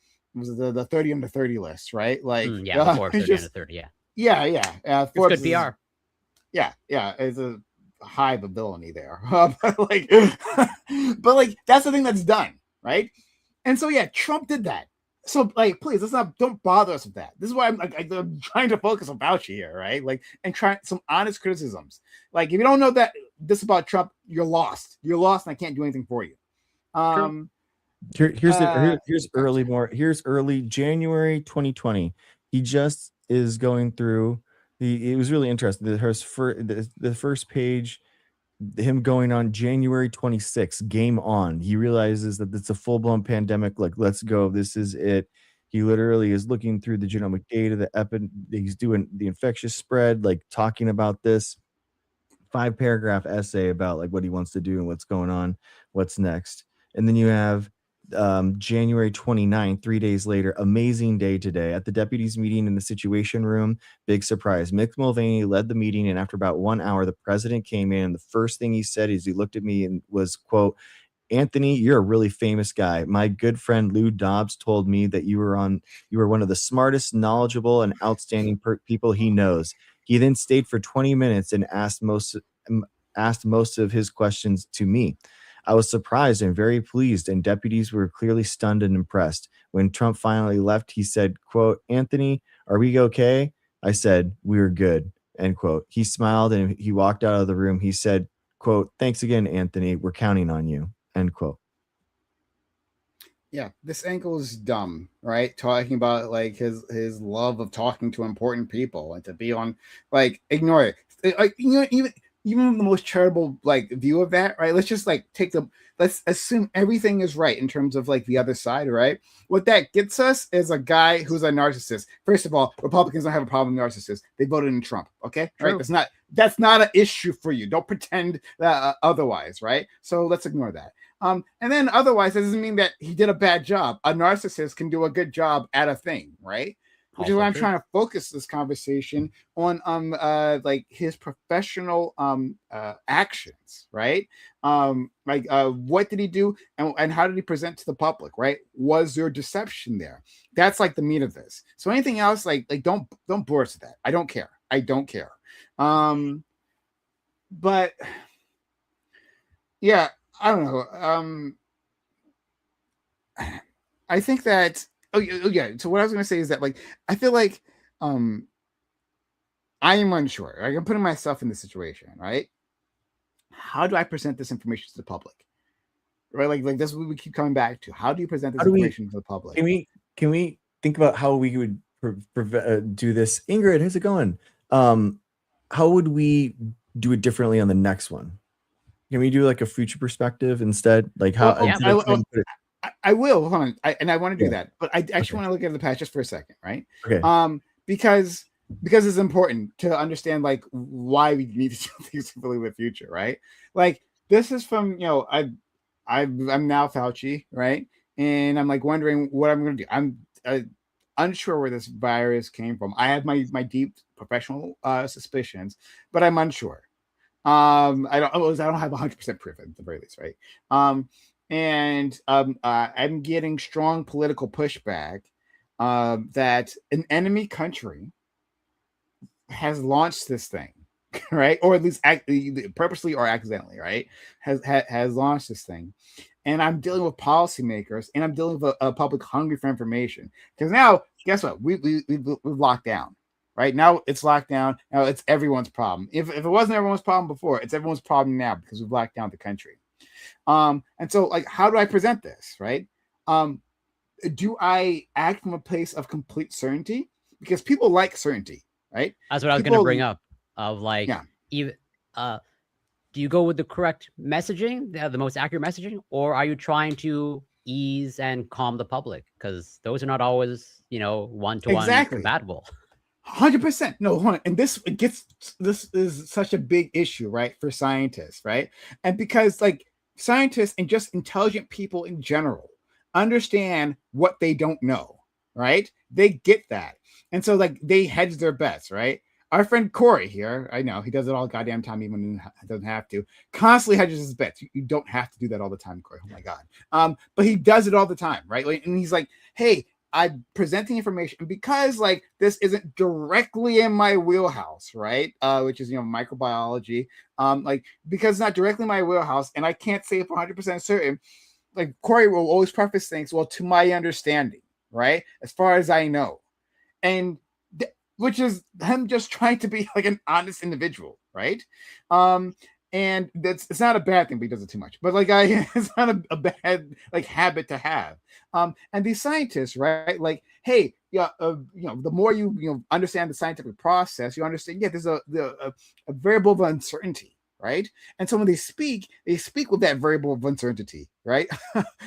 30 under 30 list, right? Like the Forbes 30 under 30, yeah. Forbes it's good PR. Yeah, it's a high ability there, but like that's the thing that's done, right? And so yeah, Trump did that. So like, please, don't bother us with that. This is why I'm trying to focus on Fauci here, right? Like, and try some honest criticisms. Like, if you don't know this about Trump, you're lost. You're lost, and I can't do anything for you. Here's early January 2020. He just is going through. It was really interesting. The first page, him going on January 26th, game on. He realizes that it's a full-blown pandemic. Like, let's go. This is it. He literally is looking through the genomic data, he's doing the infectious spread, like talking about this 5-paragraph essay about like what he wants to do and what's going on, what's next. And then you have January 29th, 3 days later, amazing day today at the deputies meeting in the Situation Room. Big surprise. Mick Mulvaney led the meeting, and after about 1 hour, the president came in, and the first thing he said is he looked at me and was, quote, "Anthony, you're a really famous guy. My good friend Lou Dobbs told me that you were one of the smartest, knowledgeable, and outstanding people he knows." He then stayed for 20 minutes and asked most of his questions to me. I was surprised and very pleased, and deputies were clearly stunned and impressed. When Trump finally left, he said, quote, "Anthony, are we okay?" I said, "We're good," end quote. He smiled and he walked out of the room. He said, quote, "Thanks again, Anthony. We're counting on you," end quote. Yeah, this angle is dumb, right? Talking about like his love of talking to important people and to be on, like, ignore it. Like, you know, even the most charitable like view of that, right? Let's just like let's assume everything is right in terms of like the other side, right? What that gets us is a guy who's a narcissist. First of all, Republicans don't have a problem with narcissists. They voted in Trump, okay? True. Right? That's not an issue for you. Don't pretend that otherwise, right? So let's ignore that. And then otherwise, that doesn't mean that he did a bad job. A narcissist can do a good job at a thing, right? Which is why I'm trying to focus this conversation on like his professional actions, right? What did he do and how did he present to the public, right? Was there deception there? That's like the meat of this. So anything else, like don't bore us with that. I don't care. But yeah, I don't know. I think that yeah. So what I was going to say is that, like, I feel like I am unsure. Like, I'm putting myself in this situation, right? How do I present this information to the public? Right? Like this is what we keep coming back to. How do you present this information to the public? Can we think about how we would do this? Ingrid, how's it going? How would we do it differently on the next one? Can we do like a future perspective instead? Like how? I will. Hold on. I want to do that, but I actually want to look at the past just for a second, right? Okay. Because it's important to understand like why we need to do things differently in the future, right? Like this is from I'm now Fauci, right? And I'm like wondering what I'm going to do. I'm unsure where this virus came from. I have my deep professional suspicions, but I'm unsure. I don't have 100% proof at the very least, right? And I'm getting strong political pushback that an enemy country has launched this thing, right? Or at least purposely or accidentally, right? Has launched this thing. And I'm dealing with policymakers, and I'm dealing with a public hungry for information. Because now, guess what? We've locked down. Right now, it's locked down. Now it's everyone's problem. If it wasn't everyone's problem before, it's everyone's problem now because we've locked down the country. And so, like, how do I present this? Right? Do I act from a place of complete certainty? Because people like certainty, right? That's what I was going to bring up. Of like, even do you go with the correct messaging, the most accurate messaging, or are you trying to ease and calm the public? Because those are not always, one-to-one compatible. 100%. No, hold on. And this is such a big issue, right, for scientists, right? And because like scientists and just intelligent people in general understand what they don't know, right? They get that. And so like they hedge their bets, right? Our friend Corey here, I know he does it all goddamn time, even when he doesn't have to. Constantly hedges his bets. You don't have to do that all the time, Corey. Oh my god. But he does it all the time, right? Like, and he's like, "Hey, I'm presenting information because like this isn't directly in my wheelhouse, right? Which is microbiology. Like because it's not directly in my wheelhouse, and I can't say for 100% certain. Like Corey will always preface things, well, to my understanding, right? As far as I know, and which is him just trying to be like an honest individual, right? And it's not a bad thing, but he does it too much. But like it's not a bad like habit to have. And these scientists, right? Like, hey, yeah, the more you understand the scientific process, you understand, yeah, there's a variable of uncertainty, right? And so when they speak with that variable of uncertainty, right?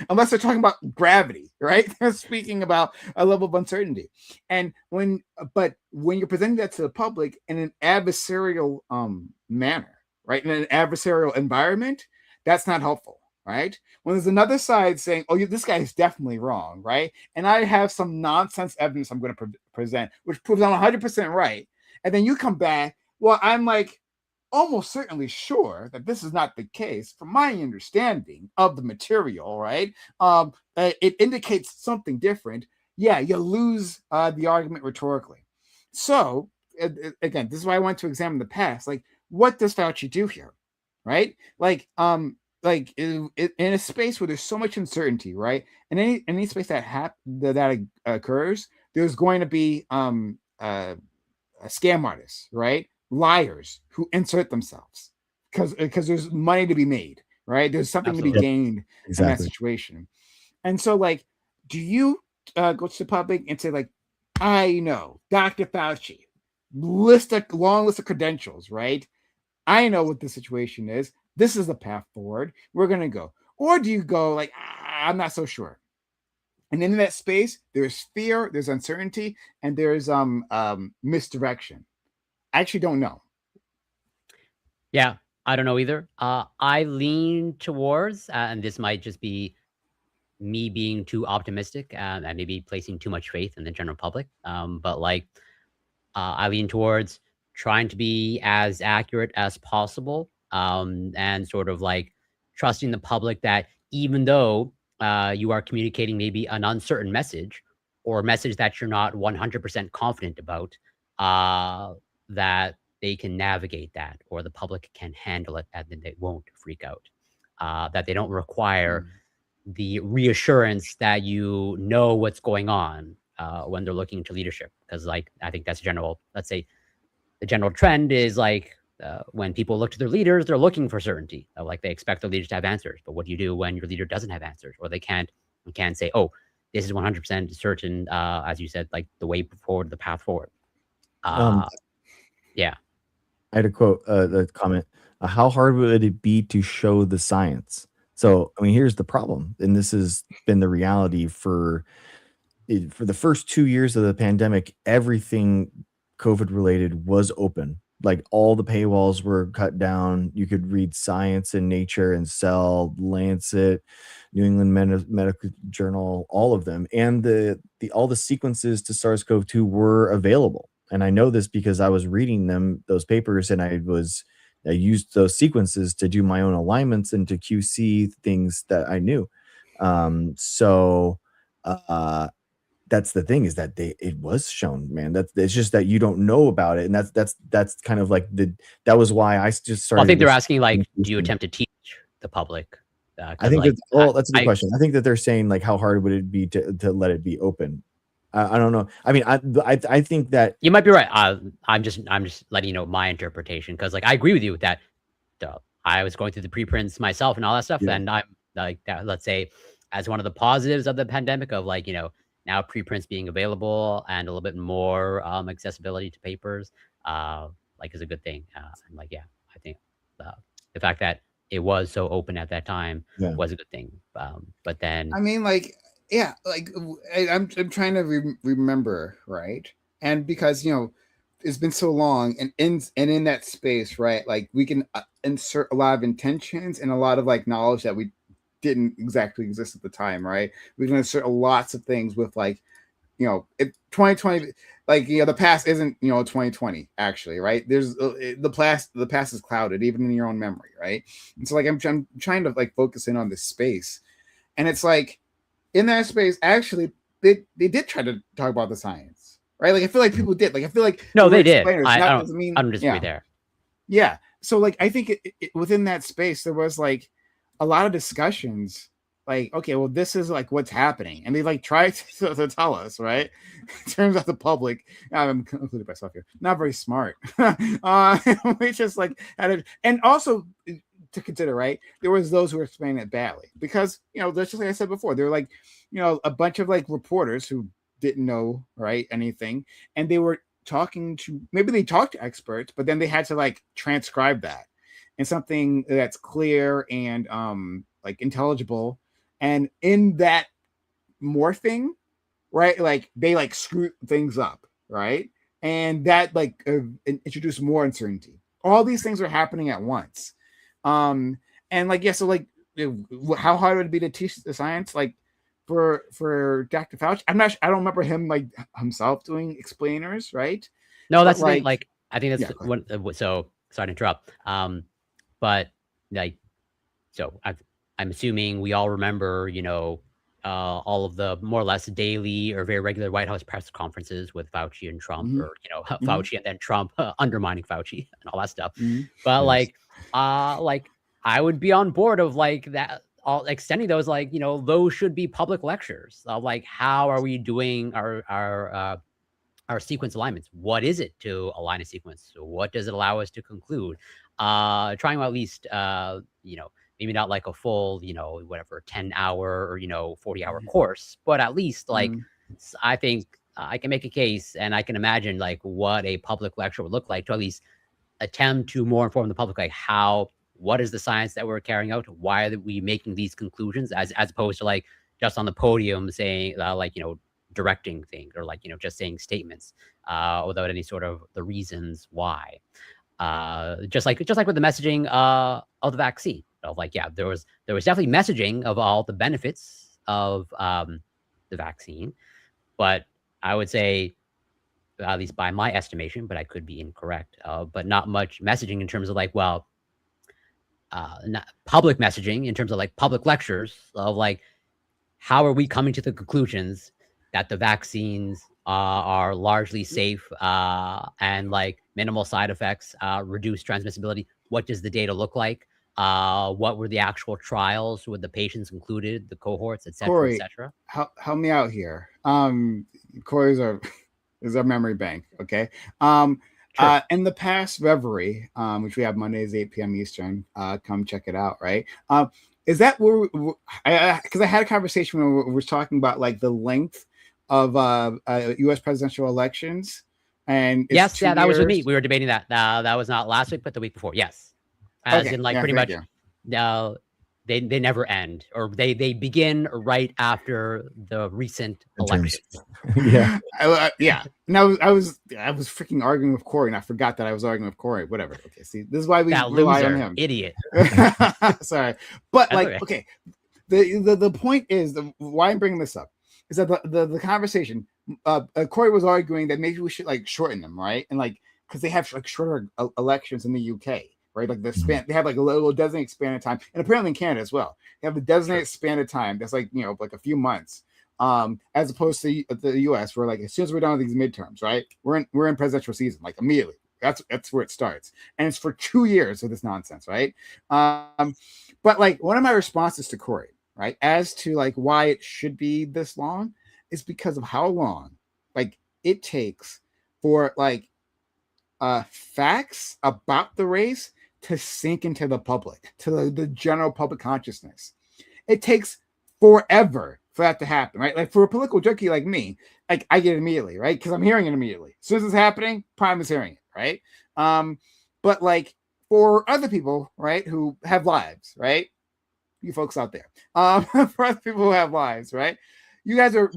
Unless they're talking about gravity, right? They're speaking about a level of uncertainty. And when you're presenting that to the public in an adversarial manner, right, in an adversarial environment, that's not helpful, right? When there's another side saying, oh, this guy is definitely wrong, right? And I have some nonsense evidence I'm going to present, which proves I'm 100% right. And then you come back, well, I'm like, almost certainly sure that this is not the case from my understanding of the material, right? It indicates something different. Yeah, you lose the argument rhetorically. So again, this is why I want to examine the past. Like, what does Fauci do here, right? Like in a space where there's so much uncertainty, right? In any space that occurs, there's going to be scam artists, right? Liars who insert themselves because there's money to be made, right? There's something to be gained in that situation. And so like, do you go to the public and say like, I know Dr. Fauci, long list of credentials, right? I know what the situation is. This is the path forward. We're gonna go. Or do you go like, I'm not so sure? And in that space, there's fear, there's uncertainty, and there's misdirection. I actually don't know. Yeah, I don't know either. I lean towards, and this might just be me being too optimistic and maybe placing too much faith in the general public. But like, I lean towards trying to be as accurate as possible, and sort of like trusting the public that even though you are communicating maybe an uncertain message or a message that you're not 100% confident about, that they can navigate that or the public can handle it and then they won't freak out. That they don't require the reassurance that you know what's going on when they're looking into leadership. Because like, I think that's general, let's say the general trend is like, when people look to their leaders, they're looking for certainty. Like they expect their leaders to have answers. But what do you do when your leader doesn't have answers or they can't say, oh, this is 100% certain, as you said, like the way forward, the path forward. Yeah. I had a quote, the comment, how hard would it be to show the science? So, I mean, here's the problem. And this has been the reality for the first 2 years of the pandemic, everything COVID related was open. Like all the paywalls were cut down. You could read Science and Nature and Cell, Lancet, New England Medical Journal, all of them. And all the sequences to SARS-CoV-2 were available. And I know this because I was reading those papers, and I used those sequences to do my own alignments and to QC things that I knew. That's the thing, is that it was shown, man. It's just that you don't know about it, and that's kind of like that was why I just started. Well, I think they're asking like, do you attempt to teach the public? I think like, that's a good question. I think that they're saying like, how hard would it be to let it be open? I don't know. I mean, I think that you might be right. I'm just letting you know my interpretation, because like I agree with you with that. I was going through the preprints myself and all that stuff, and I'm like that. Let's say as one of the positives of the pandemic, of like now preprints being available and a little bit more accessibility to papers, like is a good thing. I'm like, yeah, I think the fact that it was so open at that time was a good thing. But then, I mean, like. Yeah, like I'm trying to remember, right? And because it's been so long, and in that space, right? Like we can insert a lot of intentions and a lot of like knowledge that we didn't exactly exist at the time, right? We can insert lots of things with like, 2020, like the past isn't 2020 actually, right? There's the past is clouded even in your own memory, right? And so like I'm trying to like focus in on this space, and it's like in that space actually they did try to talk about the science, right? Like I feel like people did, like I feel like No, they did. explainers. I That don't. doesn't mean I don't disagree there. yeah. So like I think within that space there was like a lot of discussions. Like, okay, well, this is like what's happening, and they like try to tell us, right? In terms of the public, I'm including myself here, not very smart. We just like had it, and also to consider, right? There was those who were explaining it badly because that's just like I said before. There were like a bunch of like reporters who didn't know right anything, and they were talking to maybe they talked to experts, but then they had to like transcribe that in something that's clear and like intelligible. And in that morphing, right, like they like screw things up, right? And that like introduced more uncertainty. All these things are happening at once. And like, yeah, so like how hard would it be to teach the science? Like for Dr. Fauci, I don't remember him like himself doing explainers, right? No, that's But, the thing. Like, I think that's yeah, one. So sorry to interrupt. But like, so I'm assuming we all remember, all of the more or less daily or very regular White House press conferences with Fauci and Trump, Mhm. or Fauci and then Trump undermining Fauci and all that stuff. Mhm. But Yes. like I would be on board of like that, all extending those, like those should be public lectures of like how are we doing our sequence alignments. What is it to align a sequence? What does it allow us to conclude? Trying to at least, maybe not like a full, whatever, 10-hour or, 40-hour course, but at least like, I think I can make a case and I can imagine like what a public lecture would look like to at least attempt to more inform the public, like what is the science that we're carrying out? Why are we making these conclusions as opposed to like just on the podium saying directing things or like just saying statements without any sort of the reasons why. Just like with the messaging of the vaccine, of like, yeah, there was definitely messaging of all the benefits of the vaccine, but I would say, at least by my estimation, but I could be incorrect, but not much messaging in terms of like, well, not public messaging in terms of like public lectures of like, how are we coming to the conclusions that the vaccines are largely safe and like minimal side effects, reduced transmissibility? What does the data look like? What were the actual trials with the patients included, the cohorts, et cetera, et Corey, cetera? help me out here. Corey's is our memory bank. Okay. Sure. In the past Reverie, which we have Mondays 8 p.m. Eastern, come check it out. Right. Is that where? Because I had a conversation where we were talking about like the length of U.S. presidential elections, and it's Yes, 2 yeah, that was with me. years. We were debating that. That was not last week, but the week before. Yes, as Okay. in like Yeah. pretty Thank much. you. They never end, or they begin right after the recent Midterms. elections. Yeah. Yeah. No, I was freaking arguing with Corey, and I forgot that I was arguing with Corey. Whatever. Okay. See, this is why we That rely on loser, him. idiot. Sorry, but That's like, okay. The point is why I'm bringing this up is that the conversation. Corey was arguing that maybe we should like shorten them, right? And like because they have like shorter elections in the UK. Right, like the span, they have like a little designated span of time, and apparently in Canada as well. They have a designated span of time that's like like a few months, as opposed to the U.S. where like as soon as we're done with these midterms, right, we're in presidential season like immediately. That's where it starts, and it's for 2 years of this nonsense, right? But like one of my responses to Corey, right, as to like why it should be this long, is because of how long like it takes for like facts about the race to sink into the public, to the general public consciousness. It takes forever for that to happen, right? Like for a political junkie like me, like I get it immediately, right? Because I'm hearing it immediately. As soon as it's happening, Prime is hearing it, right? But like for other people, right, who have lives, right? You folks out there, for other people who have lives, right? You guys are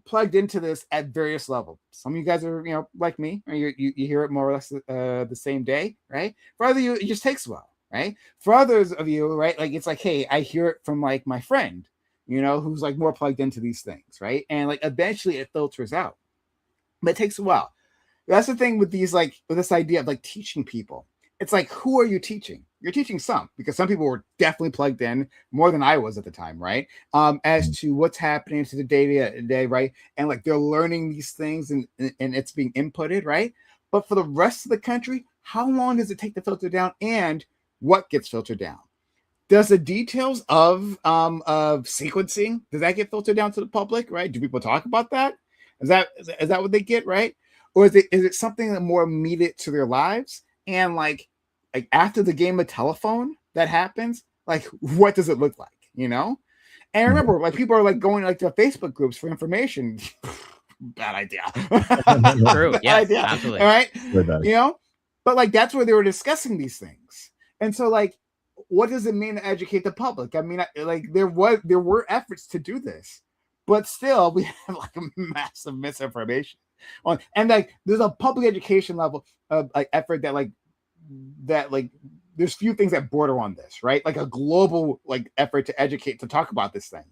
plugged into this at various levels. Some of you guys are, like me, or you hear it more or less the same day, right? For other you, it just takes a while, right? For others of you, right, like it's like, hey, I hear it from like my friend, who's like more plugged into these things, right? And like eventually it filters out, but it takes a while. That's the thing with these, like with this idea of like teaching people. It's like, who are you teaching? You're teaching some, because some people were definitely plugged in more than I was at the time, right? As to what's happening to the day, right? And like they're learning these things and it's being inputted, right? But for the rest of the country, how long does it take to filter down, and what gets filtered down? Does the details of sequencing, does that get filtered down to the public, right? Do people talk about that? Is that what they get, right? Or is it something that more immediate to their lives? And like after the game of telephone that happens, like what does it look like, And remember, like people are like going like to Facebook groups for information. Bad idea. True. Bad yes, idea. absolutely. All right. But like that's where they were discussing these things. And so like, what does it mean to educate the public? I mean, like there were efforts to do this, but still we have like a massive misinformation on, and like there's a public education level of like effort that there's few things that border on this, right? Like a global like effort to educate, to talk about this thing,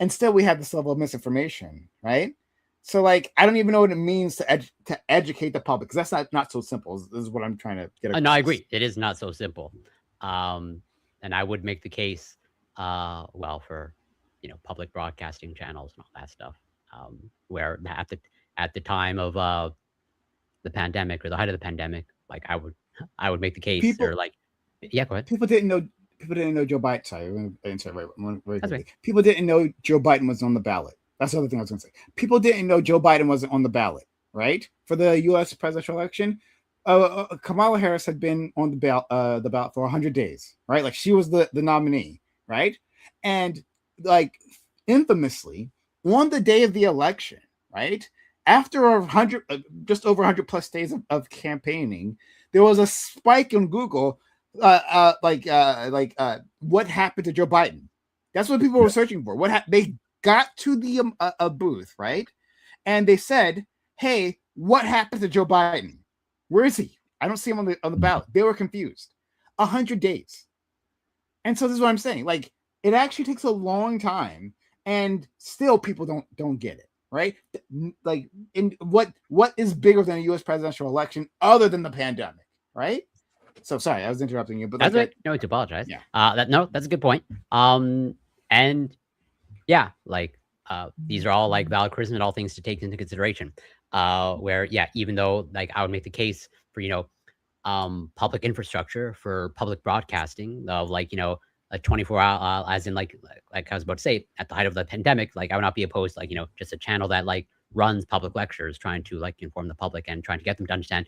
and still we have this level of misinformation, right? So like I don't even know what it means to educate the public, because that's not so simple. This is what I'm trying to get across. No, I agree. It is not so simple. And I would make the case, for public broadcasting channels and all that stuff, where at the time of the pandemic, or the height of the pandemic, like I would make the case, People- or like, yeah, go ahead. People didn't know Joe Biden. Sorry, That's people didn't know Joe Biden was on the ballot. That's the other thing I was going to say. People didn't know Joe Biden wasn't on the ballot, right? For the U.S. presidential election, Kamala Harris had been on the ballot for 100 days, right? Like she was the nominee, right? And like infamously, on the day of the election, right? After just over 100 plus days of campaigning, there was a spike in Google, what happened to Joe Biden? That's what people were searching for. They got to the a booth, right? And they said, "Hey, what happened to Joe Biden? Where is he? I don't see him on the ballot." They were confused. 100 days. And so this is what I'm saying. Like it actually takes a long time, and still people don't get it. Right? Like in what is bigger than a U.S. presidential election other than the pandemic, right? So sorry, I was interrupting you, but That's like right. No, to apologize. Yeah. That's a good point. And yeah, like these are all like valid criticism and all things to take into consideration. Where even though like I would make the case for public infrastructure, for public broadcasting of like a 24-hour, as in like I was about to say, at the height of the pandemic, like I would not be opposed to like just a channel that like runs public lectures, trying to like inform the public and trying to get them to understand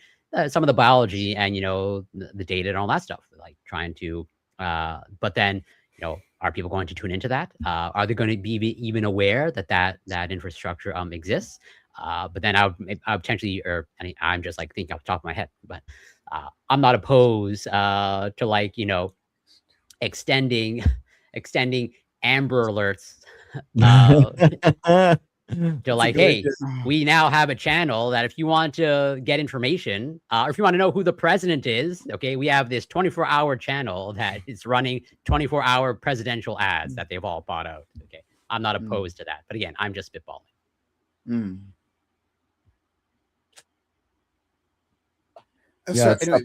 some of the biology and the data and all that stuff, like trying to but then are people going to tune into that? Are they going to be even aware that infrastructure exists? But then I would potentially, I'm just like thinking off the top of my head, but I'm not opposed to like extending Amber Alerts to like, hey, we now have a channel that if you want to get information, or if you want to know who the president is, okay, we have this 24-hour channel that is running 24-hour presidential ads that they've all bought out. Okay, I'm not opposed to that, but again, I'm just spitballing. So anyway,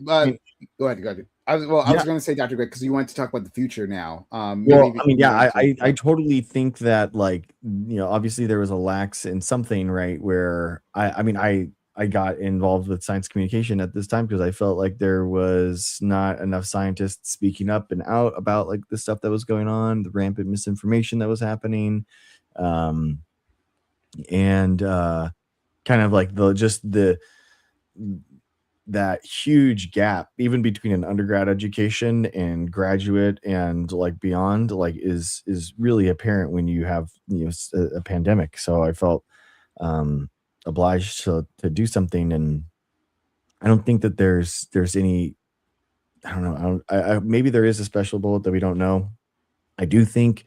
go ahead. I was going to say, Dr. Greg, because you wanted to talk about the future now. I totally think that like obviously there was a lax in something, right? Where I got involved with science communication at this time because I felt like there was not enough scientists speaking up and out about like the stuff that was going on, the rampant misinformation that was happening, and kind of like that huge gap even between an undergrad education and graduate and like beyond like is really apparent when you have a pandemic. So I felt obliged to do something, and I don't think that there's any, I don't know, maybe there is a special bullet that we don't know. I do think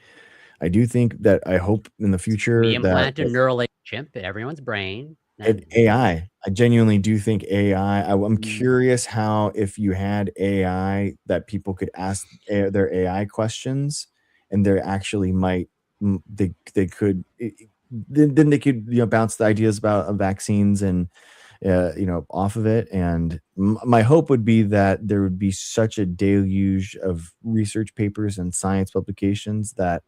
that I hope in the future we implant a neural chip in everyone's brain. AI. I genuinely do think AI. I'm Mm. curious how if you had AI that people could ask their AI questions, and they actually might they could then they could bounce the ideas about vaccines and off of it. And my hope would be that there would be such a deluge of research papers and science publications that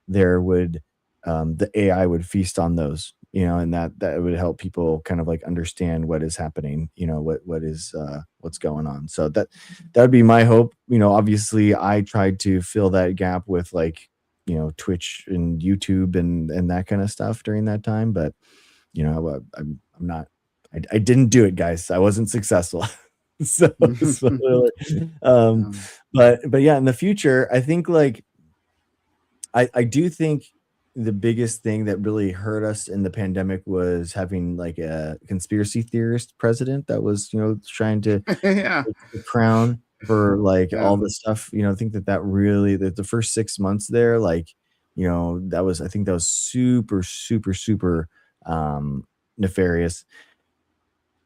there would the AI would feast on those, and that would help people kind of like understand what is happening, what is what's going on. So that would be my hope. Obviously I tried to fill that gap with like, Twitch and YouTube and that kind of stuff during that time, but I'm not I didn't do it, guys. I wasn't successful. so, so but yeah, in the future, I think like I do think the biggest thing that really hurt us in the pandemic was having like a conspiracy theorist president that was, trying to yeah. take the crown for like Yeah. all this stuff. I think that really the first 6 months there, like, I think that was super, super, super nefarious.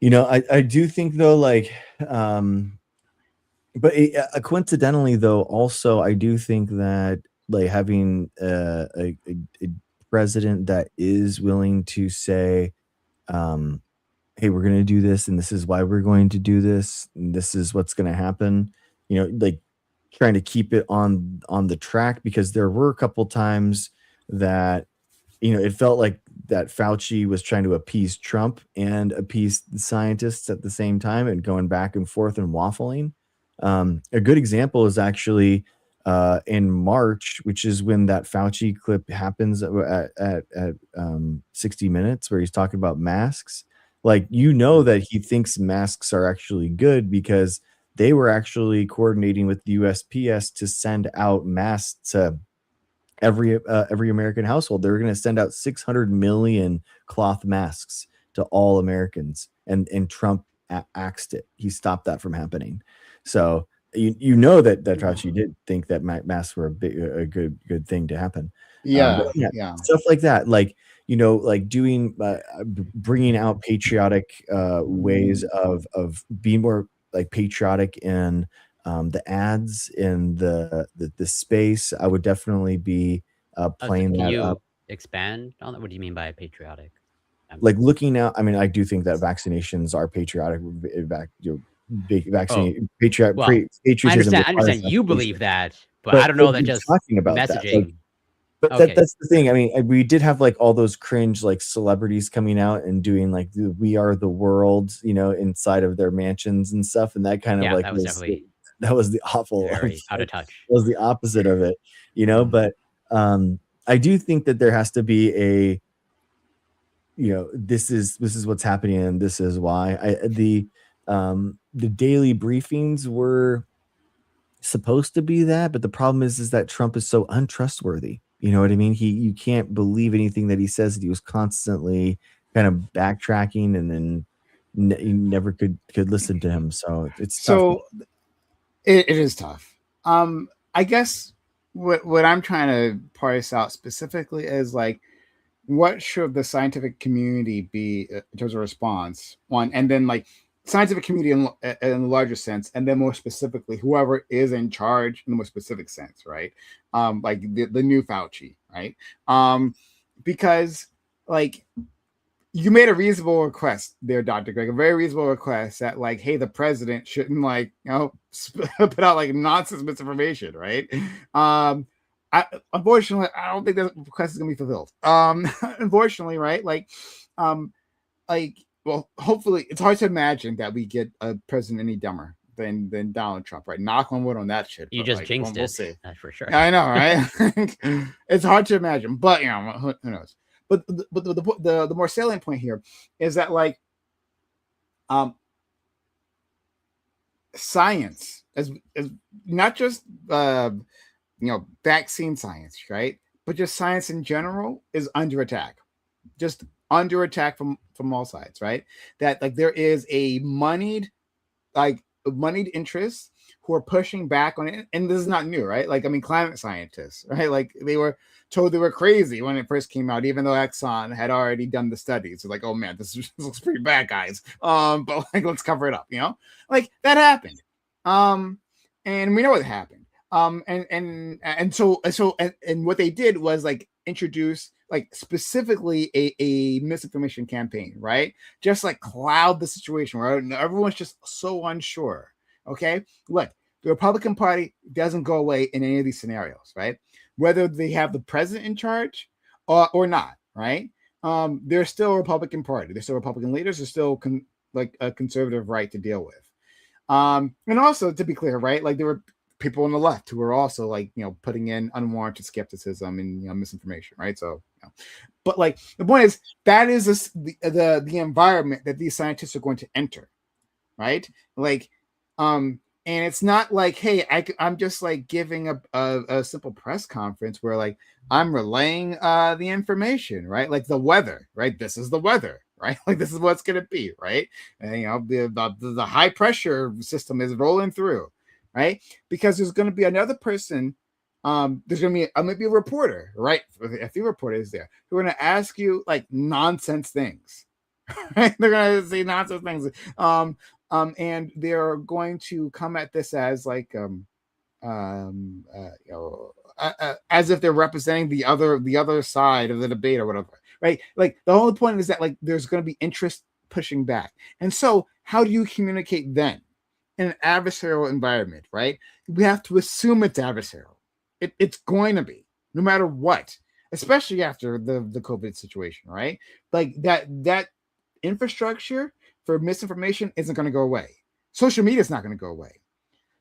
I do think though, like, but coincidentally though, also I do think that like having a president that is willing to say, "Hey, we're going to do this, and this is why we're going to do this, and this is what's going to happen," like trying to keep it on the track, because there were a couple times that it felt like that Fauci was trying to appease Trump and appease the scientists at the same time and going back and forth and waffling. A good example is actually in March, which is when that Fauci clip happens at 60 Minutes, where he's talking about masks. Like, that he thinks masks are actually good because they were actually coordinating with the USPS to send out masks to every American household. They were going to send out 600 million cloth masks to all Americans, and Trump axed it. He stopped that from happening. So that Fauci did think that masks were a good thing to happen. Yeah, yeah, stuff like that, like like doing bringing out patriotic ways of being more like patriotic in the ads in the space. I would definitely be playing Can that you up. expand on that? What do you mean by patriotic? Like looking out, I mean, I do think that vaccinations are patriotic. Vaccine patriotic Well, I patriotism. understand you believe that, but I don't know that just talking about that. Like, messaging. but Okay. that's the thing. I mean, we did have like all those cringe like celebrities coming out and doing like "We Are the World," inside of their mansions and stuff, and that kind of Yeah, like that was definitely that was the awful, very out of touch. was the opposite of it, But I do think that there has to be a, this is what's happening and this is why. The daily briefings were supposed to be that, but the problem is that Trump is so untrustworthy. You know what I mean? You can't believe anything that he says. That he was constantly kind of backtracking, and then you never could listen to him. So it's tough. So it is tough. I guess what I'm trying to parse out specifically is like, what should the scientific community be in terms of response? One, and then like scientific community in the larger sense, and then more specifically, whoever is in charge in the more specific sense, right? Like the new Fauci, right? Because like you made a reasonable request there, Dr. Greg, a very reasonable request that like, hey, the president shouldn't like, put out like nonsense misinformation, right? Unfortunately, I don't think that request is gonna be fulfilled. Unfortunately, right? Well, hopefully, it's hard to imagine that we get a president any dumber than Donald Trump, right? Knock on wood on that shit. You just jinxed it. We'll see. That's for sure. I know, right? It's hard to imagine, but who knows? But the more salient point here is that like, science as not just vaccine science, right? But just science in general is under attack. Just under attack from all sides, right? That like there is a moneyed interest who are pushing back on it, and this is not new, right? Like, I mean, climate scientists, right? Like, they were told they were crazy when it first came out, even though Exxon had already done the studies. So like, oh man, this looks pretty bad, guys. But like, let's cover it up, you know? Like, that happened. And we know what happened. And so what they did was like introduce like specifically a misinformation campaign, right? Just like cloud the situation, right? Everyone's just so unsure. Okay, look, the Republican Party doesn't go away in any of these scenarios, right? Whether they have the president in charge or not, right? They're still a Republican Party. They're still Republican leaders. They're still like a conservative right to deal with. And also, to be clear, right? Like, there were people on the left who were also like, you know, putting in unwarranted skepticism and, you know, misinformation, right? So, you know, but like, the point is that is the environment that these scientists are going to enter, right? Like, and it's not like, hey, I'm just like giving a simple press conference where like I'm relaying the information, right? Like the weather, right? This is the weather, right? Like, this is what's going to be, right? And, you know, the high pressure system is rolling through, right? Because there's going to be another person. There's going to be maybe a reporter, right? A few reporters there who are going to ask you like nonsense things, right? They're going to say nonsense things. And they're going to come at this as like, you know, as if they're representing the other side of the debate or whatever, right? Like, the only point is that like there's going to be interest pushing back, and so how do you communicate then in an adversarial environment, right? We have to assume it's adversarial. It's going to be, no matter what, especially after the COVID situation, right? Like that infrastructure for misinformation isn't going to go away. Social media is not going to go away.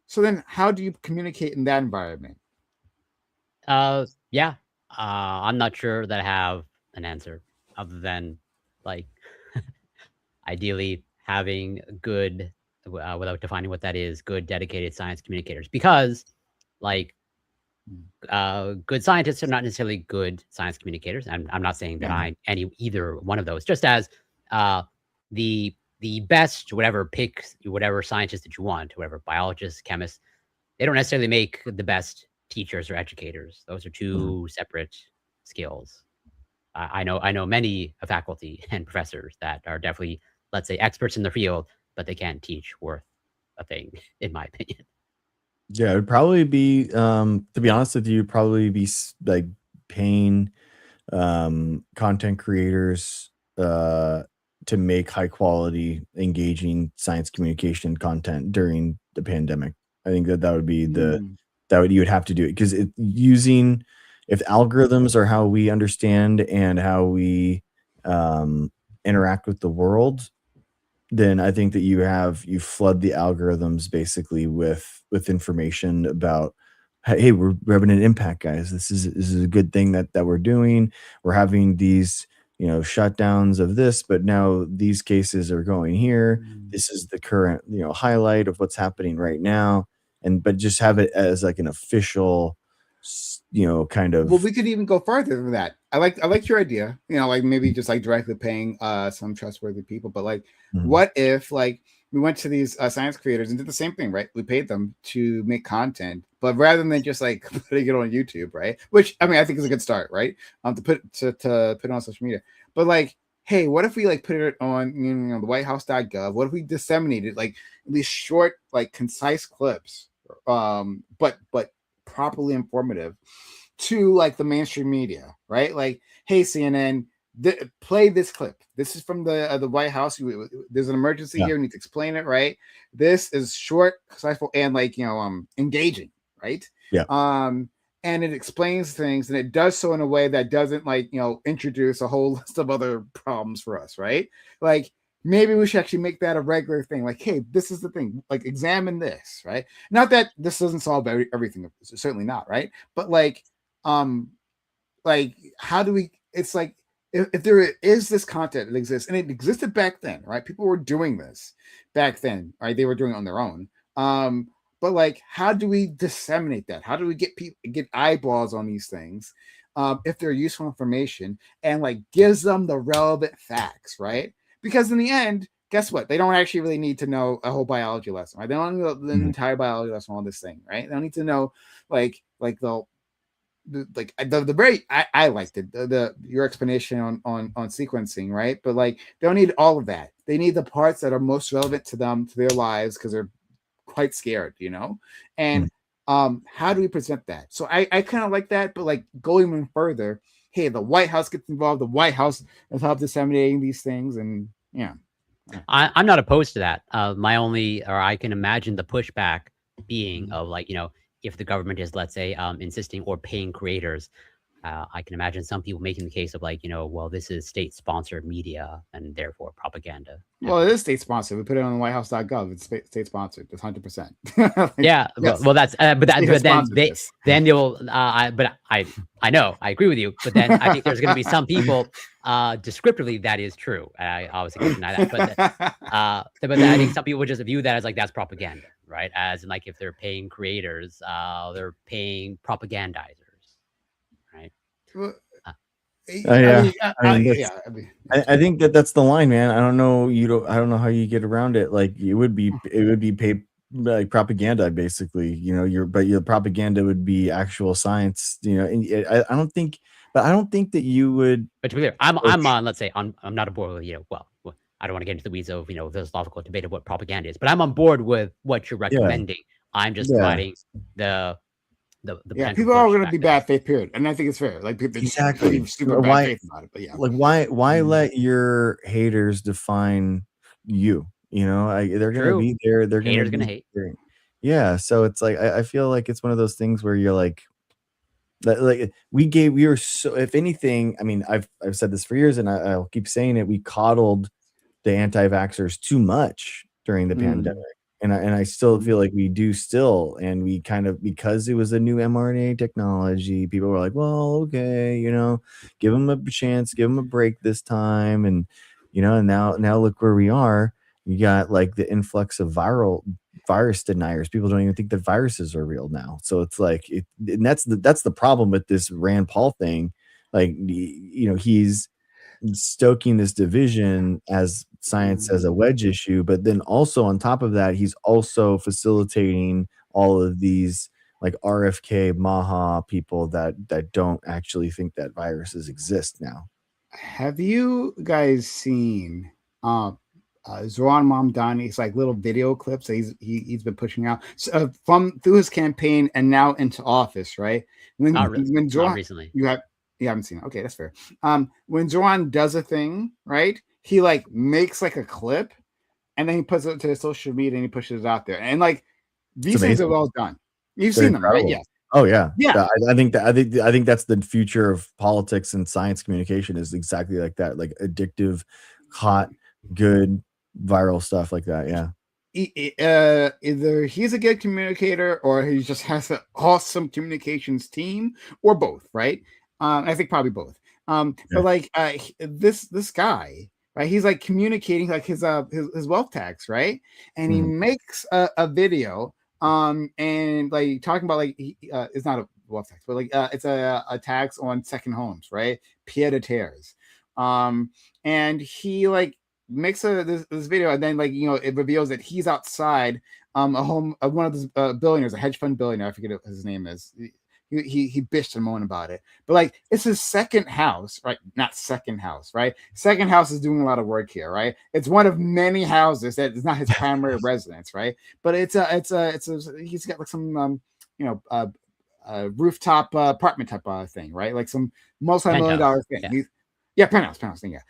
So then how do you communicate in that environment? Yeah. I'm not sure that I have an answer other than like ideally having good, without defining what that is, good dedicated science communicators, because like good scientists are not necessarily good science communicators. I'm not saying that I'm either one of those. Just as the best, pick whatever scientist that you want, whatever biologists, chemists, they don't necessarily make the best teachers or educators. Those are two separate skills. I know many faculty and professors that are definitely, let's say, experts in the field, but they can't teach worth a thing, in my opinion. Yeah, it would probably be, to be honest with you, probably be like paying content creators to make high quality, engaging science communication content during the pandemic. I think that would be you would have to do it, because if algorithms are how we understand and how we interact with the world, then I think that you flood the algorithms basically with information about, hey, we're having an impact, guys. This is a good thing that we're doing. We're having these, you know, shutdowns of this, but now these cases are going here. This is the current, you know, highlight of what's happening right now, but just have it as like an official, you know, kind of. Well, we could even go further than that. I like your idea, you know, like maybe just like directly paying some trustworthy people. But like, what if like we went to these science creators and did the same thing, right? We paid them to make content, but rather than just like putting it on YouTube, right? Which, I mean, I think is a good start, right? To put it on social media. But like, hey, what if we like put it on, you know, the whitehouse.gov? What if we disseminated like these short, like concise clips, but properly informative to like the mainstream media, right? Like, hey, CNN, play this clip. This is from the White House. There's an emergency here. We need to explain it, right? This is short, concise, and like, you know, engaging, right? Yeah. And it explains things, and it does so in a way that doesn't like, you know, introduce a whole list of other problems for us, right? Like, maybe we should actually make that a regular thing. Like, hey, this is the thing. Like, examine this, right? Not that this doesn't solve everything. Certainly not, right? But like how do we? It's like if there is this content that exists, and it existed back then, right? People were doing this back then, right? They were doing it on their own. But like, how do we disseminate that? How do we get eyeballs on these things? If they're useful information and like gives them the relevant facts, right? Because in the end, guess what? They don't actually really need to know a whole biology lesson, right? They don't need the entire biology lesson on this thing, right? They don't need to know like the very I liked it the your explanation on sequencing, right? But like they don't need all of that. They need the parts that are most relevant to them, to their lives, because they're quite scared, you know. And how do we present that? So I kind of like that, but like going even further, hey, the White House gets involved. The White House has helped disseminating these things, and yeah. I'm not opposed to that. I can imagine the pushback being of like, you know, if the government is, let's say, insisting or paying creators, I can imagine some people making the case of like, you know, well, this is state-sponsored media and therefore propaganda. Well, it is state-sponsored. We put it on whitehouse.gov. It's state-sponsored. It's 100%. Like, yeah, yes. well, that's but then they will. I know, I agree with you, but then I think there's going to be some people descriptively that is true. I obviously can't deny that, but I think some people would just view that as like that's propaganda, right? As in like if they're paying creators, they're paying propagandizers. Right. Well, I think that's the line, man. I don't know. I don't know how you get around it. Like it would be paid like propaganda, basically. You know, your propaganda would be actual science. You know, and I don't think that you would. But to be clear, I'm on. Let's say I'm not on board with, you know. Well, I don't want to get into the weeds of, you know, the philosophical debate of what propaganda is, but I'm on board with what you're recommending. I'm just providing the people are going to be bad faith, period, and I think it's fair. Like exactly, super bad faith about it, but yeah, like why let your haters define you? You know, they're going to be there. They're going to hate. Yeah, so it's like I feel like it's one of those things where you're like we were so. If anything, I mean, I've said this for years, and I'll keep saying it. We coddled the anti-vaxxers too much during the pandemic. And I still feel like we do still, and we kind of, because it was a new mRNA technology, people were like, well, okay, you know, give them a chance, give them a break this time. And, you know, and now look where we are. You got like the influx of virus deniers. People don't even think that viruses are real now. So it's like, and that's the problem with this Rand Paul thing. Like, you know, he's stoking this division as science as a wedge issue, but then also on top of that, he's also facilitating all of these like RFK MAHA people that don't actually think that viruses exist now. Have you guys seen Zoran Mamdani's like little video clips that he's been pushing out from through his campaign and now into office, right? When Zoran, not recently. You haven't seen it. Okay, that's fair. When Zoran does a thing, right? He like makes like a clip and then he puts it to his social media and he pushes it out there. And like these things are well done. You've seen them, right? Yeah. Oh yeah. Yeah. I think that's the future of politics and science communication is exactly like that. Like addictive, hot, good, viral stuff like that. Yeah. Either he's a good communicator or he just has an awesome communications team or both, right? I think probably both. But like this guy, right? He's like communicating like his wealth tax, right? And he makes a video, and like talking about like it's not a wealth tax, but like it's a tax on second homes, right? Pied a terres. And he like makes this video, and then like, you know, it reveals that he's outside a home of one of those billionaires, a hedge fund billionaire. I forget what his name is. He bitched and moaned about it, but like it's his second house, right? Not second house, right? Second house is doing a lot of work here, right? It's one of many houses that is not his primary residence, right? But it's he's got like some rooftop apartment type of thing, right? Like some multi-million-dollar thing. Penthouse thing, yeah.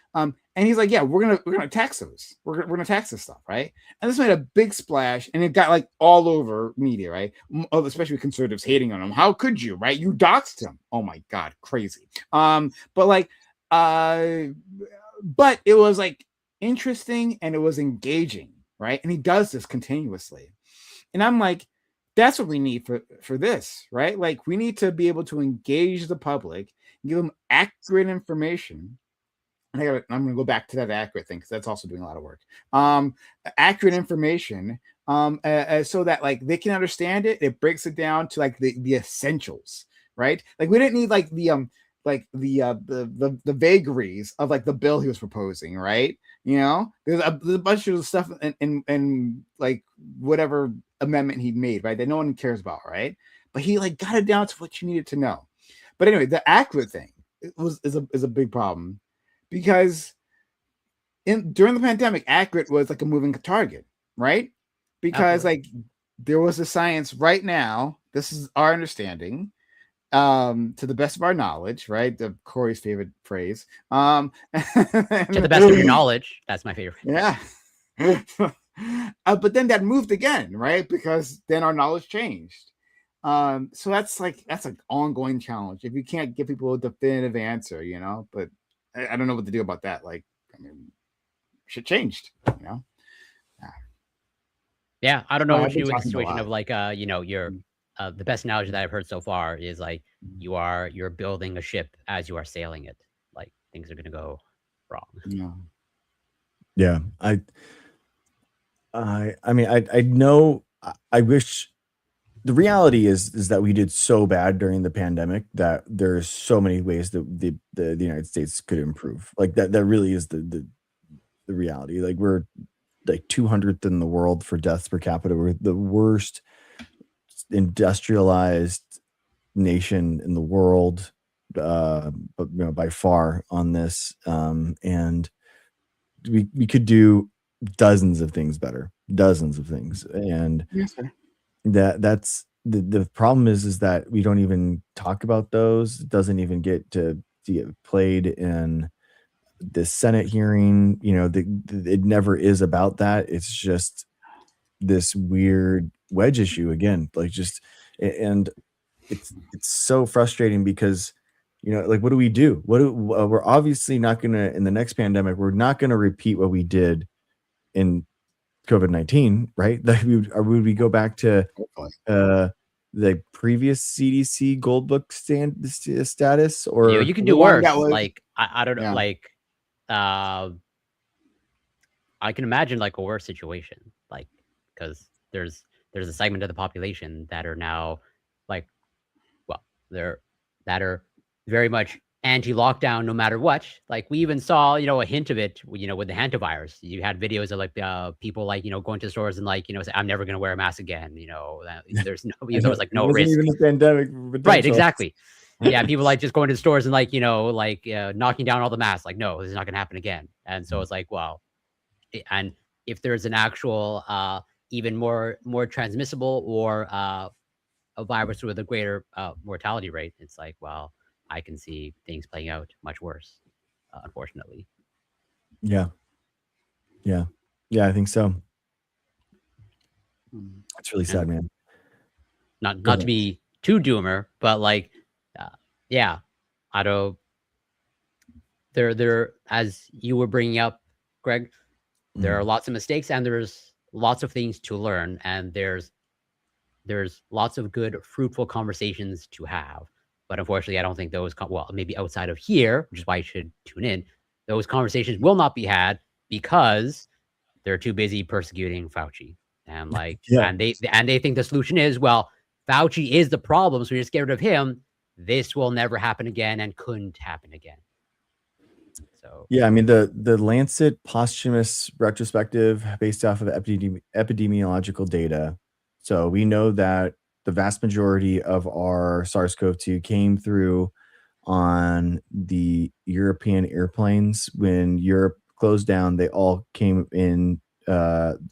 And he's like, yeah, we're gonna tax those. We're gonna tax this stuff, right? And this made a big splash, and it got like all over media, right? Especially conservatives hating on him. How could you, right? You doxed him. Oh my god, crazy. But it was like interesting and it was engaging, right? And he does this continuously, and I'm like, that's what we need for this, right? Like we need to be able to engage the public, give them accurate information. I'm going to go back to that accurate thing because that's also doing a lot of work. Accurate information, so that like they can understand it. It breaks it down to like the essentials, right? Like we didn't need like the vagaries of like the bill he was proposing, right? You know, there's a bunch of stuff in like whatever amendment he made, right? That no one cares about, right? But he like got it down to what you needed to know. But anyway, the accurate thing is a big problem because during the pandemic, accurate was like a moving target, right? Because Absolutely. like there was a science right now. This is our understanding, to the best of our knowledge, right? The Corey's favorite phrase. To the best of your knowledge, that's my favorite. Yeah. But then that moved again, right? Because then our knowledge changed. So that's an ongoing challenge. If you can't give people a definitive answer, you know, but I don't know what to do about that. Like, I mean, shit changed, you know. Yeah, I don't know Well, what I've to been do with the talking a situation lot. of like, you know, your the best analogy that I've heard so far is like you're building a ship as you are sailing it. Like things are gonna go wrong. Yeah. Yeah, I mean, I know. I wish. The reality is that we did so bad during the pandemic that there's so many ways that the United States could improve. Like that really is the reality. Like we're like 200th in the world for deaths per capita. We're the worst industrialized nation in the world, but you know, by far on this. And we could do dozens of things better, dozens of things. And Yes, sir. that's the problem is that we don't even talk about those. It doesn't even get to get played in the Senate hearing. You know, it never is about that. It's just this weird wedge issue again, like just and it's so frustrating because you know, like what do we do? We're obviously not gonna in the next pandemic, we're not gonna repeat what we did in COVID-19, right? Like would we go back to Hopefully. the previous CDC Gold Book status, or You can The do one that worse. was Like I don't know. yeah. Like uh, I can imagine like a worse situation. Like because there's a segment of the population that are now like well they're that are very much anti-lockdown no matter what. Like we even saw, you know, a hint of it, you know, with the hantavirus. You had videos of like people like, you know, going to stores and like, you know, say, I'm never going to wear a mask again. You know, there's no, I there know was like it no wasn't risk. even a pandemic Right. potential. Exactly. Yeah. People like just going to the stores and like, you know, like knocking down all the masks. Like, no, this is not going to happen again. And so it's like, well, and if there's an actual, even more transmissible or a virus with a greater mortality rate, it's like, well, I can see things playing out much worse, unfortunately. Yeah, yeah, yeah. I think so. It's really sad, And man. Go not to ahead. be too doomer, but like, yeah, I don't. There, as you were bringing up, Greg, there are lots of mistakes and there's lots of things to learn, and there's lots of good, fruitful conversations to have. But unfortunately, I don't think those, well, maybe outside of here, which is why you should tune in, those conversations will not be had because they're too busy persecuting Fauci. And like, Yeah, and they think the solution is, well, Fauci is the problem, so we just get rid of him. This will never happen again and couldn't happen again. So yeah. I mean, the Lancet posthumous retrospective based off of epidemiological data. So we know that the vast majority of our SARS-CoV-2 came through on the European airplanes. When Europe closed down, they all came in.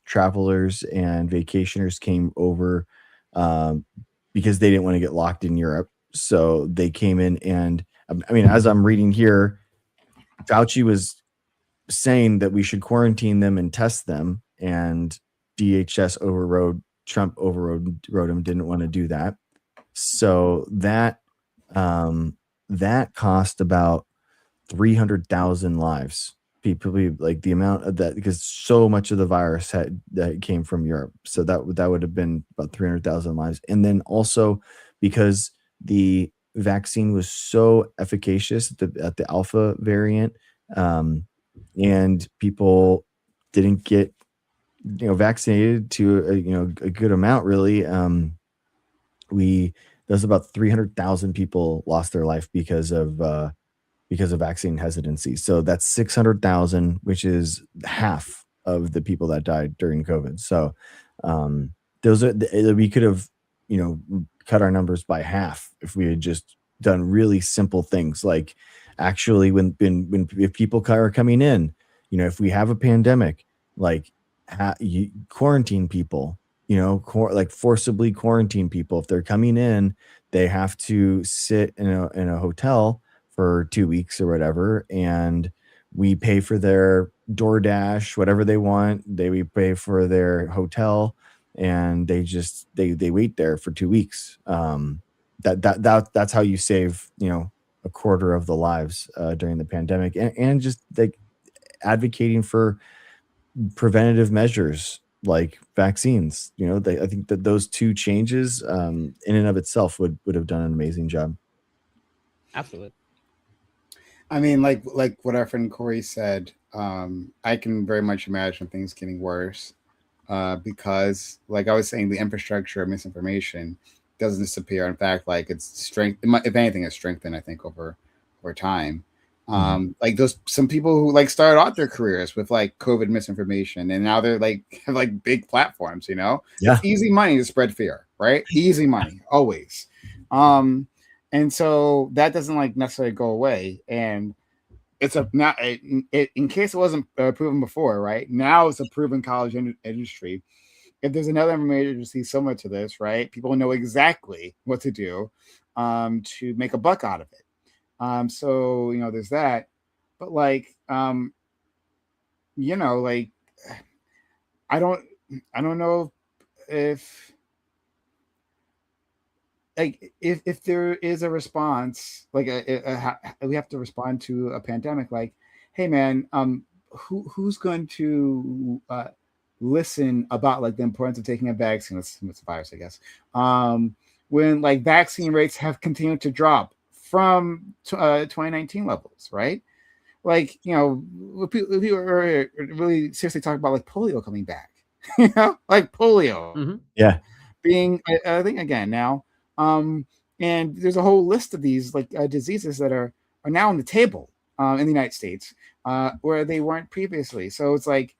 Travelers and vacationers came over because they didn't want to get locked in Europe. So they came in, and I mean, as I'm reading here, Fauci was saying that we should quarantine them and test them, and DHS overrode Trump overrode him, didn't want to do that. So that cost about 300,000 lives. People like the amount of that, because so much of the virus that came from Europe. So that would have been about 300,000 lives. And then also because the vaccine was so efficacious at the alpha variant, and people didn't get vaccinated to a good amount, really. There's about 300,000 people lost their life because of because of vaccine hesitancy. So that's 600,000, which is half of the people that died during COVID. So those are we could have, you know, cut our numbers by half if we had just done really simple things like actually when if people are coming in, you know, if we have a pandemic, like you quarantine people, you know, like forcibly quarantine people. If they're coming in, they have to sit in a hotel for 2 weeks or whatever, and we pay for their DoorDash, whatever they want. We pay for their hotel, and they wait there for 2 weeks. That's how you save, you know, a quarter of the lives during the pandemic, and just like advocating for preventative measures like vaccines. You know, I think that those two changes in and of itself would have done an amazing job. Absolutely. I mean, like what our friend Corey said, I can very much imagine things getting worse because, like I was saying, the infrastructure of misinformation doesn't disappear. In fact, like it's strength. If anything, it's strengthened. I think over time. Like some people who like started out their careers with like COVID misinformation, and now they're like have like big platforms. You know, it's easy money to spread fear, right? Easy money always. And so that doesn't like necessarily go away. And it's a now in case it wasn't proven before, right? Now it's a proven college industry. If there's another emergency similar to this, right? People know exactly what to do to make a buck out of it. So you know, there's that. But like you know, like I don't know if like if there is a response, like we have to respond to a pandemic, like, hey man, who's going to listen about like the importance of taking a vaccine? It's a virus, I guess. When like vaccine rates have continued to drop from 2019 levels, right? Like, you know, people are really seriously talking about like polio coming back, you know, like polio, being a thing again now. And there's a whole list of these like diseases that are now on the table in the United States where they weren't previously. So it's like,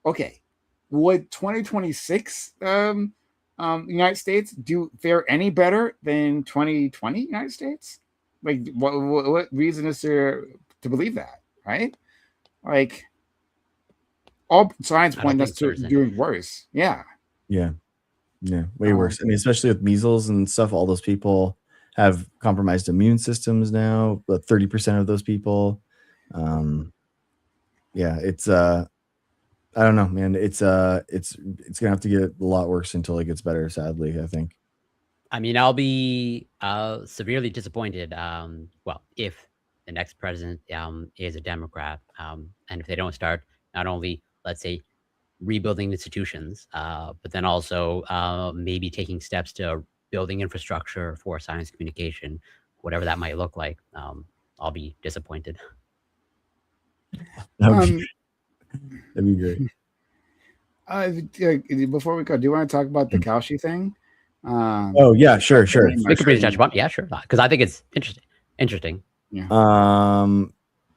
okay, would 2026 United States do fare any better than 2020 United States? Like, what reason is there to believe that, right? Like, all signs point us to doing worse. Yeah. Yeah, way worse. I mean, especially with measles and stuff, all those people have compromised immune systems now, but 30% of those people. Yeah, it's I don't know, man. It's gonna have to get a lot worse until it gets better, sadly, I think. I mean, I'll be severely disappointed. Well, if the next president is a Democrat, and if they don't start not only, let's say, rebuilding institutions, but then also maybe taking steps to building infrastructure for science communication, whatever that might look like. I'll be disappointed. That'd be great. Before we go, do you want to talk about the Kalshi thing? Oh yeah, sure. We could touch upon, yeah, sure, because I think it's interesting. Yeah.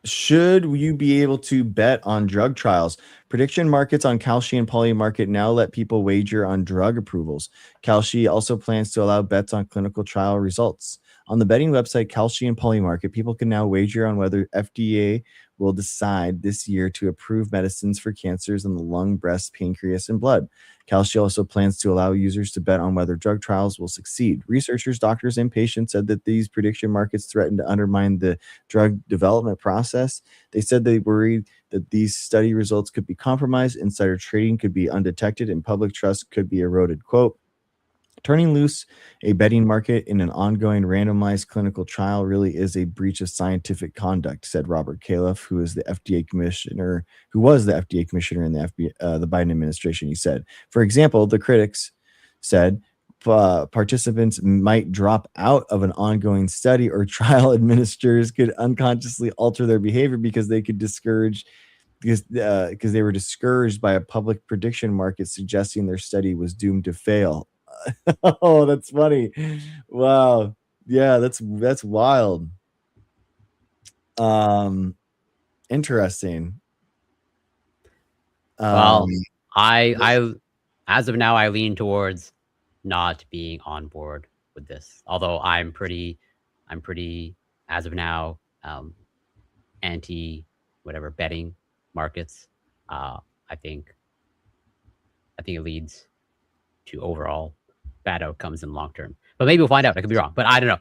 Should you be able to bet on drug trials? Prediction markets on Kalshi and Poly Market now let people wager on drug approvals. Kalshi also plans to allow bets on clinical trial results. On the betting website Kalshi and Poly Market, people can now wager on whether FDA will decide this year to approve medicines for cancers in the lung, breast, pancreas, and blood. Kalshi also plans to allow users to bet on whether drug trials will succeed. Researchers, doctors, and patients said that these prediction markets threaten to undermine the drug development process. They said they worried that these study results could be compromised, insider trading could be undetected, and public trust could be eroded. Quote, turning loose a betting market in an ongoing randomized clinical trial really is a breach of scientific conduct, said Robert Califf, who was the FDA commissioner in the Biden administration. He said, for example, the critics said participants might drop out of an ongoing study or trial. Administrators could unconsciously alter their behavior because they could discourage because they were discouraged by a public prediction market suggesting their study was doomed to fail. Oh, that's funny. Wow. Yeah, that's wild. Interesting. Well, I as of now I lean towards not being on board with this. Although I'm pretty as of now anti whatever betting markets. I think it leads to overall bad outcomes in the long term. But maybe we'll find out. I could be wrong, but I don't know.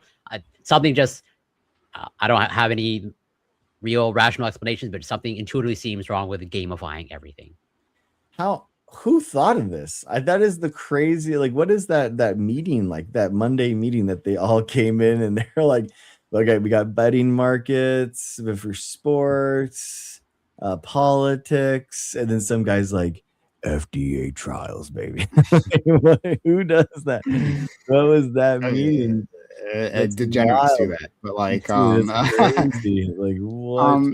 Something just I don't have any real rational explanations, but something intuitively seems wrong with gamifying everything. Who thought of this? That is the crazy, like, what is that meeting, like that Monday meeting that they all came in and they're like, okay, we got betting markets for sports, politics, and then some guy's like, FDA trials, baby. Who does that? What was that meeting? Degenerates do that, but like, Dude, that's crazy. Like, what?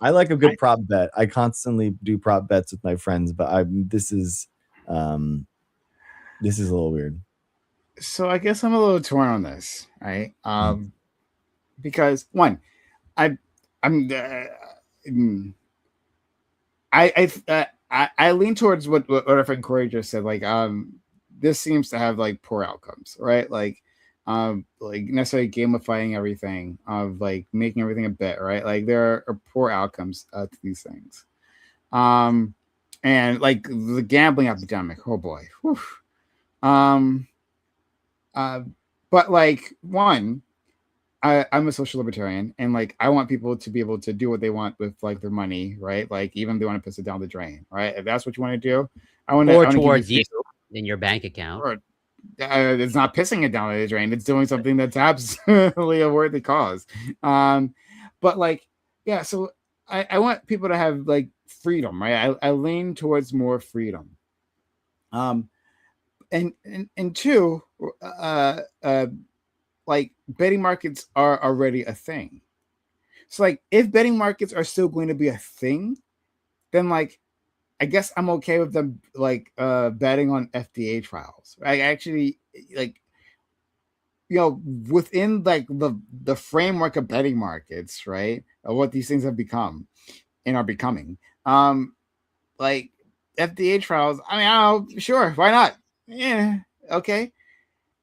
I like a good prop bet. I constantly do prop bets with my friends, but this is a little weird. So I guess I'm a little torn on this, right? Because one, I lean towards what our friend Corey just said. Like, this seems to have like poor outcomes, right? Like necessarily gamifying everything, of like making everything a bet, right? Like there are poor outcomes to these things. And like the gambling epidemic, oh boy. Whew. But like one, I'm a social libertarian, and like I want people to be able to do what they want with like their money, right? Like even if they want to piss it down the drain, right? If that's what you want to do, I want to. Or towards you in your bank account. Or, it's not pissing it down the drain. It's doing something that's absolutely a worthy cause. But like, yeah. So I want people to have like freedom, right? I lean towards more freedom. And two, like betting markets are already a thing. So like if betting markets are still going to be a thing, then like I guess I'm okay with them like betting on FDA trials. I actually like, you know, within like the framework of betting markets, right? Of what these things have become and are becoming. Like FDA trials, I mean, I don't know, sure, why not? Yeah, okay.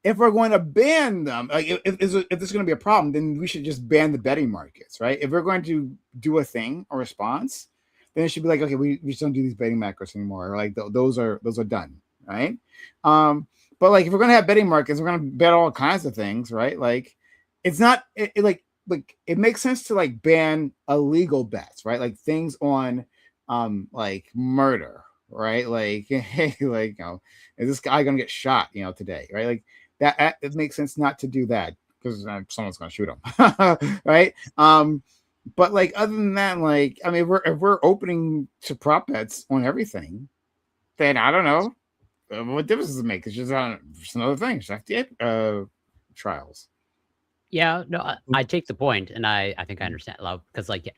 If we're going to ban them, like if there's going to be a problem, then we should just ban the betting markets, right? If we're going to do a thing or response, then it should be like, okay, we just don't do these betting markets anymore. Or like those are done, right? But like if we're going to have betting markets, we're going to bet all kinds of things, right? Like it's not like it makes sense to like ban illegal bets, right? Like things on like murder, right? Like hey, like you know, is this guy going to get shot, you know, today, right? Like that it makes sense not to do that because someone's going to shoot him, right? But like other than that, like I mean, if we're opening to prop bets on everything, then I don't know what difference does it make. It's just another thing. It's FDA trials. Yeah, no, I take the point, and I think I understand love because like,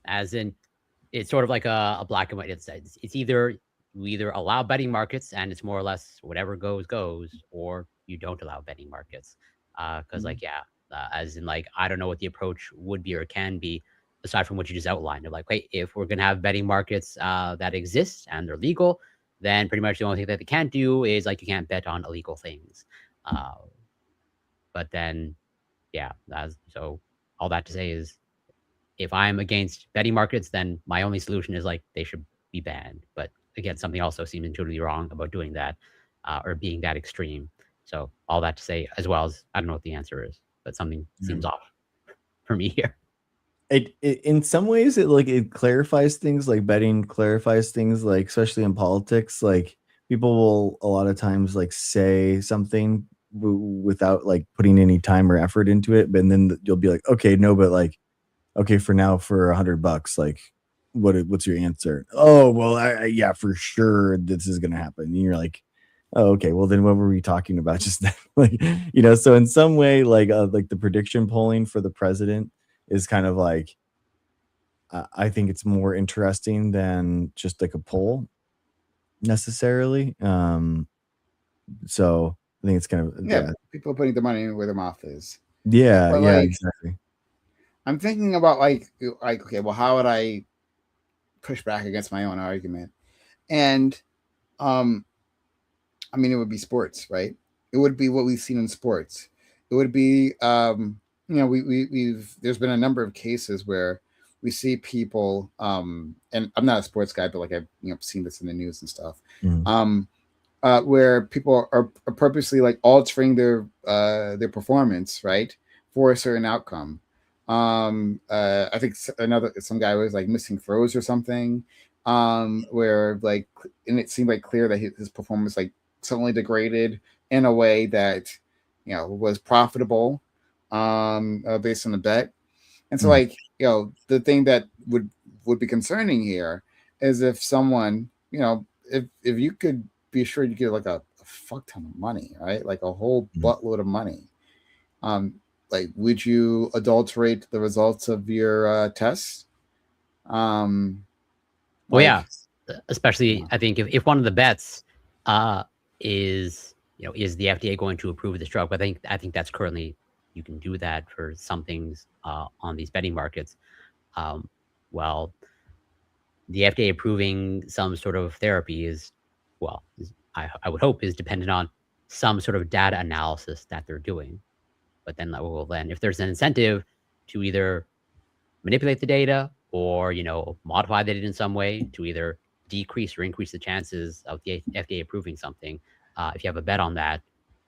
as in, it's sort of like a black and white. It's either you either allow betting markets and it's more or less whatever goes, or you don't allow betting markets. Because like, yeah, as in like, I don't know what the approach would be or can be aside from what you just outlined. Of like, hey, if we're gonna have betting markets that exist and they're legal, then pretty much the only thing that they can't do is like you can't bet on illegal things. But then, yeah, so all that to say is, if I'm against betting markets, then my only solution is like they should be banned. But again, something also seems intuitively wrong about doing that or being that extreme. So all that to say, as well as I don't know what the answer is, but something seems off for me here. It in some ways it clarifies things, like betting clarifies things, like especially in politics. Like people will a lot of times like say something without like putting any time or effort into it, but then you'll be like, okay, no, but like, okay, for now, for $100, like, what's your answer? Oh, well, yeah, for sure, this is gonna happen. And you're like, oh, okay, well, then what were we talking about just then? Like, you know, so in some way, like the prediction polling for the president is kind of like, I think it's more interesting than just like a poll necessarily. So I think it's kind of people putting their money where their mouth is. Yeah, But yeah, like, exactly. I'm thinking about like okay, well, how would I push back against my own argument? And um, I mean, it would be sports, right? It would be what we've seen in sports. It would be, we've there's been a number of cases where we see people, and I'm not a sports guy, but like I've seen this in the news and stuff, Mm. where people are purposely like altering their performance, right, for a certain outcome. I think some guy was like missing throws or something, where like, and it seemed like clear that his performance like suddenly degraded in a way that was profitable, based on the bet. And so, like, the thing that would be concerning here is if someone, if you could be sure you get like a fuck ton of money, right? Like a whole buttload of money. Like, would you adulterate the results of your tests? Well, yeah, especially I think if one of the bets is is the FDA going to approve this drug? I think that's currently, you can do that for some things on these betting markets. Well, the FDA approving some sort of therapy is, well, I would hope is dependent on some sort of data analysis that they're doing. But then, well, then if there's an incentive to either manipulate the data or modify the data in some way to either decrease or increase the chances of the FDA approving something, if you have a bet on that,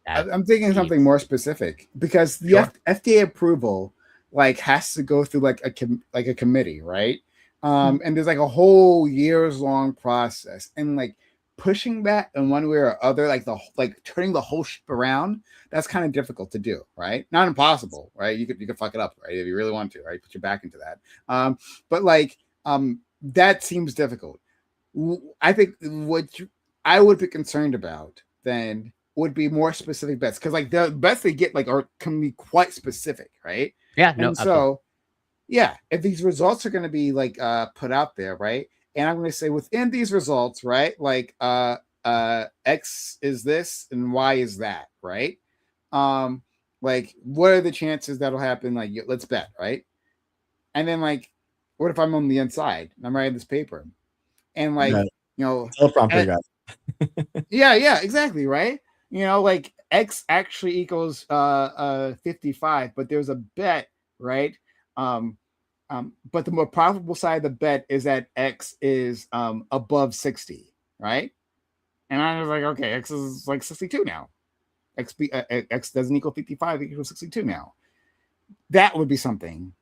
I'm thinking something more specific, because the Sure. FDA approval like has to go through like a committee, right? And there's like a whole years long process, and like pushing that in one way or other, like turning the whole ship around, that's kind of difficult to do, right? Not impossible, right? You could fuck it up, right, if you really want to, right? Put your back into that. But like that seems difficult. I think I would be concerned about then would be more specific bets, because like the bets they get like can be quite specific, right? Yeah, no, And absolutely. so yeah, if these results are going to be like put out there, right, and I'm going to say within these results, right, like X is this and Y is that, right? Like, what are the chances that'll happen? Like, let's bet, right? And then like, what if I'm on the inside and I'm writing this paper, and like, teleprompter guy. yeah, exactly, right? Like X actually equals 55, but there's a bet, right? But the more profitable side of the bet is that X is above 60, right? And I was like, okay, X is like 62 now. X doesn't equal 55, it equals 62 now. That would be something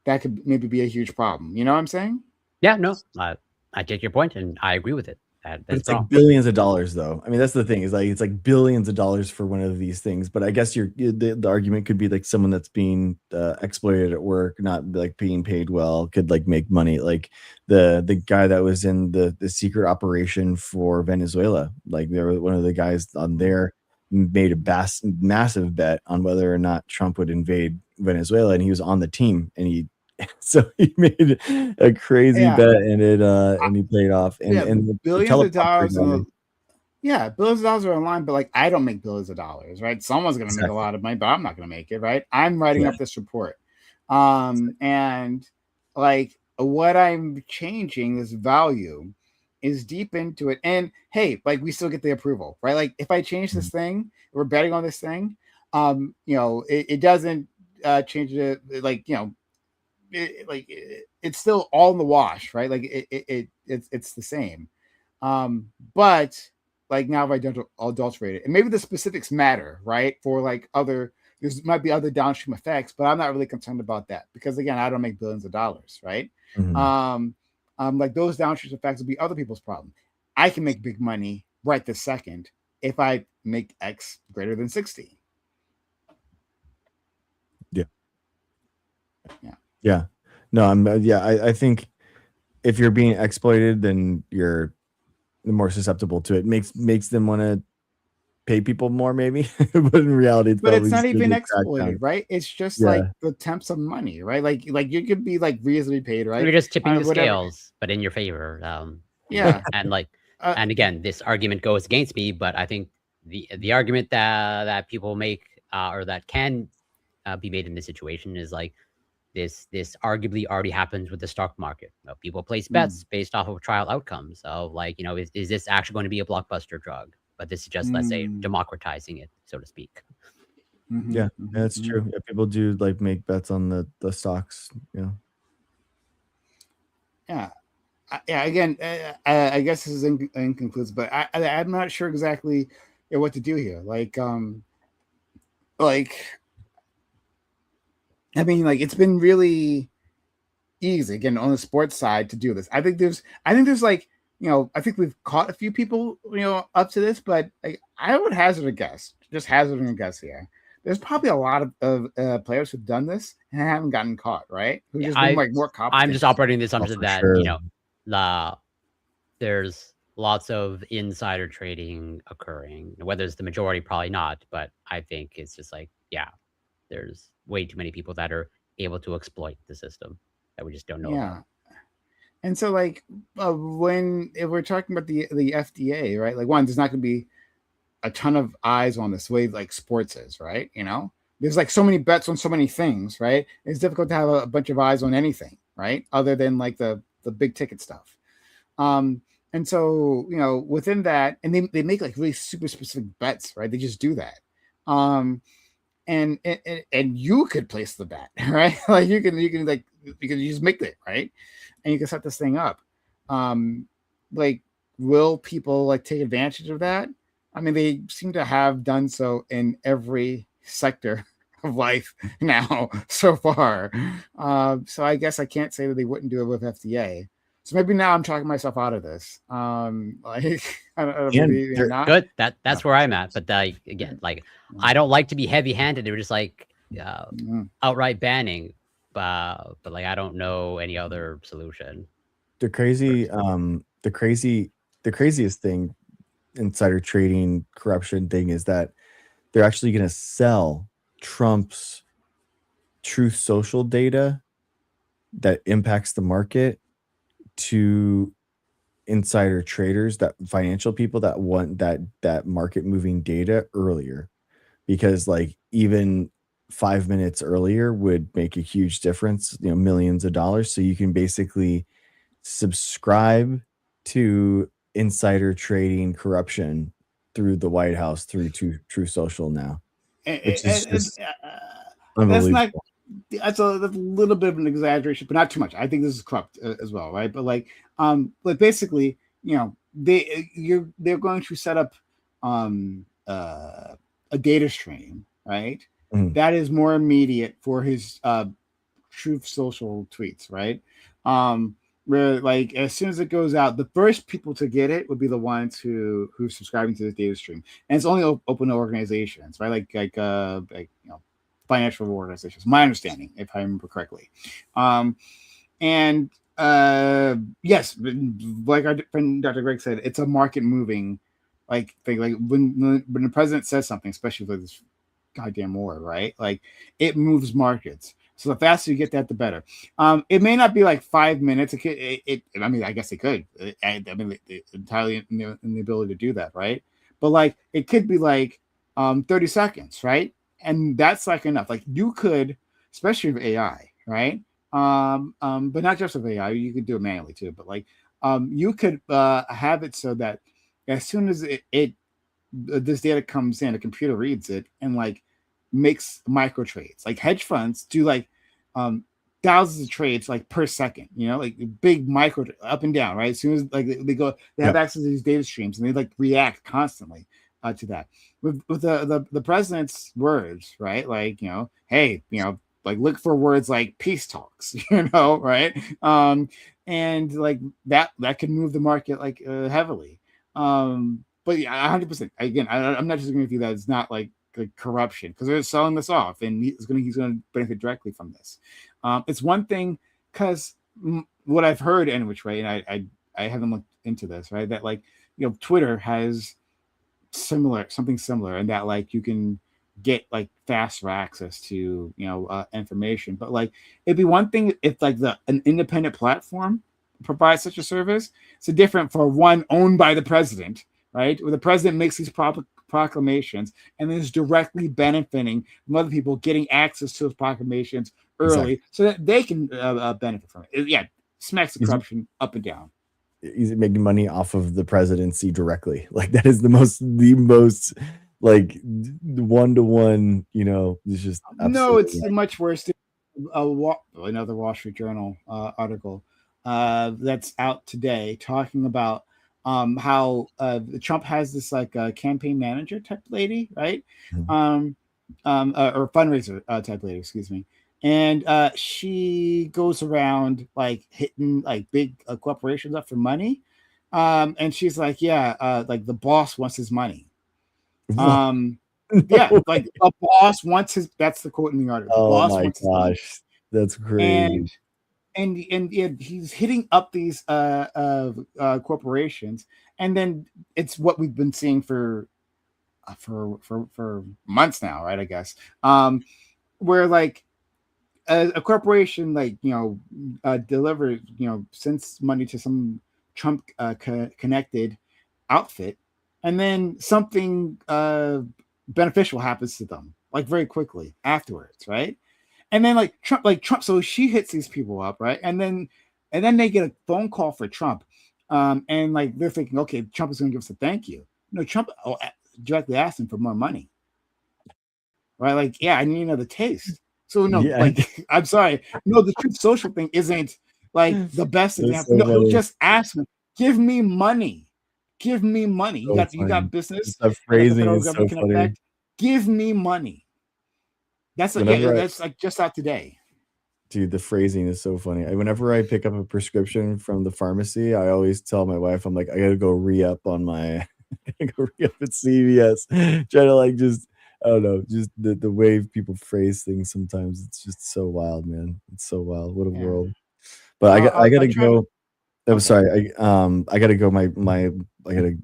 that could maybe be a huge problem. You know what I'm saying? Yeah, no, I take your point and I agree with it. But That's it's like wrong. billions of dollars, though. I mean, that's the thing, is like it's like billions of dollars for one of these things. But I guess the argument could be like someone that's being exploited at work, not like being paid well, could like make money. Like the guy that was in the secret operation for Venezuela, like there was one of the guys on there made a massive bet on whether or not Trump would invade Venezuela, and he was on the team, and so he made a crazy bet, and he played off. And the billions of teleprompter dollars billions of dollars are online, but like I don't make billions of dollars, right? Someone's gonna make a lot of money, but I'm not gonna make it, right? I'm writing up this report. And like what I'm changing this value is deep into it. And hey, like we still get the approval, right? Like if I change this thing, we're betting on this thing, it doesn't change it, like it's still all in the wash, right? Like it's the same. But like now if I don't adulterate it, and maybe the specifics matter, right? For like there might be other downstream effects, but I'm not really concerned about that, because again, I don't make billions of dollars, right? Like those downstream effects will be other people's problem. I can make big money right this second if I make X greater than 60. Yeah. No, I think if you're being exploited, then you're more susceptible to it. Makes them want to pay people more, maybe. But in reality, it's not even exploited, right? It's just like the temps of money, right? Like you could be like reasonably paid, right? You're just tipping the scales, but in your favor. And like, and again, this argument goes against me, but I think the argument that people make or that can be made in this situation is like, this arguably already happens with the stock market. People place bets based off of trial outcomes of like, is this actually going to be a blockbuster drug? But this is just, let's say, democratizing it, so to speak. Yeah, that's true. Yeah, people do like make bets on the stocks. Yeah. Yeah. Again, I guess this is inconclusive, but I'm not sure exactly what to do here. Like, I mean, like it's been really easy again on the sports side to do this. I think there's like, I think we've caught a few people, up to this, but like, I would hazard a guess, just hazarding a guess here. There's probably a lot of players who've done this and haven't gotten caught, right? Who just been like more competent. I'm just operating the assumption that sure. There's lots of insider trading occurring. Whether it's the majority, probably not, but I think it's just like, yeah, there's way too many people that are able to exploit the system that we just don't know about. And so, like, if we're talking about the FDA, right? Like, one, there's not going to be a ton of eyes on this way like sports is, right? There's like so many bets on so many things, right? It's difficult to have a bunch of eyes on anything, right? Other than like the big ticket stuff. And so, within that, and they make like really super specific bets, right? They just do that. And you could place the bet, right? Like you can just make it, right? And you can set this thing up. Like, will people like take advantage of that? I mean, they seem to have done so in every sector of life now so far. So I guess I can't say that they wouldn't do it with FDA. So maybe now I'm talking myself out of this. Like, maybe not. Good. That's where I'm at. But again, like, I don't like to be heavy-handed. They were just like outright banning. But like, I don't know any other solution. The craziest thing, insider trading, corruption thing, is that they're actually going to sell Trump's Truth Social data that impacts the market to insider traders, that financial people that want that market moving data earlier, because like even 5 minutes earlier would make a huge difference, millions of dollars. So you can basically subscribe to insider trading corruption through the White House, through True Social now, which is just unbelievable. That's a little bit of an exaggeration, but not too much. I think this is corrupt as well, right? But like basically, they're going to set up a data stream, right? Mm-hmm. That is more immediate for his Truth Social tweets, right? Where like as soon as it goes out, the first people to get it would be the ones who's subscribing to this data stream, and it's only open to organizations, right? Like financial organizations. My understanding, if I remember correctly, yes, like our friend Dr. Greg said, it's a market moving like thing. Like when the president says something, especially with this goddamn war, right? Like it moves markets. So the faster you get that, the better. It may not be like 5 minutes. I mean, I guess it could. I mean, entirely in the ability to do that, right? But like, it could be like 30 seconds, right? And that's like enough. Like you could, especially with AI, right? But not just with AI, you could do it manually too. But like, you could have it so that as soon as this data comes in, a computer reads it and like makes micro trades. Like hedge funds do like thousands of trades like per second, like big micro up and down, right? As soon as like they have access to these data streams and they like react constantly to that. With the president's words, right? Like, hey, like look for words like peace talks, right? And like that can move the market like heavily. But yeah, 100%. Again, I'm not just agreeing with you that it's not like corruption, because they're selling this off, and he's going to benefit directly from this. It's one thing, because what I've heard, and which way, and I haven't looked into this, right? That like Twitter has something similar, and that like you can get like faster access to information. But like it'd be one thing if like an independent platform provides such a service. It's different for one owned by the president, right? Where the president makes these proclamations and is directly benefiting from other people getting access to those proclamations early so that they can benefit from it. Yeah, smacks the corruption up and down. He's making money off of the presidency directly. Like that is the most like 1-to-1. It's just no. It's much worse. Another Wall Street Journal article that's out today talking about how Trump has this like campaign manager type lady, right? Mhm. Or fundraiser type lady, excuse me. And she goes around like hitting like big corporations up for money. And she's like, yeah, like the boss wants his money. Yeah, like a boss wants his. That's the quote in the article. Oh Boss my wants his money. gosh, that's crazy. And yeah, he's hitting up these corporations, and then it's what we've been seeing for months now, right? I guess where like a corporation like delivers sends money to some Trump connected outfit, and then something beneficial happens to them like very quickly afterwards, right? And then Trump, so she hits these people up, right? And then they get a phone call for Trump, and like they're thinking, okay, Trump is going to give us a thank you. No, Trump directly asked him for more money, right? Like, yeah, I need another taste. So no, Yeah. like I'm sorry, no, the Truth Social thing isn't like the best example. No, he'll just ask me, give me money, give me money. You got business. The phrasing is so funny. Give me money. That's like, that's like just out today. Dude, the phrasing is so funny. Whenever I pick up a prescription from the pharmacy, I always tell my wife, I'm like, I gotta go re-up on my go re-up at CVS. Try to like just I don't know, just the way people phrase things sometimes. It's just so wild, man. It's so wild. What a world. But I gotta go. I'm sorry. I gotta go. I got a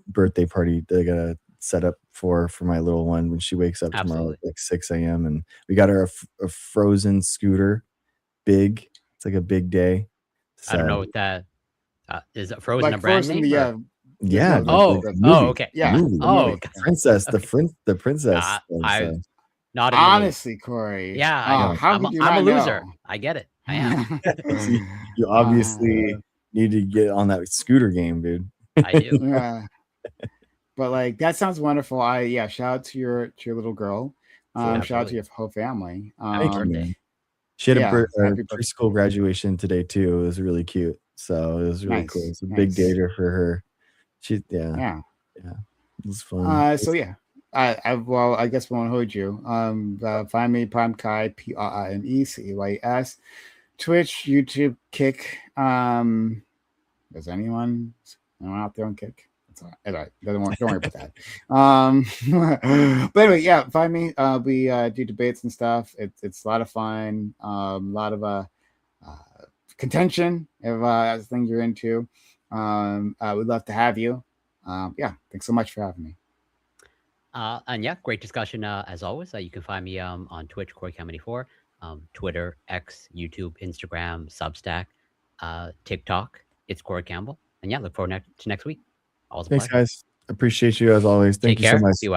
birthday party that I gotta set up for my little one when she wakes up tomorrow at like 6 a.m. and we got her a frozen scooter. Big. It's like a big day. I don't know what that is. Frozen like a brand Frozen, name? Yeah. Okay. Yeah. The princess. The princess. Not honestly, Corey. Yeah. I'm a loser. I get it. I am. You obviously need to get on that scooter game, dude. I do. Yeah. But like that sounds wonderful. Shout out to your little girl. Shout out to your whole family. Happy birthday. She had a preschool graduation today too. It was really cute. So it was really cool. It's a big day for her. It was fun. So yeah. I guess we won't hold you. Find me Prime Kai, PRIMECYS, Twitch, YouTube, Kick. Does anyone out there on Kick? All right. Don't worry about that. But anyway, yeah, find me. We do debates and stuff. It's a lot of fun. A lot of contention if that's the thing you're into. We'd love to have you. Thanks so much for having me. And yeah, great discussion as always. You can find me on Twitch, CoreyCam84, Twitter, X, YouTube, Instagram, Substack, TikTok. It's Corey Campbell. And yeah, look forward to next week. Thanks, guys. Appreciate you as always. Thank you so much.